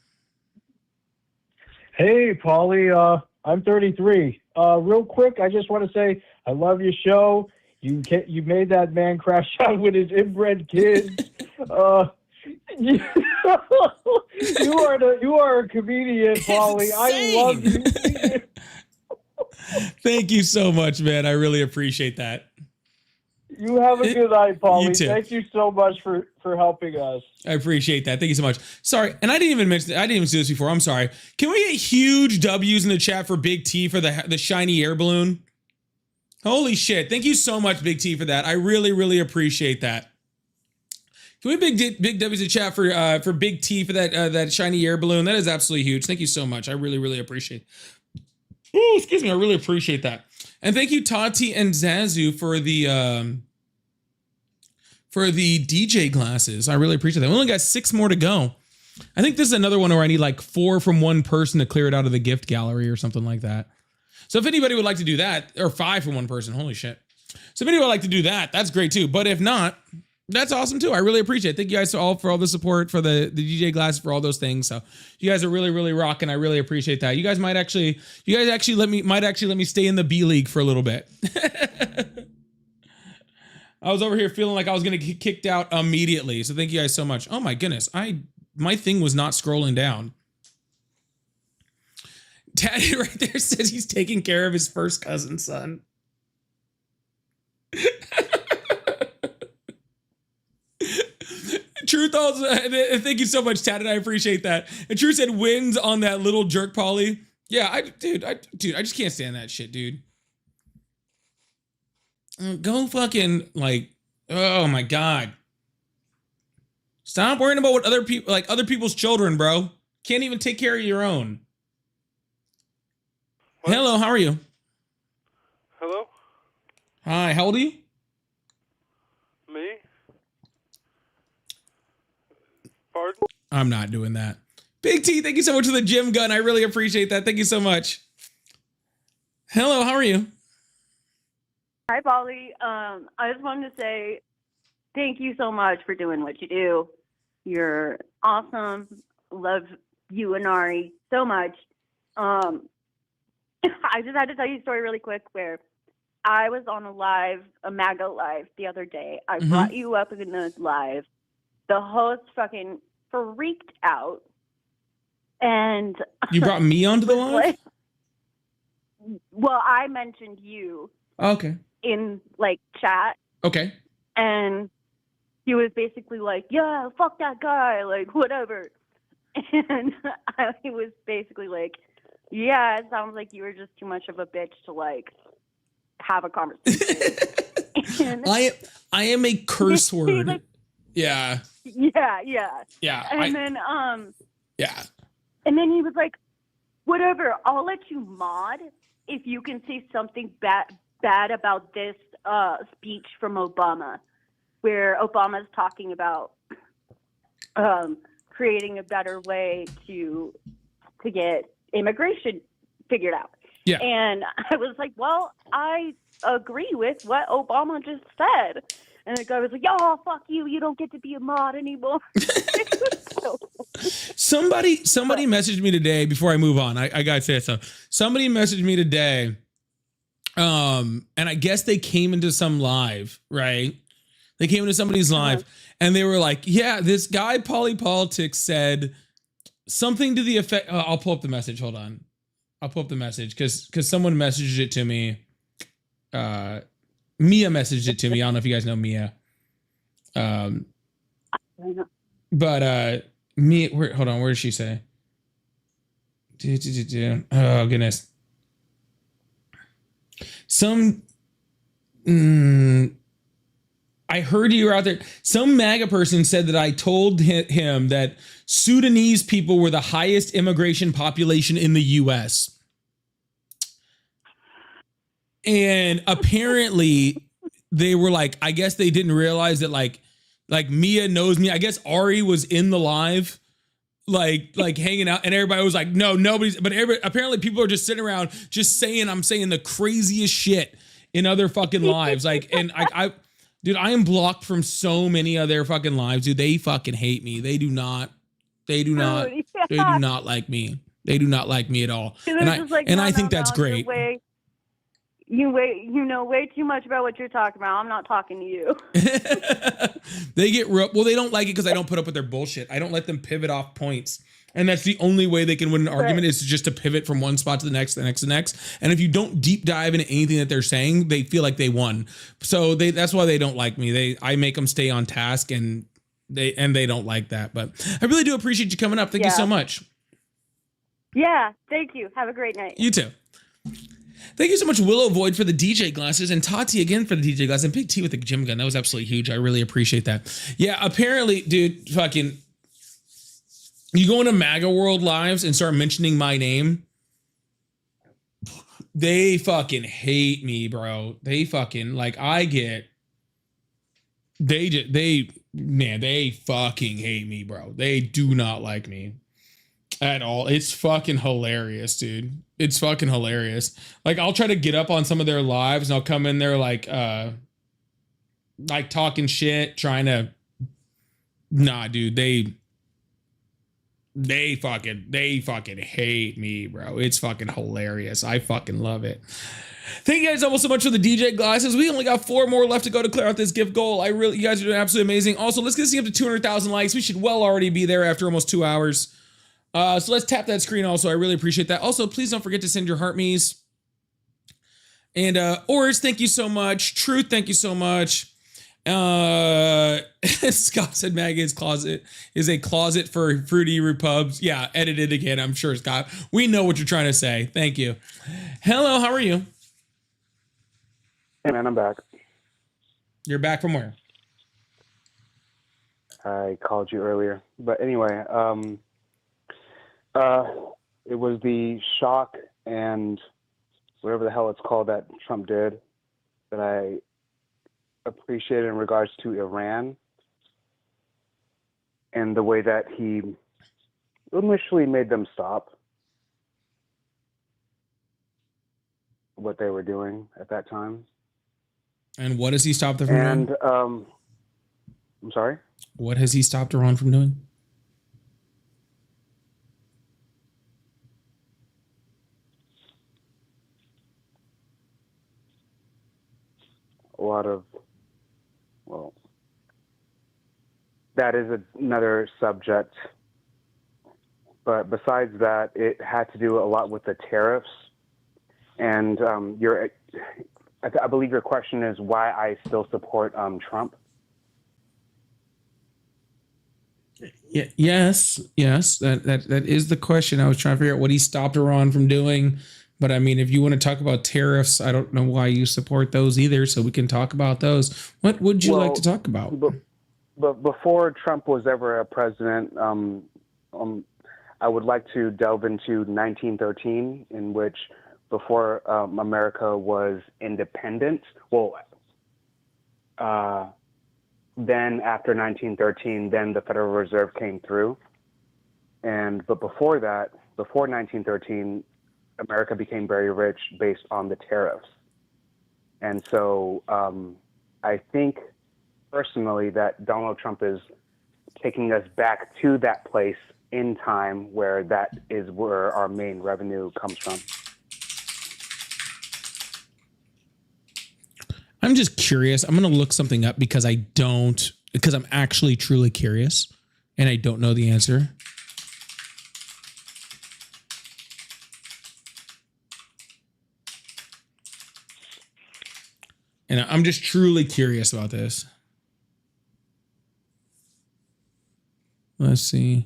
Hey, Paulie. I'm 33. Real quick, I just want to say I love your show. You made that man crash out with his inbred kids. You are a comedian, Paulie. I love you. Thank you so much, man. I really appreciate that. You have a good night, Paulie. You too. Thank you so much for helping us. I appreciate that. Thank you so much. Sorry, and I didn't even do this before. I'm sorry. Can we get huge W's in the chat for Big T for the shiny air balloon? Holy shit. Thank you so much, Big T, for that. I really, really appreciate that. Can we big W's in the chat for Big T for that shiny air balloon? That is absolutely huge. Thank you so much. I really, really appreciate it. Ooh, excuse me. I really appreciate that. And thank you, Tati and Zazu, for the DJ glasses. I really appreciate that. We only got 6 more to go. I think this is another one where I need like 4 from one person to clear it out of the gift gallery or something like that. So if anybody would like to do that, or 5 from one person, holy shit. So if anybody would like to do that, that's great too. But if not, that's awesome too. I really appreciate it. Thank you guys all for all the support for the DJ glasses, for all those things. So you guys are really, really rocking. I really appreciate that. You guys might actually let me stay in the B League for a little bit. I was over here feeling like I was going to get kicked out immediately. So thank you guys so much. Oh my goodness. My thing was not scrolling down. Daddy right there says he's taking care of his first cousin's son. Truth also, thank you so much, Tad, I appreciate that. And Truth said wins on that little jerk Polly. Yeah, I just can't stand that shit, dude. Go fucking like, oh my God. Stop worrying about what other people's children, bro. Can't even take care of your own. What? Hello, how are you? Hello? Hi, how old are you? Me? Pardon? I'm not doing that. Big T, thank you so much for the gym gun. I really appreciate that. Thank you so much. Hello, how are you? Hi, Polly. I just wanted to say thank you so much for doing what you do. You're awesome. Love you and Ari so much. I just had to tell you a story really quick where I was on a MAGA live the other day. I brought you up in the live. The host fucking freaked out. And you brought me onto the live? Well, I mentioned you. Okay. In like chat. Okay. And he was basically like, yeah, fuck that guy, like whatever. And I was basically like, yeah, it sounds like you were just too much of a bitch to like have a conversation. I am a curse word. Like, yeah. Yeah. Yeah. And then he was like, whatever, I'll let you mod if you can say something bad about this speech from Obama, where Obama's talking about creating a better way to get immigration figured out. Yeah. And I was like, well, I agree with what Obama just said. And the guy was like, yo, fuck you. You don't get to be a mod anymore. Somebody messaged me today before I move on. I got to say so. Somebody messaged me today. And I guess they came into some live, right? They came into somebody's live and they were like, yeah, this guy, Polypolitics, said something to the effect. I'll pull up the message. Hold on. I'll pull up the message because someone messaged it to me. Mia messaged it to me. I don't know if you guys know Mia. Um, but hold on, where did she say? Oh goodness. I heard you were out there. Some MAGA person said that I told him that Sudanese people were the highest immigration population in the US. And apparently they were like, I guess they didn't realize that like Mia knows me. I guess Ari was in the live, like hanging out, and everybody was like, no, nobody's, but apparently people are just sitting around just saying I'm saying the craziest shit in other fucking lives. Like, and dude, I am blocked from so many of their fucking lives, dude. They fucking hate me. They do not like me. They do not like me at all. And I think that's great. You know way too much about what you're talking about. I'm not talking to you. They get real. Well, they don't like it because I don't put up with their bullshit. I don't let them pivot off points. And that's the only way they can win an argument is just to pivot from one spot to the next, the next, the next. And if you don't deep dive into anything that they're saying, they feel like they won. So that's why they don't like me. I make them stay on task, and they don't like that. But I really do appreciate you coming up. Thank you so much. Yeah, thank you. Have a great night. You too. Thank you so much, Willow Void, for the DJ glasses, and Tati again for the DJ glasses, and Big T with the gym gun. That was absolutely huge. I really appreciate that. Yeah, apparently, dude, fucking, you go into MAGA World Lives and start mentioning my name, they fucking hate me, bro. They fucking, like, they fucking hate me, bro. They do not like me at all. It's fucking hilarious, dude. It's fucking hilarious. Like, I'll try to get up on some of their lives and I'll come in there like talking shit, trying to, nah, dude, they fucking hate me, bro. It's fucking hilarious. I fucking love it. Thank you guys almost so much for the DJ glasses. We only got 4 more left to go to clear out this gift goal. You guys are doing absolutely amazing. Also, let's get this thing up to 200,000 likes. We should well already be there after almost 2 hours. So let's tap that screen also. I really appreciate that. Also, please don't forget to send your heart me's. And Oris, thank you so much. Truth, thank you so much. Scott said MAGA's closet is a closet for fruity repubs. Yeah, edited again, I'm sure, Scott. We know what you're trying to say. Thank you. Hello, how are you? Hey man, I'm back. You're back from where? I called you earlier. But anyway, it was the shock and whatever the hell it's called that Trump did that I appreciated in regards to Iran and the way that he initially made them stop what they were doing at that time. And what has he stopped them from doing? And I'm sorry? What has he stopped Iran from doing? A lot of, well, that is another subject. But besides that, it had to do a lot with the tariffs. And I believe your question is why I still support Trump. Yes. That is the question. I was trying to figure out what he stopped Iran from doing. But I mean, if you want to talk about tariffs, I don't know why you support those either. So we can talk about those. What would you like to talk about? But before Trump was ever a president, I would like to delve into 1913, in which before America was independent. Well, then after 1913, then the Federal Reserve came through. But before that, before 1913, America became very rich based on the tariffs. And so I think personally that Donald Trump is taking us back to that place in time where that is where our main revenue comes from. I'm just curious. I'm going to look something up because I'm actually truly curious and I don't know the answer. And I'm just truly curious about this. Let's see.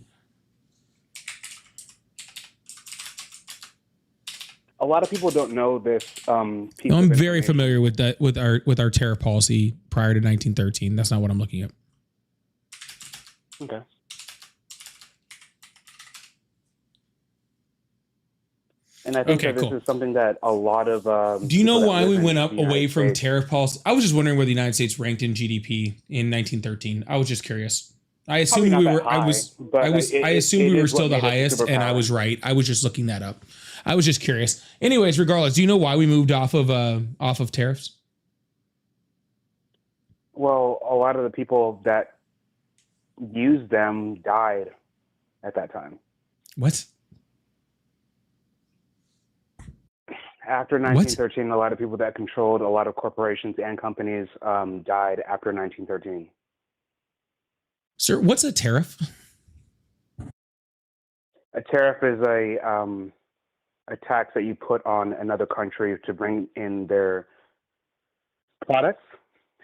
A lot of people don't know this. Piece I'm of very information. familiar with that with our tariff policy prior to 1913. That's not what I'm looking at. Okay. And I think Okay, that this cool. is something that a lot of. Do you know people that why we live in went up the United away from States- tariff policy? I was just wondering where the United States ranked in GDP in 1913. I was just curious. I assumed Probably we not were. that I was. high, but I was. it- I it- assumed it we were is what still the made us highest, and I superpower. was right. I was just looking that up. I was just curious. Anyways, regardless, do you know why we moved off of tariffs? Well, a lot of the people that used them died at that time. What? After 1913, a lot of people that controlled a lot of corporations and companies died after 1913. Sir, what's a tariff? A tariff is a tax that you put on another country to bring in their products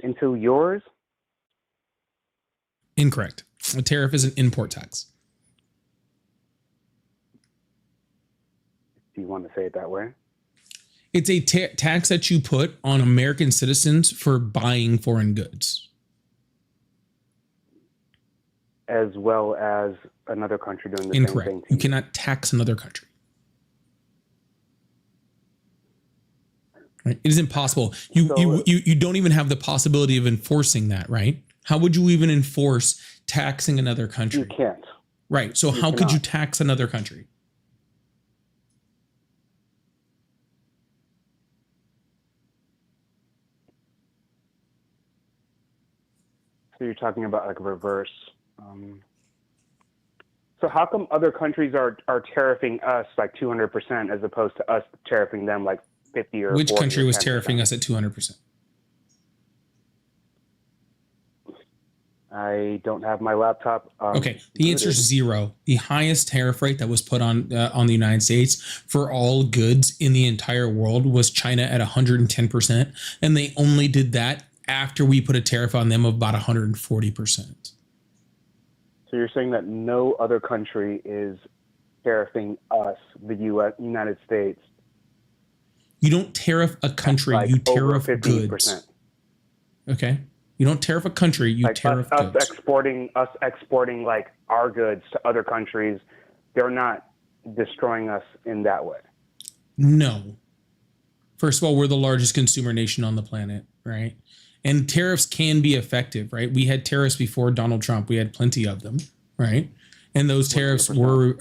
into yours. Incorrect. A tariff is an import tax. Do you want to say it that way? It's a tax that you put on American citizens for buying foreign goods. As well as another country doing the Incorrect. same thing. You cannot tax another country. Right? It is impossible. You don't even have the possibility of enforcing that, right? How would you even enforce taxing another country? You can't. Right. So You how could you cannot. tax another country? So you're talking about like reverse. So how come other countries are tariffing us like 200% as opposed to us tariffing them like 50 or Which 40 country or was 10%? tariffing us at 200%? I don't have my laptop. Okay, the answer is zero. The highest tariff rate that was put on the United States for all goods in the entire world was China at 110%, and they only did that after we put a tariff on them of about 140%. So you're saying that no other country is tariffing us, the U.S., United States, You don't tariff a country, like you over tariff 15%. goods. Okay? You don't tariff a country, you Like tariff us goods. exporting like our goods to other countries, they're not destroying us in that way. No. First of all, we're the largest consumer nation on the planet, right? And tariffs can be effective, right? We had tariffs before Donald Trump. We had plenty of them, right? And those tariffs were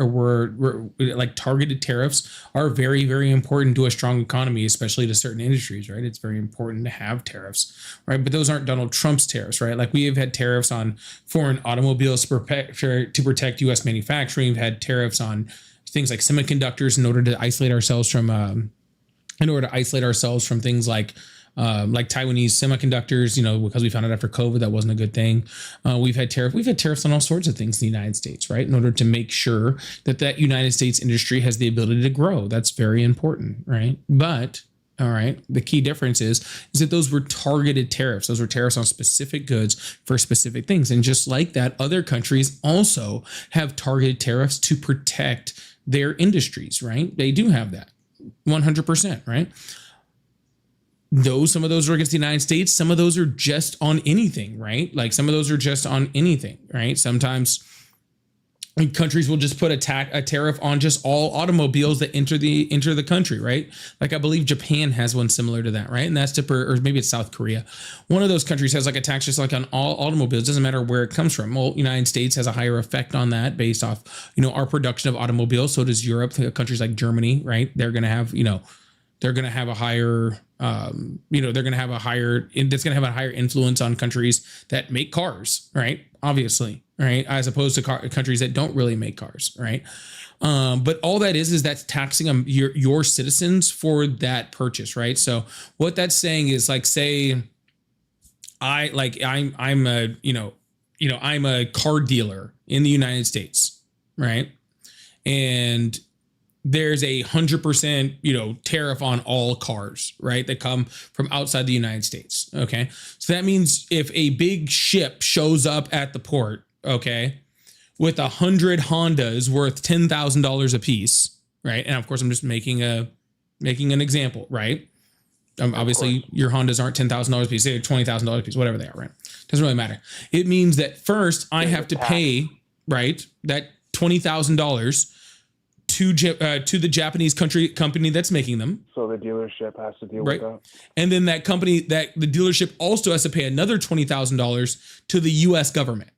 like targeted tariffs are very, very important to a strong economy, especially to certain industries, right? It's very important to have tariffs, right? But those aren't Donald Trump's tariffs, right? Like we have had tariffs on foreign automobiles to protect U.S. manufacturing. We've had tariffs on things like semiconductors in order to isolate ourselves from things like Taiwanese semiconductors, because we found out after COVID that wasn't a good thing. We've had tariffs on all sorts of things in the United States, right? In order to make sure that United States industry has the ability to grow. That's very important, right? But all right, the key difference is that those were targeted tariffs. Those were tariffs on specific goods for specific things. And just like that, other countries also have targeted tariffs to protect their industries, right? They do have that 100%, right? Some of those are against the United States. Some of those are just on anything, right? Like some of those are just on anything, right? Sometimes countries will just put a tariff on just all automobiles that enter the country, right? Like I believe Japan has one similar to that, right? And that's or maybe it's South Korea. One of those countries has like a tax just like on all automobiles. Doesn't matter where it comes from. Well, United States has a higher effect on that based off, our production of automobiles. So does Europe. Countries like Germany, right? They're going to have, they're going to have a higher, it's going to have a higher influence on countries that make cars, right? Obviously, right? As opposed to countries that don't really make cars, right? But all that is that's taxing your citizens for that purchase, right? So what that's saying is like, say I'm a car dealer in the United States, right? And there's 100%, tariff on all cars, right? That come from outside the United States. Okay. So that means if a big ship shows up at the port, okay, with 100 Hondas worth $10,000 a piece, right? And of course, I'm just making an example, right? Obviously, your Hondas aren't $10,000 a piece; they're $20,000 a piece, whatever they are, right? Doesn't really matter. It means that first I have to pay, right, that $20,000 to the Japanese company that's making them. So the dealership has to deal Right. with that. And then that company, that the dealership also has to pay another $20,000 to the US government.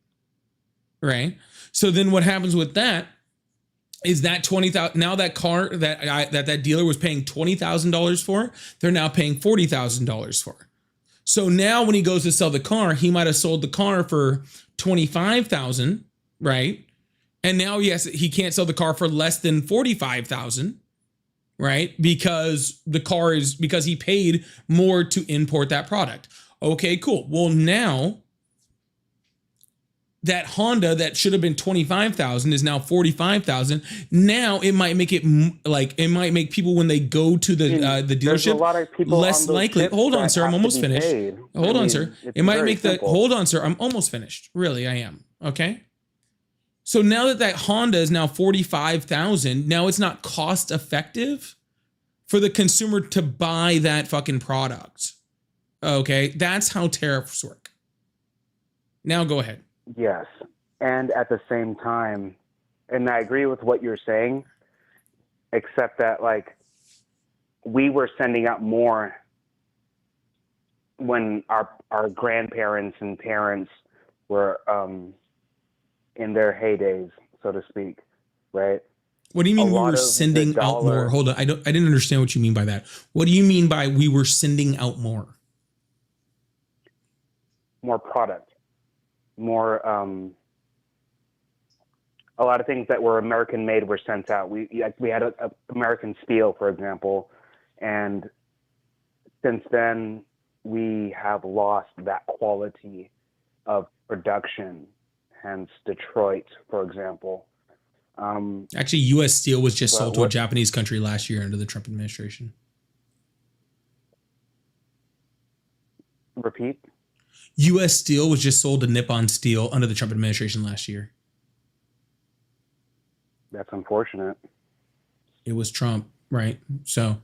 Right. So then what happens with that is that $20,000, now that car that dealer was paying $20,000 for, they're now paying $40,000 for. So now when he goes to sell the car, he might have sold the car for $25,000, right? And now he can't sell the car for less than $45,000, right? Because he paid more to import that product. Okay, cool. Well, now that Honda that should have been $25,000 is now $45,000. Now it might make people when they go to the dealership a lot of people less on those likely. ships Hold on, that sir. I'm have to almost be finished. paid. Hold on, sir. It's It might very make simple. hold on, sir. I'm almost finished. Really, I am. Okay. So now that Honda is now $45,000, now it's not cost effective for the consumer to buy that fucking product. Okay, that's how tariffs work. Now go ahead. Yes. And at the same time, and I agree with what you're saying, except that like we were sending out more when our grandparents and parents were in their heydays, so to speak, right? What do you mean A we lot were of the sending out dollar- more? Hold on. I didn't understand what you mean by that. What do you mean by we were sending out more? More product, more a lot of things that were American made were sent out. We had a American steel, for example, and since then we have lost that quality of production. Hence Detroit, for example. Actually, U.S. Steel was just But sold to a what- Japanese country last year under the Trump administration. Repeat. U.S. Steel was just sold to Nippon Steel under the Trump administration last year. That's unfortunate. It was Trump, right? So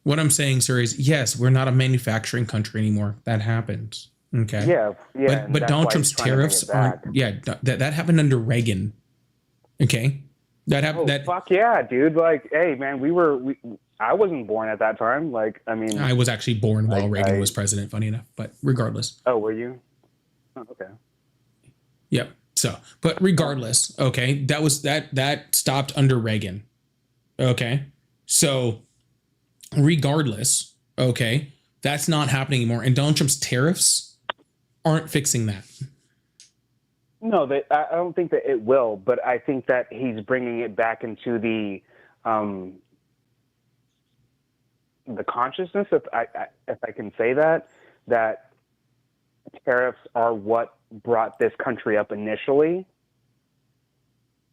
what I'm saying, sir, is yes, we're not a manufacturing country anymore. That happens. Okay. Yeah, and But that's Donald why Trump's he's trying to bring tariffs it back. aren't. Yeah, that happened under Reagan. Okay. That happened. Oh, fuck yeah, dude! Like, hey, man, I wasn't born at that time. Like, I mean, I was actually born while Reagan was president. Funny enough, but regardless. Oh, were you? Oh, okay. Yep. So, but regardless, okay, that stopped under Reagan. Okay. So, regardless, okay, that's not happening anymore. And Donald Trump's tariffs aren't fixing that. No, I don't think that it will, but I think that he's bringing it back into the consciousness, if I can say that tariffs are what brought this country up initially.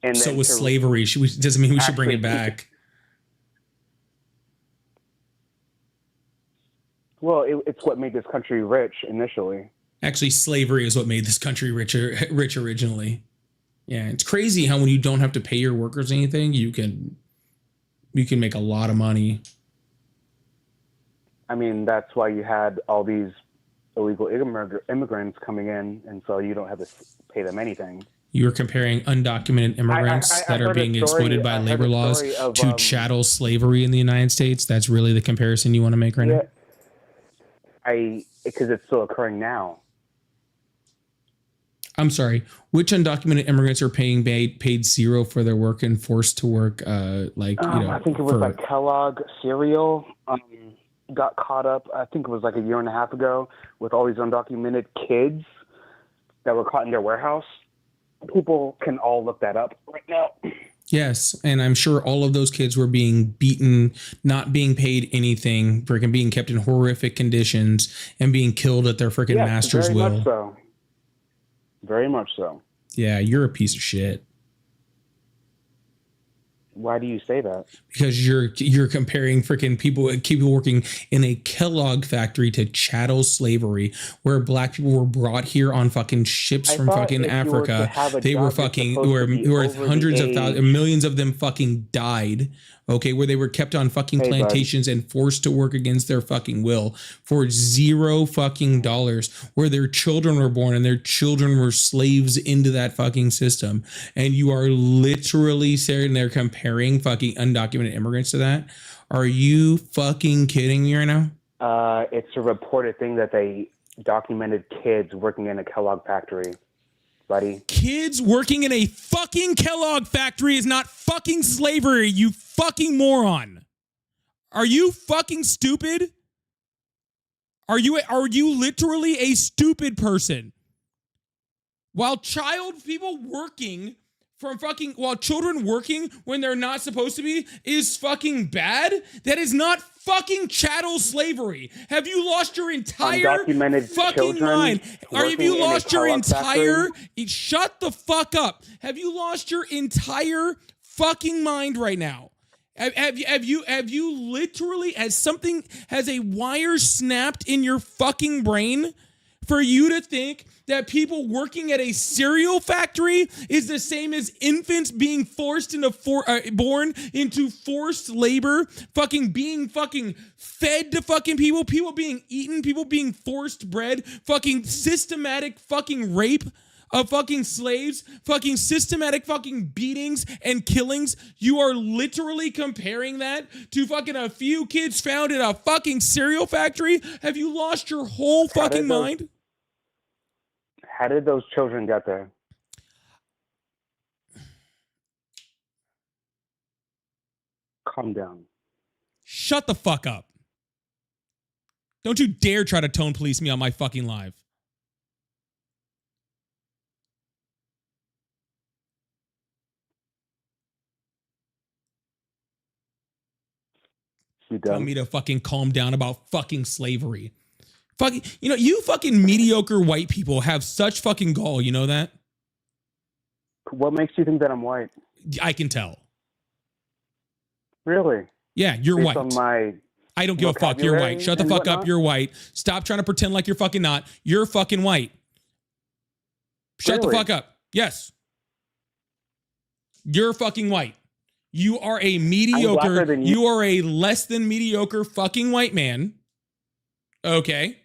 And So then with to slavery, doesn't mean we should bring it actually- back. Well, it's what made this country rich initially. Actually, slavery is what made this country rich originally. Yeah, it's crazy how when you don't have to pay your workers anything, you can make a lot of money. I mean, that's why you had all these illegal immigrants coming in, and so you don't have to pay them anything. You're comparing undocumented immigrants I that are heard a being story- exploited by I heard labor a laws story of, to chattel slavery in the United States. That's really the comparison you want to make right now? Because it's still occurring now. I'm sorry. Which undocumented immigrants are being paid zero for their work and forced to work? I think it was like Kellogg cereal got caught up. I think it was like a year and a half ago with all these undocumented kids that were caught in their warehouse. People can all look that up right now. Yes, and I'm sure all of those kids were being beaten, not being paid anything, freaking being kept in horrific conditions, and being killed at their freaking master's very will. much so. Very much so. Yeah, you're a piece of shit. Why do you say that? Because you're comparing freaking people working in a Kellogg factory to chattel slavery, where black people were brought here on fucking ships from fucking Africa. They were fucking where hundreds of thousands, millions of them fucking died. Okay, where they were kept on fucking plantations and forced to work against their fucking will for $0 fucking dollars, where their children were born and their children were slaves into that fucking system. And you are literally sitting there comparing fucking undocumented immigrants to that. Are you fucking kidding me right now? It's a reported thing that they documented kids working in a Kellogg factory, buddy. Kids working in a fucking Kellogg factory is not fucking slavery, you fucking moron. Are you fucking stupid? Are you literally a stupid person? While children working when they're not supposed to be is fucking bad, that is not fucking chattel slavery. Have you lost your entire Undocumented fucking mind? Have you lost your entire... factory? Shut the fuck up. Have you lost your entire fucking mind right now? Have you literally, has a wire snapped in your fucking brain for you to think that people working at a cereal factory is the same as infants being forced into born into forced labor, fucking being fucking fed to fucking people being eaten, people being forced bread, fucking systematic fucking rape of fucking slaves, fucking systematic fucking beatings and killings? You are literally comparing that to fucking a few kids found in a fucking cereal factory? Have you lost your whole fucking mind? How did those children get there? Calm down. Shut the fuck up. Don't you dare try to tone police me on my fucking live. Tell me to fucking calm down about fucking slavery. Fucking, you fucking mediocre white people have such fucking gall. You know that? What makes you think that I'm white? I can tell. Really? Yeah, you're Based white. on my I don't give a fuck. You're white. Shut the and fuck whatnot? up. You're white. Stop trying to pretend like you're fucking not. You're fucking white. Shut the Really? fuck up. Yes. You're fucking white. You are a mediocre, blacker than you. you are a less than mediocre fucking white man. Okay.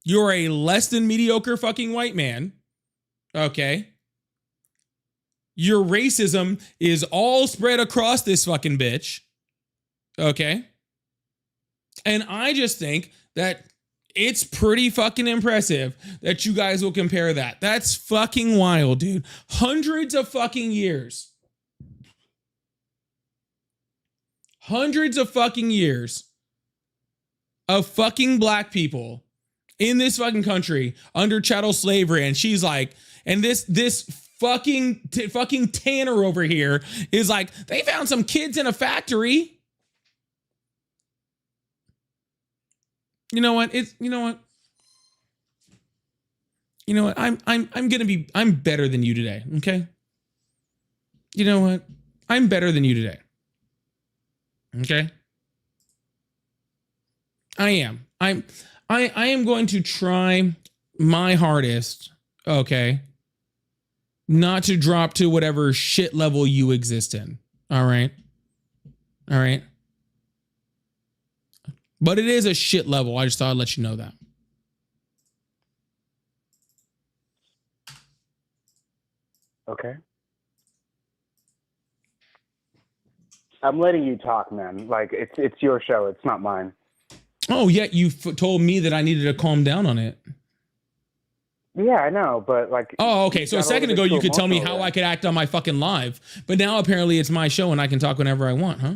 You're a less than mediocre fucking white man. Okay. Your racism is all spread across this fucking bitch. Okay. And I just think that it's pretty fucking impressive that you guys will compare that. That's fucking wild, dude. Hundreds of fucking years. Hundreds of fucking years of fucking black people in this fucking country under chattel slavery. And she's like, and this fucking Tanner over here is like, they found some kids in a factory. You know what? I'm better than you today. Okay. You know what? I'm better than you today. Okay. I am. I am going to try my hardest, okay, not to drop to whatever shit level you exist in. All right. All right. But it is a shit level. I just thought I'd let you know that. Okay. I'm letting you talk, man. Like, it's your show. It's not mine. Oh, yeah. You told me that I needed to calm down on it. Yeah, I know, but like... Oh, okay. So a second ago, you could tell me how I could act on my fucking live. But now apparently it's my show and I can talk whenever I want, huh?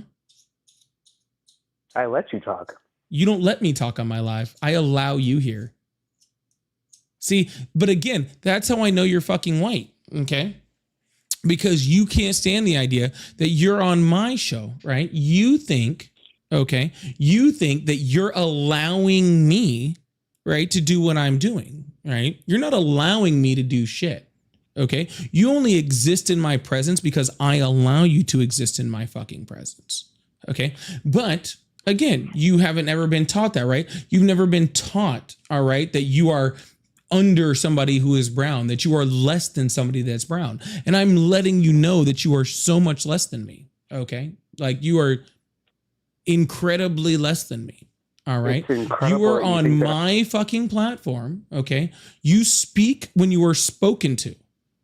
I let you talk. You don't let me talk on my live. I allow you here. See, but again, that's how I know you're fucking white, okay? Because you can't stand the idea that you're on my show, right? You think, okay, you think that you're allowing me, right, to do what I'm doing, right? You're not allowing me to do shit, Okay. You only exist in my presence because I allow you to exist in my fucking presence. Okay. But again, you haven't ever been taught that, right? You've never been taught, all right, that you are under somebody who is brown, that you are less than somebody that's brown. And I'm letting you know that you are so much less than me. Okay. Like you are incredibly less than me. All right. You are on my fucking platform. Okay. You speak when you are spoken to.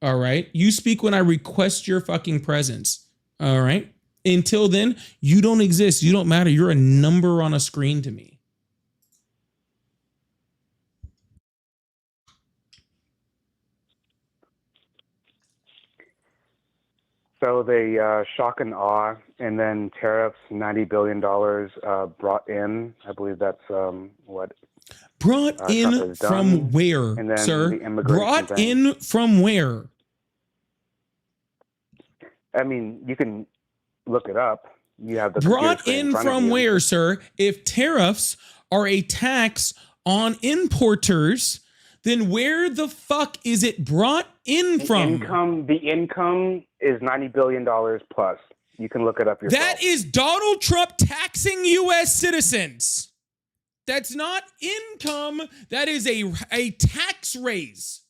All right. You speak when I request your fucking presence. All right. Until then, you don't exist. You don't matter. You're a number on a screen to me. So they shock and awe, and then tariffs, $90 billion brought in. I believe that's what brought Trump in has from done. where, And then sir? the immigration Brought thing. in from where? I mean, you can look it up. You have the Brought computer screen in front of from you. where, sir? If tariffs are a tax on importers, then where the fuck is it brought in from? The income is $90 billion plus. You can look it up yourself. That is Donald Trump taxing U.S. citizens. That's not income. That is a tax raise.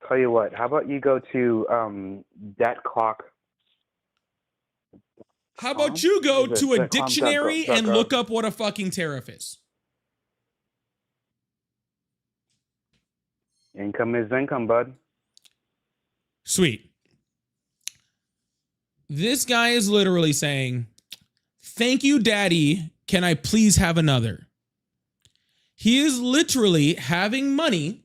Tell you what, how about you go to that clock? How about you go to a dictionary and Clock.gov. look up what a fucking tariff is? Income is income, bud. Sweet. This guy is literally saying, "Thank you, Daddy. Can I please have another?" He is literally having money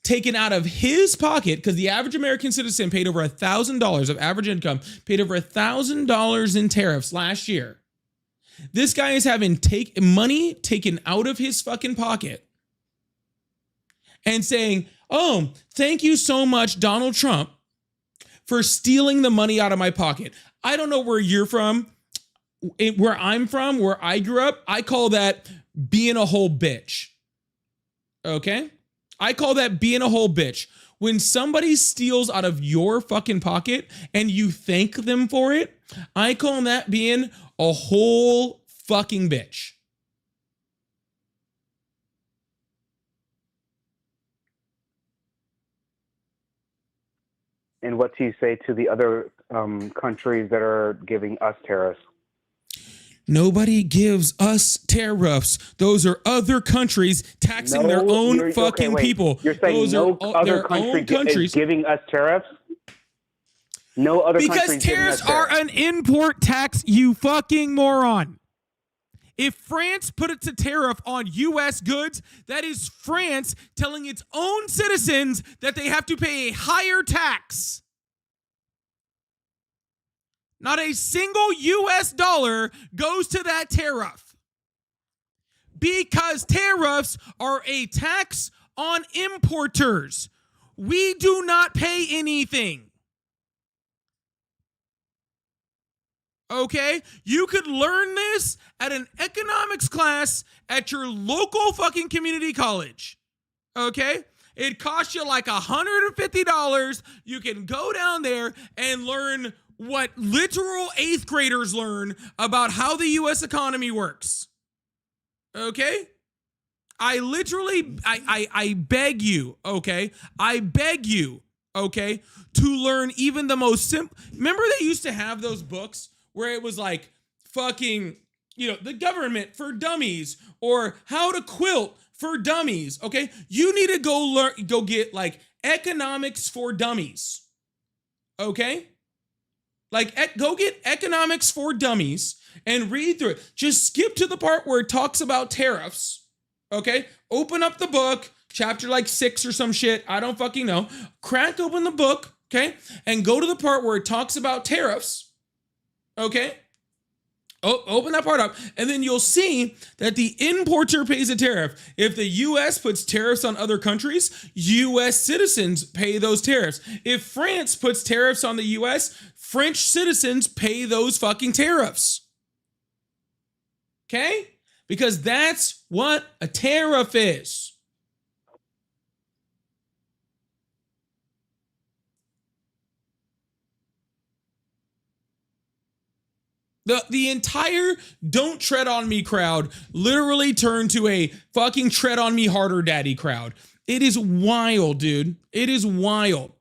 taken out of his pocket because the average American citizen paid over $1,000 of average income, paid over $1,000 in tariffs last year. This guy is having money taken out of his fucking pocket and saying, "Oh, thank you so much, Donald Trump, for stealing the money out of my pocket." I don't know where you're from. Where I'm from, where I grew up, I call that being a whole bitch. Okay? I call that being a whole bitch. When somebody steals out of your fucking pocket and you thank them for it, I call that being a whole fucking bitch. And what do you say to the other countries that are giving us tariffs? Nobody gives us tariffs. Those are other countries taxing their own fucking people. You're saying Those no are other their country own countries is giving us tariffs? No other country because is giving tariffs us are tariffs. an import tax, you fucking moron. If France put a tariff on U.S. goods, that is France telling its own citizens that they have to pay a higher tax. Not a single U.S. dollar goes to that tariff. Because tariffs are a tax on importers. We do not pay anything. Okay? You could learn this at an economics class at your local fucking community college. Okay? It costs you like $150. You can go down there and learn what literal 8th graders learn about how the U.S. economy works. Okay? I literally, I beg you, okay? I beg you, okay, to learn even the most simple. Remember they used to have those books where it was like fucking, the government for dummies or how to quilt for dummies, okay? You need to go get like economics for dummies, okay? Like, go get economics for dummies and read through it. Just skip to the part where it talks about tariffs, okay? Open up the book, chapter like 6 or some shit. I don't fucking know. Crack open the book, okay? And go to the part where it talks about tariffs, okay? Open that part up, and then you'll see that the importer pays a tariff. If the U.S. puts tariffs on other countries, U.S. citizens pay those tariffs. If France puts tariffs on the U.S., French citizens pay those fucking tariffs. Okay? Because that's what a tariff is. The entire "Don't Tread on Me" crowd literally turned to a fucking "Tread on Me Harder" daddy crowd. It is wild, dude. It is wild.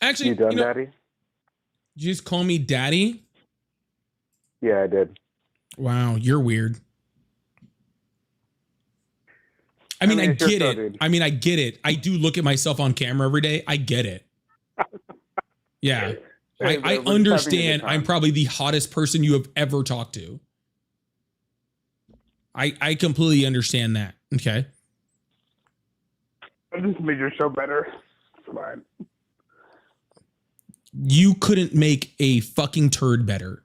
Actually, You done, you know, Daddy? you just call me daddy? Yeah, I did. Wow, you're weird. I mean, I it's your get show, it. dude. I mean, I get it. I do look at myself on camera every day. I get it. Yeah. Hey, I we're just having a good understand time. I'm probably the hottest person you have ever talked to. I completely understand that. Okay. I just made your show better. It's fine. You couldn't make a fucking turd better.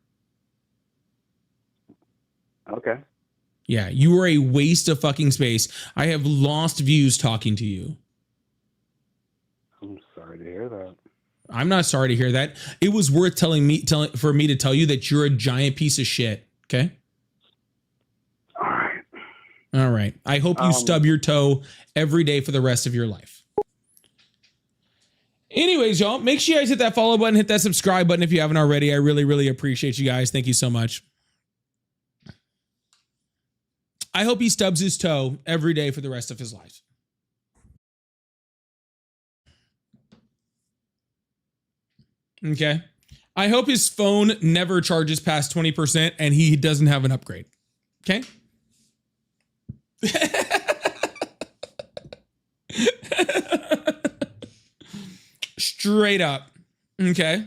Okay. Yeah, you are a waste of fucking space. I have lost views talking to you. I'm sorry to hear that. I'm not sorry to hear that. It was worth for me to tell you that you're a giant piece of shit. Okay. All right. I hope you stub your toe every day for the rest of your life. Anyways, y'all, make sure you guys hit that follow button, hit that subscribe button if you haven't already. I really, really appreciate you guys. Thank you so much. I hope he stubs his toe every day for the rest of his life. Okay. I hope his phone never charges past 20% and he doesn't have an upgrade. Okay. Straight up. Okay.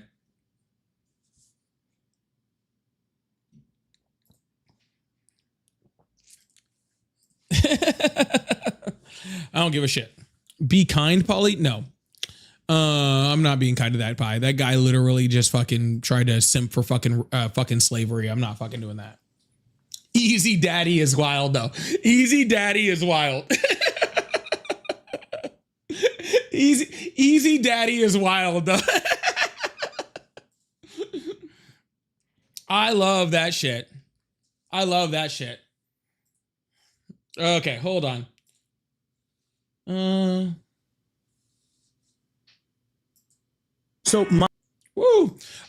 I don't give a shit. Be kind, Polly? No. I'm not being kind to that pie. That guy literally just fucking tried to simp for fucking slavery. I'm not fucking doing that. Easy Daddy is wild though. Easy Daddy is wild. Easy Daddy is wild though. I love that shit. I love that shit. Okay, hold on. Woo.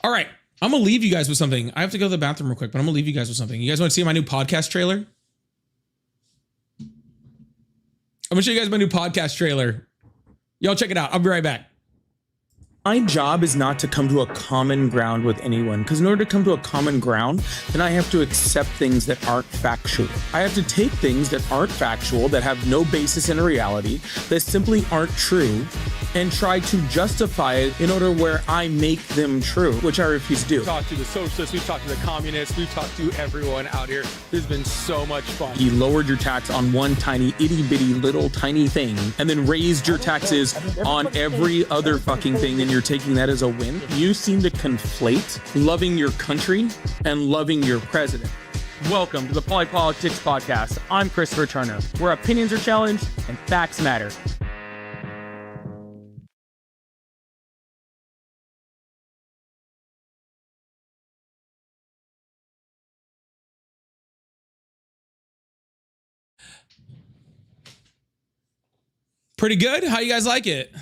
All right. I'm going to leave you guys with something. I have to go to the bathroom real quick, but I'm going to leave you guys with something. You guys want to see my new podcast trailer? I'm going to show you guys my new podcast trailer. Y'all check it out. I'll be right back. My job is not to come to a common ground with anyone, because in order to come to a common ground, then I have to accept things that aren't factual. I have to take things that aren't factual, that have no basis in reality, that simply aren't true, and try to justify it in order where I make them true, which I refuse to do. We've talked to the socialists, we've talked to the communists, we've talked to everyone out here. There's been so much fun. You lowered your tax on one tiny itty bitty little tiny thing and then raised your taxes on every other fucking thing, and you're taking that as a win. You seem to conflate loving your country and loving your president. Welcome to the Polypolitics Podcast. I'm Christopher Turner, where opinions are challenged and facts matter. Pretty good. How you guys like it?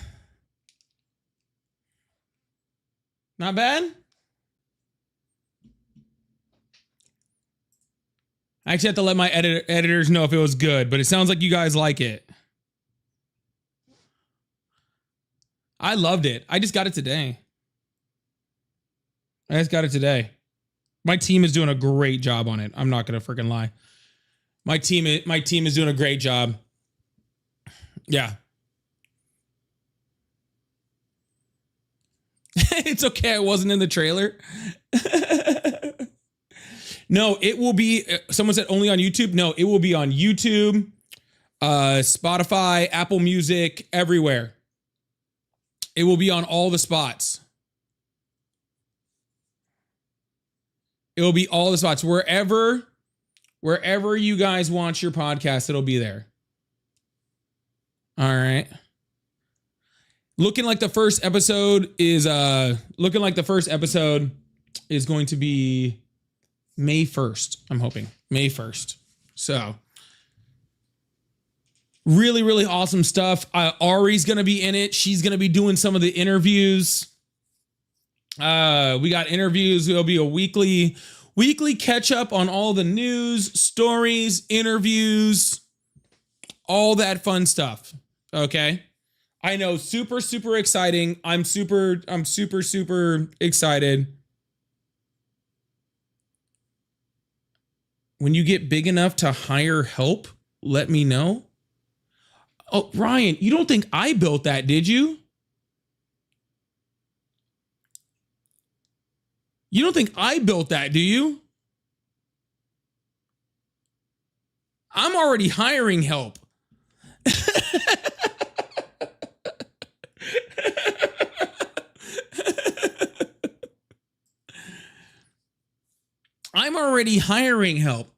Not bad? I actually have to let my editors know if it was good, but it sounds like you guys like it. I loved it. I just got it today. My team is doing a great job on it. I'm not going to freaking lie. My team is doing a great job. Yeah. It's okay. I wasn't in the trailer. No, it will be. Someone said only on YouTube. No, it will be on YouTube, Spotify, Apple Music, everywhere. It will be on all the spots. It will be all the spots. Wherever you guys want your podcast, it'll be there. All right. Looking like the first episode is going to be May 1st. I'm hoping May 1st. So Really, really awesome stuff. Ari's going to be in it. She's going to be doing some of the interviews. We got interviews. There'll be a weekly catch up on all the news, stories, interviews, all that fun stuff. Okay. I know, super, super exciting. I'm super excited. When you get big enough to hire help, let me know. Oh, Ryan, you don't think I built that, did you? You don't think I built that, do you? I'm already hiring help. I'm already hiring help.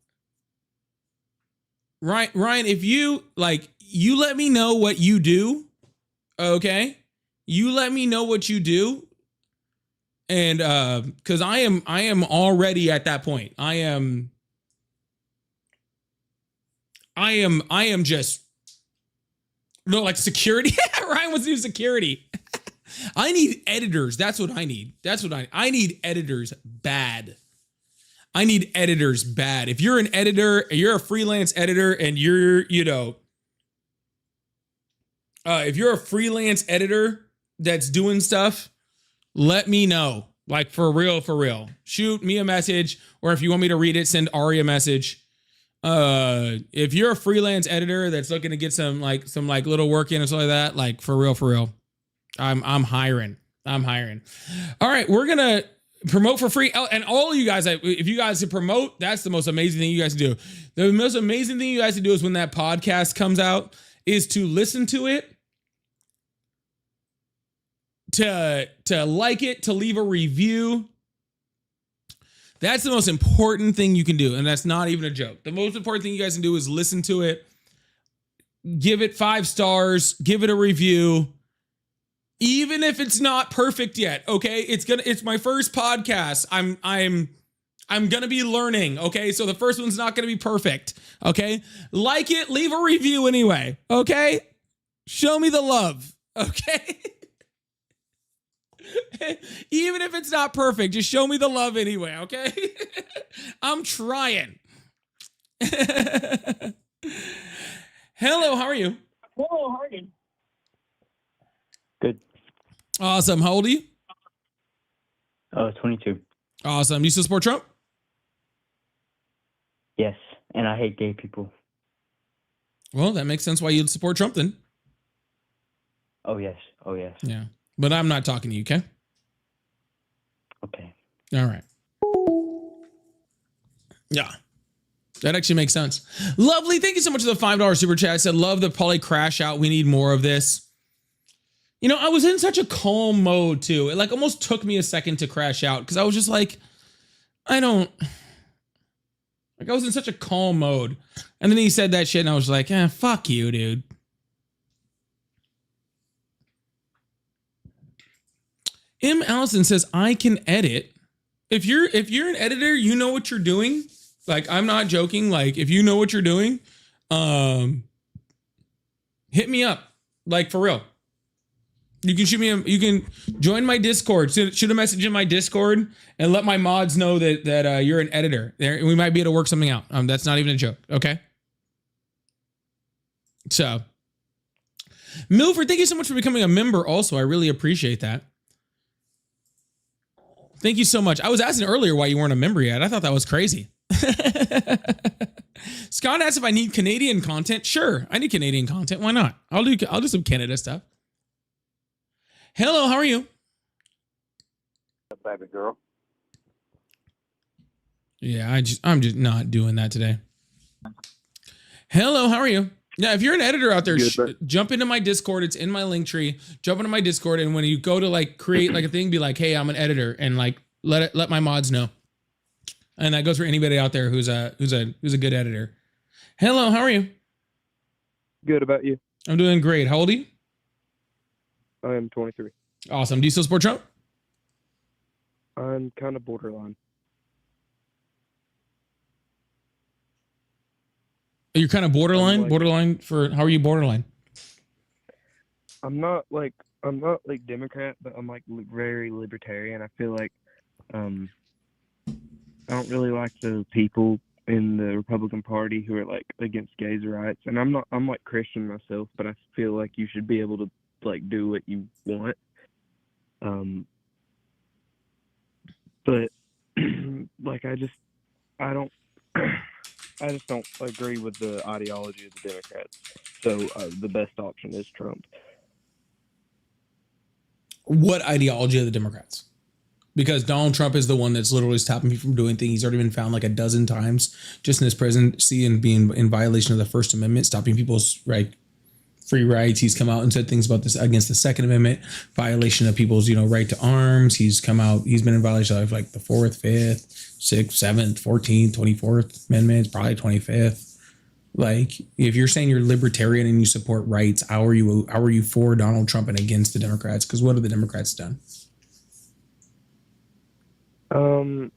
Right, Ryan, if you you let me know what you do, okay? You let me know what you do. And because I am already at that point. I am just no, like security. Ryan wants to do security. I need editors. That's what I need. I need editors bad. I need editors bad. If you're an editor, you're a freelance editor, and you're, if you're a freelance editor that's doing stuff, let me know. Like for real. Shoot me a message, or if you want me to read it, send Ari a message. If you're a freelance editor that's looking to get some little work in and stuff like that, like for real. I'm hiring. All right, we're gonna promote for free. Oh, and all of you guys, if you guys can promote, that's the most amazing thing you guys can do. The most amazing thing you guys can do is when that podcast comes out, is to listen to it, to like it, to leave a review. That's the most important thing you can do, and that's not even a joke. The most important thing you guys can do is listen to it, give it 5 stars, give it a review. Even if it's not perfect yet, okay? It's my first podcast. I'm gonna be learning, okay? So the first one's not gonna be perfect, okay? Like it, leave a review anyway, okay? Show me the love, okay? Even if it's not perfect, just show me the love anyway, okay? I'm trying. Hello, how are you? Good. Awesome. How old are you? 22. Awesome. Do you still support Trump? Yes, and I hate gay people. Well, that makes sense why you'd support Trump then. Oh yes. Yeah. But I'm not talking to you, okay? Okay. All right. Yeah. That actually makes sense. Lovely. Thank you so much for the $5 super chat. I said, love the poly crash out. We need more of this. I was in such a calm mode too. It almost took me a second to crash out because I was just like, I was in such a calm mode. And then he said that shit and I was like, fuck you, dude. M. Allison says, I can edit. If you're an editor, you know what you're doing. I'm not joking. If you know what you're doing, hit me up. For real. You can shoot me. You can join my Discord. Shoot a message in my Discord and let my mods know that you're an editor. There, we might be able to work something out. That's not even a joke. Okay. So, Milford, thank you so much for becoming a member. Also, I really appreciate that. Thank you so much. I was asking earlier why you weren't a member yet. I thought that was crazy. Scott asked if I need Canadian content. Sure, I need Canadian content. Why not? I'll do some Canada stuff. Hello, how are you? Baby girl. Yeah, I'm just not doing that today. Hello, how are you? Yeah, if you're an editor out there, jump into my Discord. It's in my link tree. Jump into my Discord, and when you go to create a thing, be like, "Hey, I'm an editor," and let my mods know. And that goes for anybody out there who's a good editor. Hello, how are you? Good, about you? I'm doing great. How old are you? I am 23. Awesome. Do you still support Trump? I'm kind of borderline. You're kind of borderline. Borderline for how are you borderline? I'm not like Democrat, but I'm like very libertarian. I feel like I don't really like the people in the Republican Party who are like against gays' rights, and I'm like Christian myself, but I feel like you should be able to like do what you want. But like I just don't agree with the ideology of the Democrats. So the best option is Trump. What ideology of the Democrats? Because Donald Trump is the one that's literally stopping people from doing things. He's already been found like a dozen times just in his presidency and being in violation of the First Amendment, stopping people's free rights. He's come out and said things about this against the Second Amendment, violation of people's, right to arms. He's come out, he's been in violation of like the 4th, 5th, 6th, 7th, 14th, 24th Amendments, probably 25th. Like, if you're saying you're libertarian and you support rights, how are you for Donald Trump and against the Democrats? Because what have the Democrats done? I'm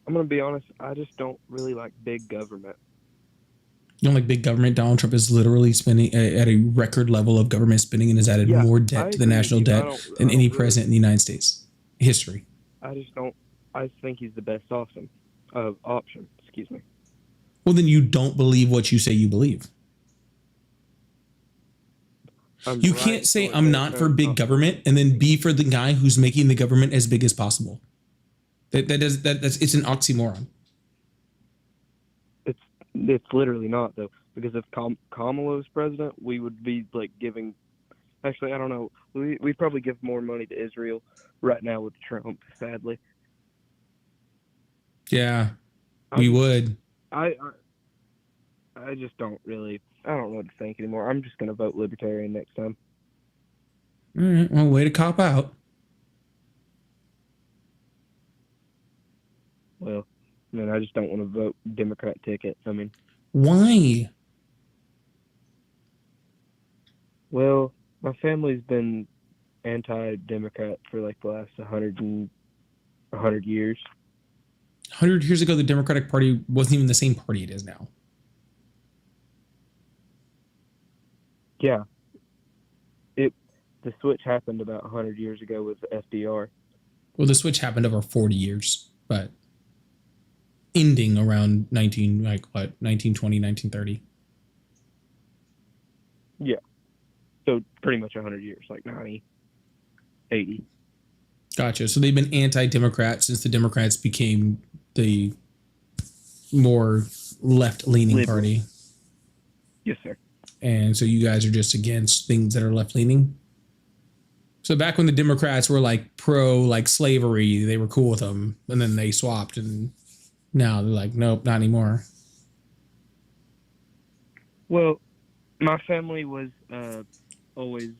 gonna be honest. I just don't really like big government. You don't like big government? Donald Trump is literally spending at a record level of government spending and has added more debt to the national debt than any president in the United States history. I just don't. I think he's the best option. Excuse me. Well, then you don't believe what you say you believe. You can't say I'm not for big government and then be for the guy who's making the government as big as possible. It's an oxymoron. It's literally not though, because if Kamala was president, we would be like giving. Actually, I don't know. We'd probably give more money to Israel right now with Trump. Sadly. Yeah, we would. I just don't really. I don't know what to think anymore. I'm just gonna vote libertarian next time. All right. Well, way to cop out. Well, I just don't want to vote Democrat ticket. Why? Well, my family's been anti-Democrat for like the last 100 years. 100 years ago, the Democratic Party wasn't even the same party it is now. Yeah. The switch happened about 100 years ago with FDR. Well, the switch happened over 40 years, but ending around 1920, 1930. Yeah. So pretty much 100 years, like 90, 80. Gotcha. So they've been anti-Democrat since the Democrats became the more left-leaning party. Yes, sir. And so you guys are just against things that are left-leaning? So back when the Democrats were like pro slavery, they were cool with them, and then they swapped, and now they're like, nope, not anymore. Well, my family was always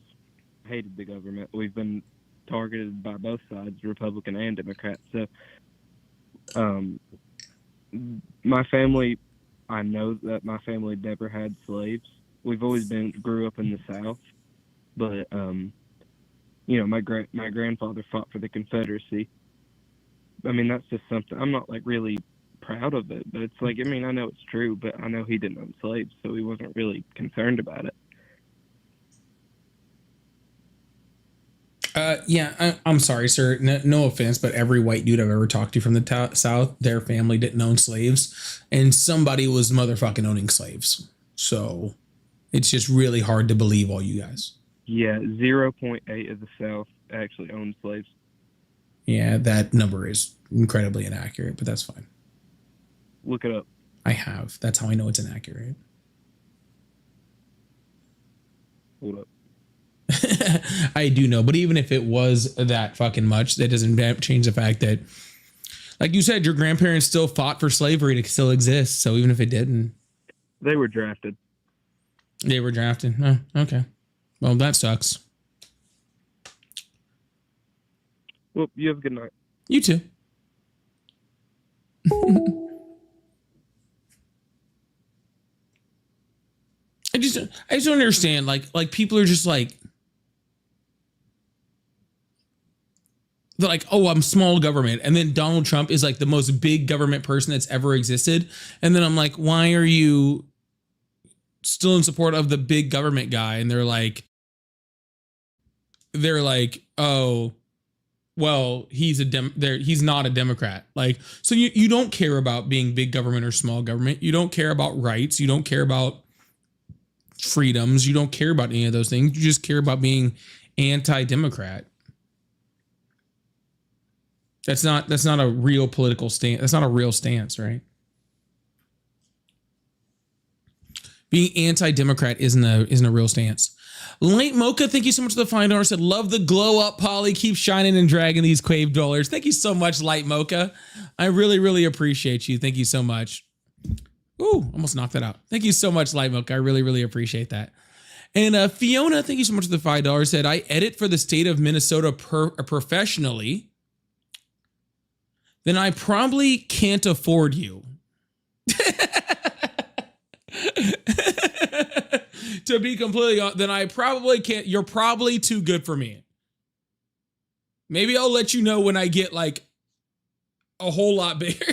hated the government. We've been targeted by both sides, Republican and Democrat. So my family, I know that my family never had slaves. We've always grew up in the South, but my grandfather fought for the Confederacy. That's just something I'm not like really proud of it, but it's like I know it's true, but I know he didn't own slaves, so he wasn't really concerned about it. I'm sorry, sir. No offense, but every white dude I've ever talked to from the South, their family didn't own slaves, and somebody was motherfucking owning slaves. So it's just really hard to believe all you guys. Yeah, 0.8 of the South actually owned slaves. Yeah, that number is incredibly inaccurate, but that's fine. Look it up. I have. That's how I know it's inaccurate. Hold up. I do know, but even if it was that fucking much, that doesn't change the fact that, like you said, your grandparents still fought for slavery to still exist. So even if it didn't, they were drafted. They were drafted. Oh, okay. Well, that sucks. Well, you have a good night. You too. I just don't understand. Like people are just like they're like, oh, I'm small government. And then Donald Trump is like the most big government person that's ever existed. And then I'm like, why are you still in support of the big government guy? And they're like, oh, well, he's not a Democrat. Like, so you don't care about being big government or small government. You don't care about rights. You don't care about freedoms. You don't care about any of those things. You just care about being anti-Democrat. That's not a real political stance. That's not a real stance, right? Being anti-Democrat isn't a real stance. Late Mocha, thank you so much for the $5. Said, love the glow up, Polly. Keep shining and dragging these Quave dollars. Thank you so much, Light Mocha. I really, really appreciate you. Thank you so much. Ooh, almost knocked that out. Thank you so much, Light Mocha. I really, really appreciate that. And Fiona, thank you so much for the $5. Said, I edit for the state of Minnesota professionally. Then I probably can't afford you. To be completely honest, then I probably can't. You're probably too good for me. Maybe I'll let you know when I get like a whole lot bigger.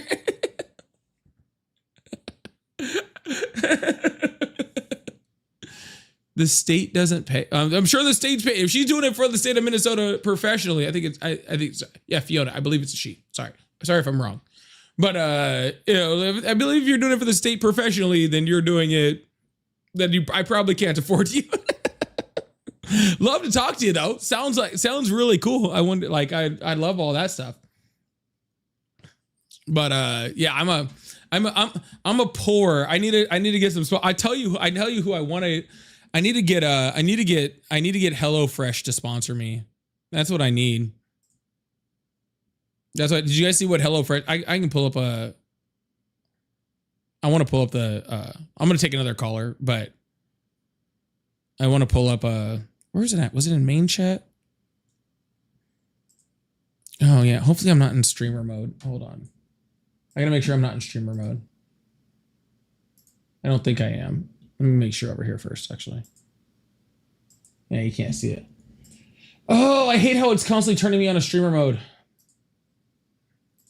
The state doesn't pay. I'm sure the state's pay. If she's doing it for the state of Minnesota professionally, I think it's yeah, Fiona. I believe it's a she. Sorry if I'm wrong. But I believe if you're doing it for the state professionally, then you're doing it. Then I probably can't afford you. Love to talk to you though. Sounds really cool. I wonder, like, I love all that stuff. But yeah, I'm a poor. I need to get some. I tell you who I want to. I need to get HelloFresh to sponsor me. That's what I need. That's what. Did you guys see what HelloFresh? I can pull up a. I want to pull up the. I'm gonna take another caller, but I want to pull up a. Where is it at? Was it in main chat? Oh yeah. Hopefully I'm not in streamer mode. Hold on. I gotta make sure I'm not in streamer mode. I don't think I am. Let me make sure over here first, actually. Yeah, you can't see it. Oh, I hate how it's constantly turning me on a streamer mode.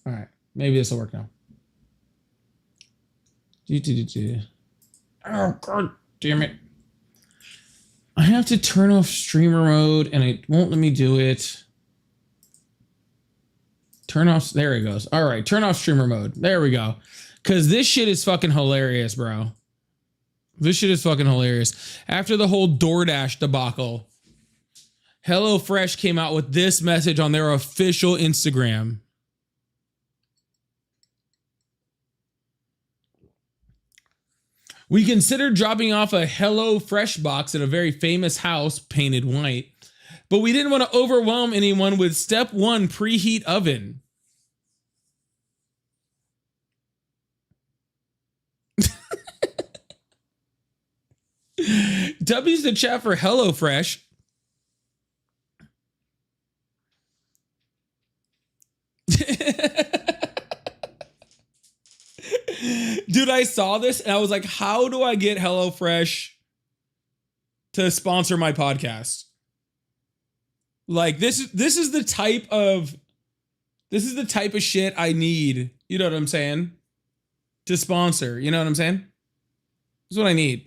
All right, maybe this will work now. Oh, god damn it. I have to turn off streamer mode and it won't let me do it. Turn off, there it goes. All right, turn off streamer mode. There we go. Because this shit is fucking hilarious, bro. This shit is fucking hilarious. After the whole DoorDash debacle, HelloFresh came out with this message on their official Instagram. We considered dropping off a HelloFresh box at a very famous house painted white, but we didn't want to overwhelm anyone with step 1 preheat oven. W's the chat for HelloFresh. Dude, I saw this and I was like, how do I get HelloFresh to sponsor my podcast? Like this is the type of shit I need. You know what I'm saying? To sponsor. You know what I'm saying? This is what I need.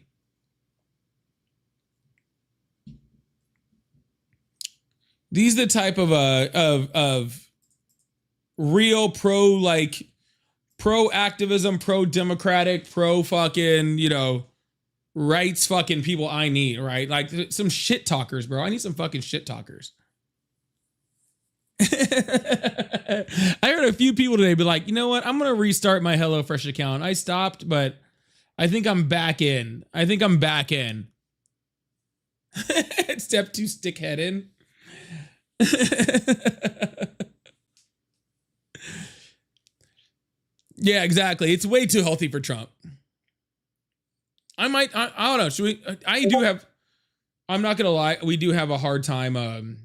These are the type of real pro activism, pro democratic, pro fucking, rights fucking people I need, right? Like some shit talkers, bro. I need some fucking shit talkers. I heard a few people today be like, you know what? I'm going to restart my HelloFresh account. I stopped, but I think I'm back in. Step 2, stick head in. Yeah, exactly. It's way too healthy for Trump. I don't know. Should we? I'm not gonna lie. We do have a hard time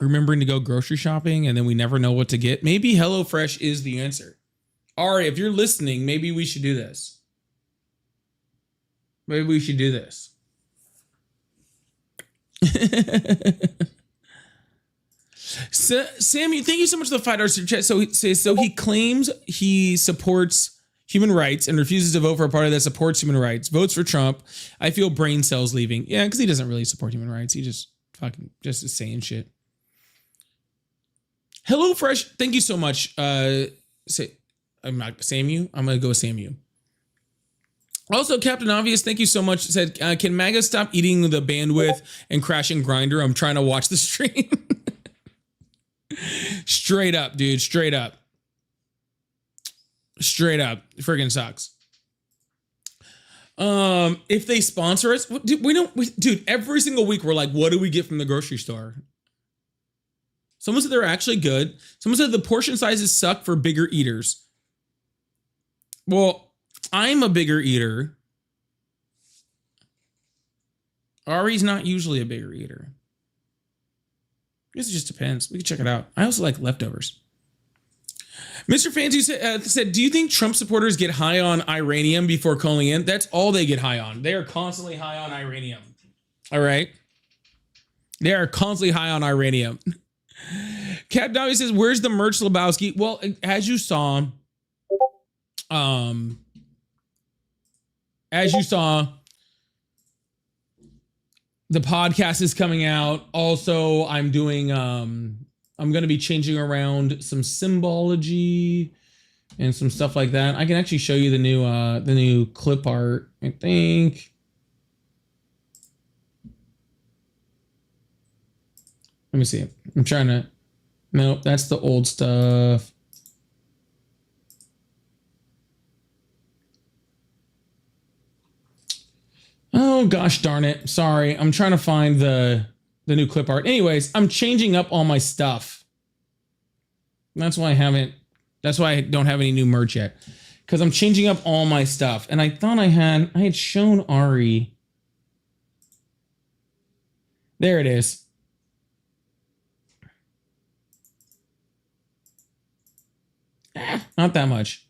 remembering to go grocery shopping, and then we never know what to get. Maybe HelloFresh is the answer. Ari, if you're listening, maybe we should do this. Maybe we should do this. So, Sammy, thank you so much for the $5 super chat. So he claims he supports human rights and refuses to vote for a party that supports human rights. Votes for Trump. I feel brain cells leaving. Yeah, because he doesn't really support human rights. He just just is saying shit. HelloFresh, thank you so much. I'm not Samu. I'm gonna go with Samu. Also, Captain Obvious, thank you so much. Said, can MAGA stop eating the bandwidth and crashing Grinder? I'm trying to watch the stream. Straight up, dude. Straight up. Straight up. Friggin' sucks. If they sponsor us, dude, every single week we're like, what do we get from the grocery store? Someone said they're actually good. Someone said the portion sizes suck for bigger eaters. Well, I'm a bigger eater. Ari's not usually a bigger eater. I guess it just depends. We can check it out. I also like leftovers. Mr. Fancy said, do you think Trump supporters get high on uranium before calling in? That's all they get high on. They are constantly high on uranium. All right? They are constantly high on uranium. Cap Dobby says, where's the merch, Lebowski? Well, as you saw, the podcast is coming out. Also, I'm doing I'm going to be changing around some symbology and some stuff like that. I can actually show you the new clip art, I think. Let me see. I'm trying to. Nope, that's the old stuff. Oh gosh darn it. Sorry. I'm trying to find the new clip art. Anyways, I'm changing up all my stuff. That's why I don't have any new merch yet. Because I'm changing up all my stuff. And I thought I had shown Ari. There it is. Not that much.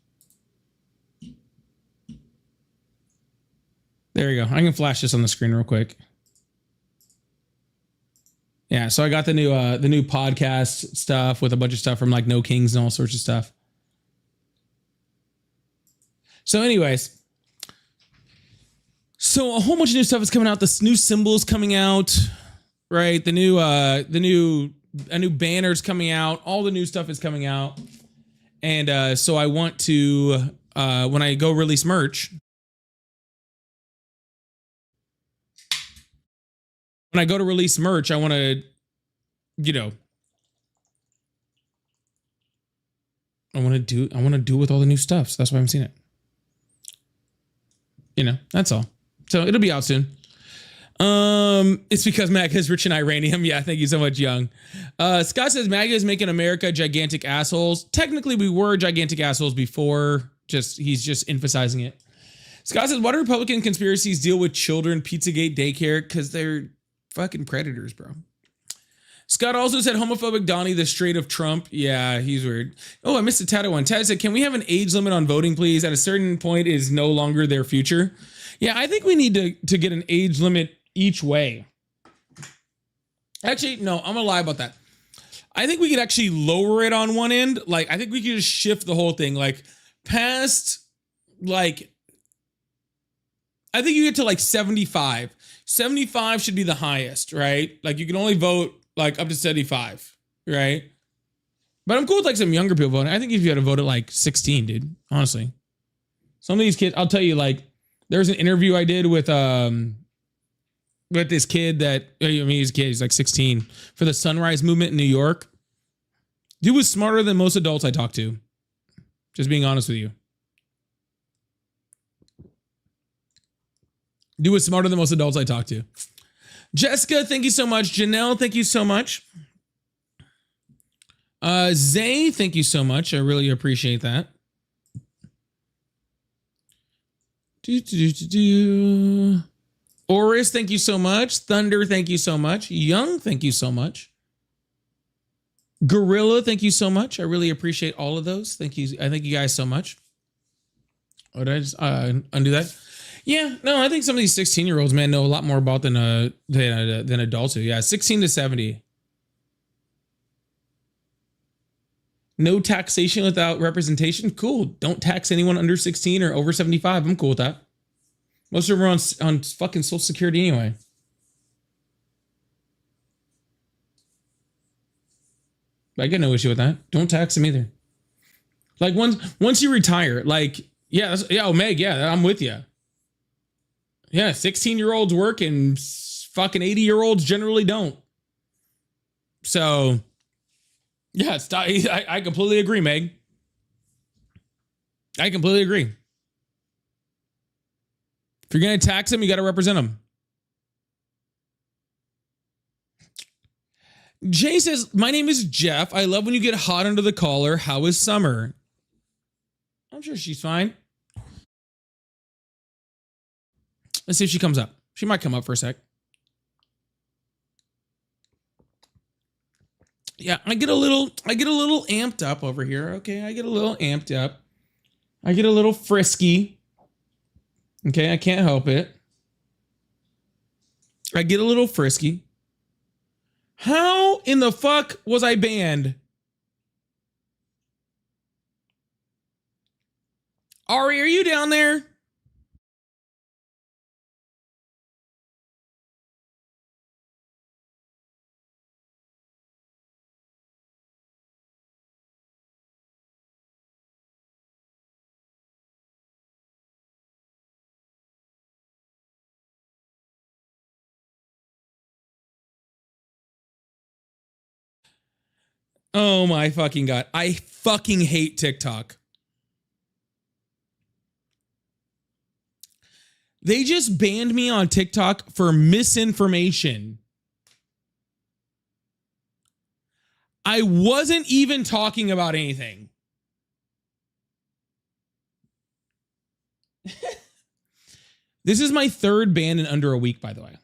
There you go. I can flash this on the screen real quick. Yeah, so I got the new podcast stuff with a bunch of stuff from like No Kings and all sorts of stuff. So anyways, so a whole bunch of new stuff is coming out. This new symbols coming out, right? A new banner's coming out. All the new stuff is coming out. And so I want to when I go release merch, when I go to release merch, I want to, I want to do with all the new stuff. So that's why I'm seeing it. That's all. So it'll be out soon. It's because MAGA is rich in uranium. Yeah, thank you so much, Young. Scott says MAGA is making America gigantic assholes. Technically, we were gigantic assholes before. He's just emphasizing it. Scott says, why do Republican conspiracies deal with children, Pizzagate, daycare? Because they're fucking predators, bro. Scott also said homophobic Donnie, the straight of Trump. Yeah, he's weird. Oh, I missed a Tato one. Tad said, can we have an age limit on voting, please? At a certain point, it is no longer their future. Yeah, I think we need to get an age limit each way. Actually, no, I'm gonna lie about that. I think we could actually lower it on one end. Like, I think we could just shift the whole thing. Like, past, like, I think you get to like 75. 75 should be the highest, right? Like, you can only vote like up to 75, right? But I'm cool with like some younger people voting. I think if you had to vote at like 16, dude, honestly. Some of these kids, I'll tell you, like, there's an interview I did with this kid that, he's like 16, for the Sunrise Movement in New York. Dude was smarter than most adults I talked to. Just being honest with you. Dude was smarter than most adults I talked to. Jessica, thank you so much. Janelle, thank you so much. Zay, thank you so much. I really appreciate that. Oris, thank you so much. Thunder, thank you so much. Young, thank you so much. Gorilla, thank you so much. I really appreciate all of those. Thank you. I thank you guys so much. Oh, did I just undo that? Yeah, no, I think some of these 16-year-olds, man, know a lot more about than adults do. Yeah, 16 to 70. No taxation without representation. Cool. Don't tax anyone under 16 or over 75. I'm cool with that. Most of them are on fucking Social Security anyway. I get no issue with that. Don't tax them either. Like once you retire, like, yeah, oh, Meg, yeah, I'm with you. Yeah, 16-year-olds work and fucking 80-year-olds generally don't. So, yeah, I completely agree, Meg. I completely agree. If you're going to tax them, you got to represent them. Jay says, my name is Jeff. I love when you get hot under the collar. How is Summer? I'm sure she's fine. Let's see if she comes up. She might come up for a sec. Yeah, I get a little amped up over here. Okay, I get a little amped up. I get a little frisky. Okay, I can't help it. I get a little frisky. How in the fuck was I banned? Ari, are you down there? Oh my fucking God. I fucking hate TikTok. They just banned me on TikTok for misinformation. I wasn't even talking about anything. This is my third ban in under a week, by the way.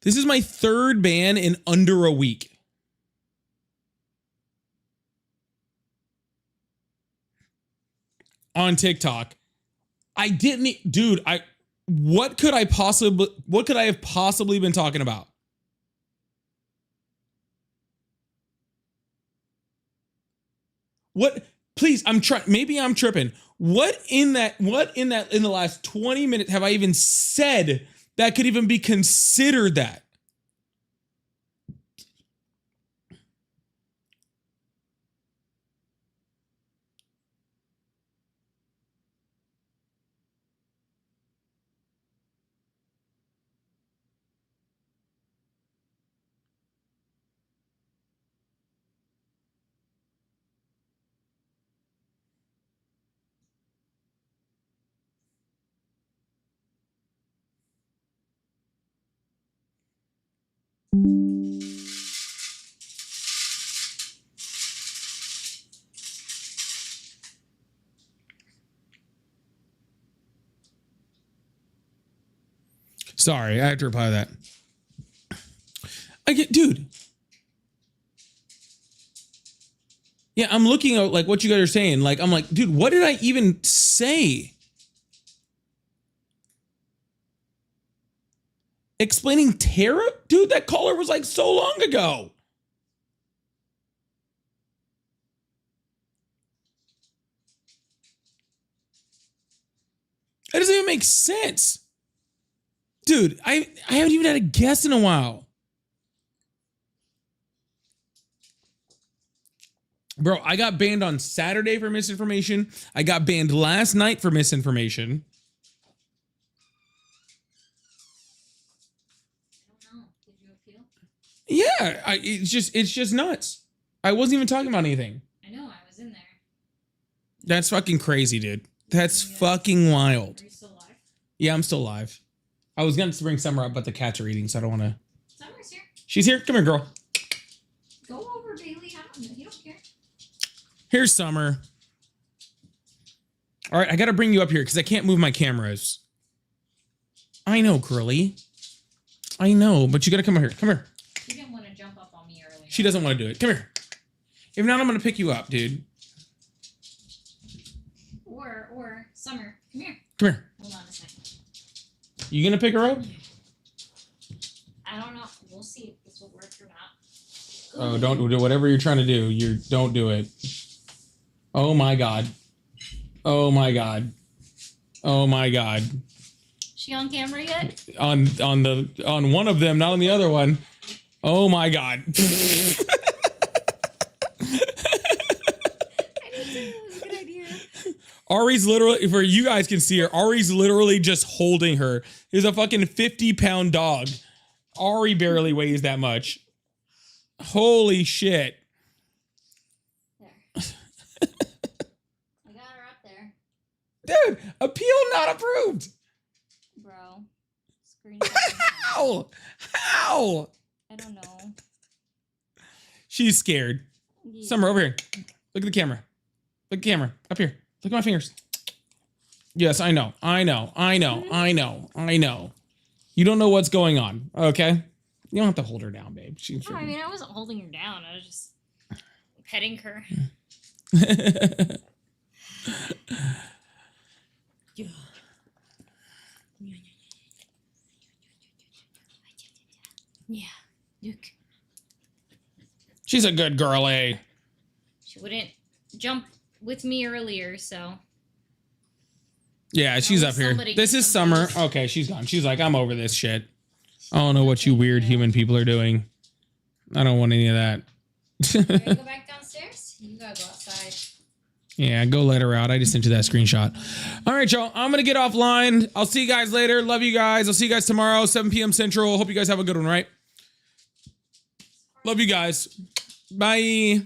This is my third ban in under a week. On TikTok. I didn't, dude, what could I have possibly been talking about? What, please, maybe I'm tripping. What in the last 20 minutes have I even said that could even be considered that? Sorry, I have to reply to that. Dude. Yeah, I'm looking at like what you guys are saying. Like, I'm like, dude, what did I even say? Explaining terror? Dude, that caller was like so long ago. That doesn't even make sense. Dude, I haven't even had a guest in a while. Bro, I got banned on Saturday for misinformation. I got banned last night for misinformation. Yeah, it's just nuts. I wasn't even talking about anything. I know, I was in there. That's fucking crazy, dude. That's fucking wild. Are you still alive? Yeah, I'm still alive. I was gonna bring Summer up, but the cats are eating, so I don't want to. Summer's here. She's here. Come here, girl. Go over, Bailey. You don't care. Here's Summer. All right, I got to bring you up here because I can't move my cameras. I know, Curly. I know, but you got to come here. Come here. She didn't want to jump up on me earlier. She doesn't want to do it. Come here. If not, I'm going to pick you up, dude. Or Summer, come here. Come here. Hold on a second. You going to pick her up? we'll see if this will work or not. Oh, don't do whatever you're trying to do. Don't do it. Oh my god. Oh my god. Oh my god. She on camera yet? On one of them, not on the other one. Oh my god. Ari's literally, for you guys can see her, Ari's literally just holding her. There's a fucking 50-pound dog. Ari barely weighs that much. Holy shit. I got her up there. Dude, appeal not approved. Bro. Screen. How? How? I don't know. She's scared. Yeah. Summer, over here. Look at the camera. Look at the camera. Up here. Look at my fingers. Yes, I know. You don't know what's going on, okay? You don't have to hold her down, babe. She's No, I mean, I wasn't holding her down. I was just petting her. Yeah, look. She's a good girl, eh? She wouldn't jump with me earlier, so. Yeah, she's up here. somebody This get is Summer. Okay, she's gone. She's like, I'm over this shit. I don't know what you weird human people are doing. I don't want any of that. Ready to go back downstairs? You gotta go outside. Yeah, go let her out. I just sent you that screenshot. All right, y'all. I'm going to get offline. I'll see you guys later. Love you guys. I'll see you guys tomorrow, 7 p.m. Central. Hope you guys have a good one, right? Love you guys. Bye.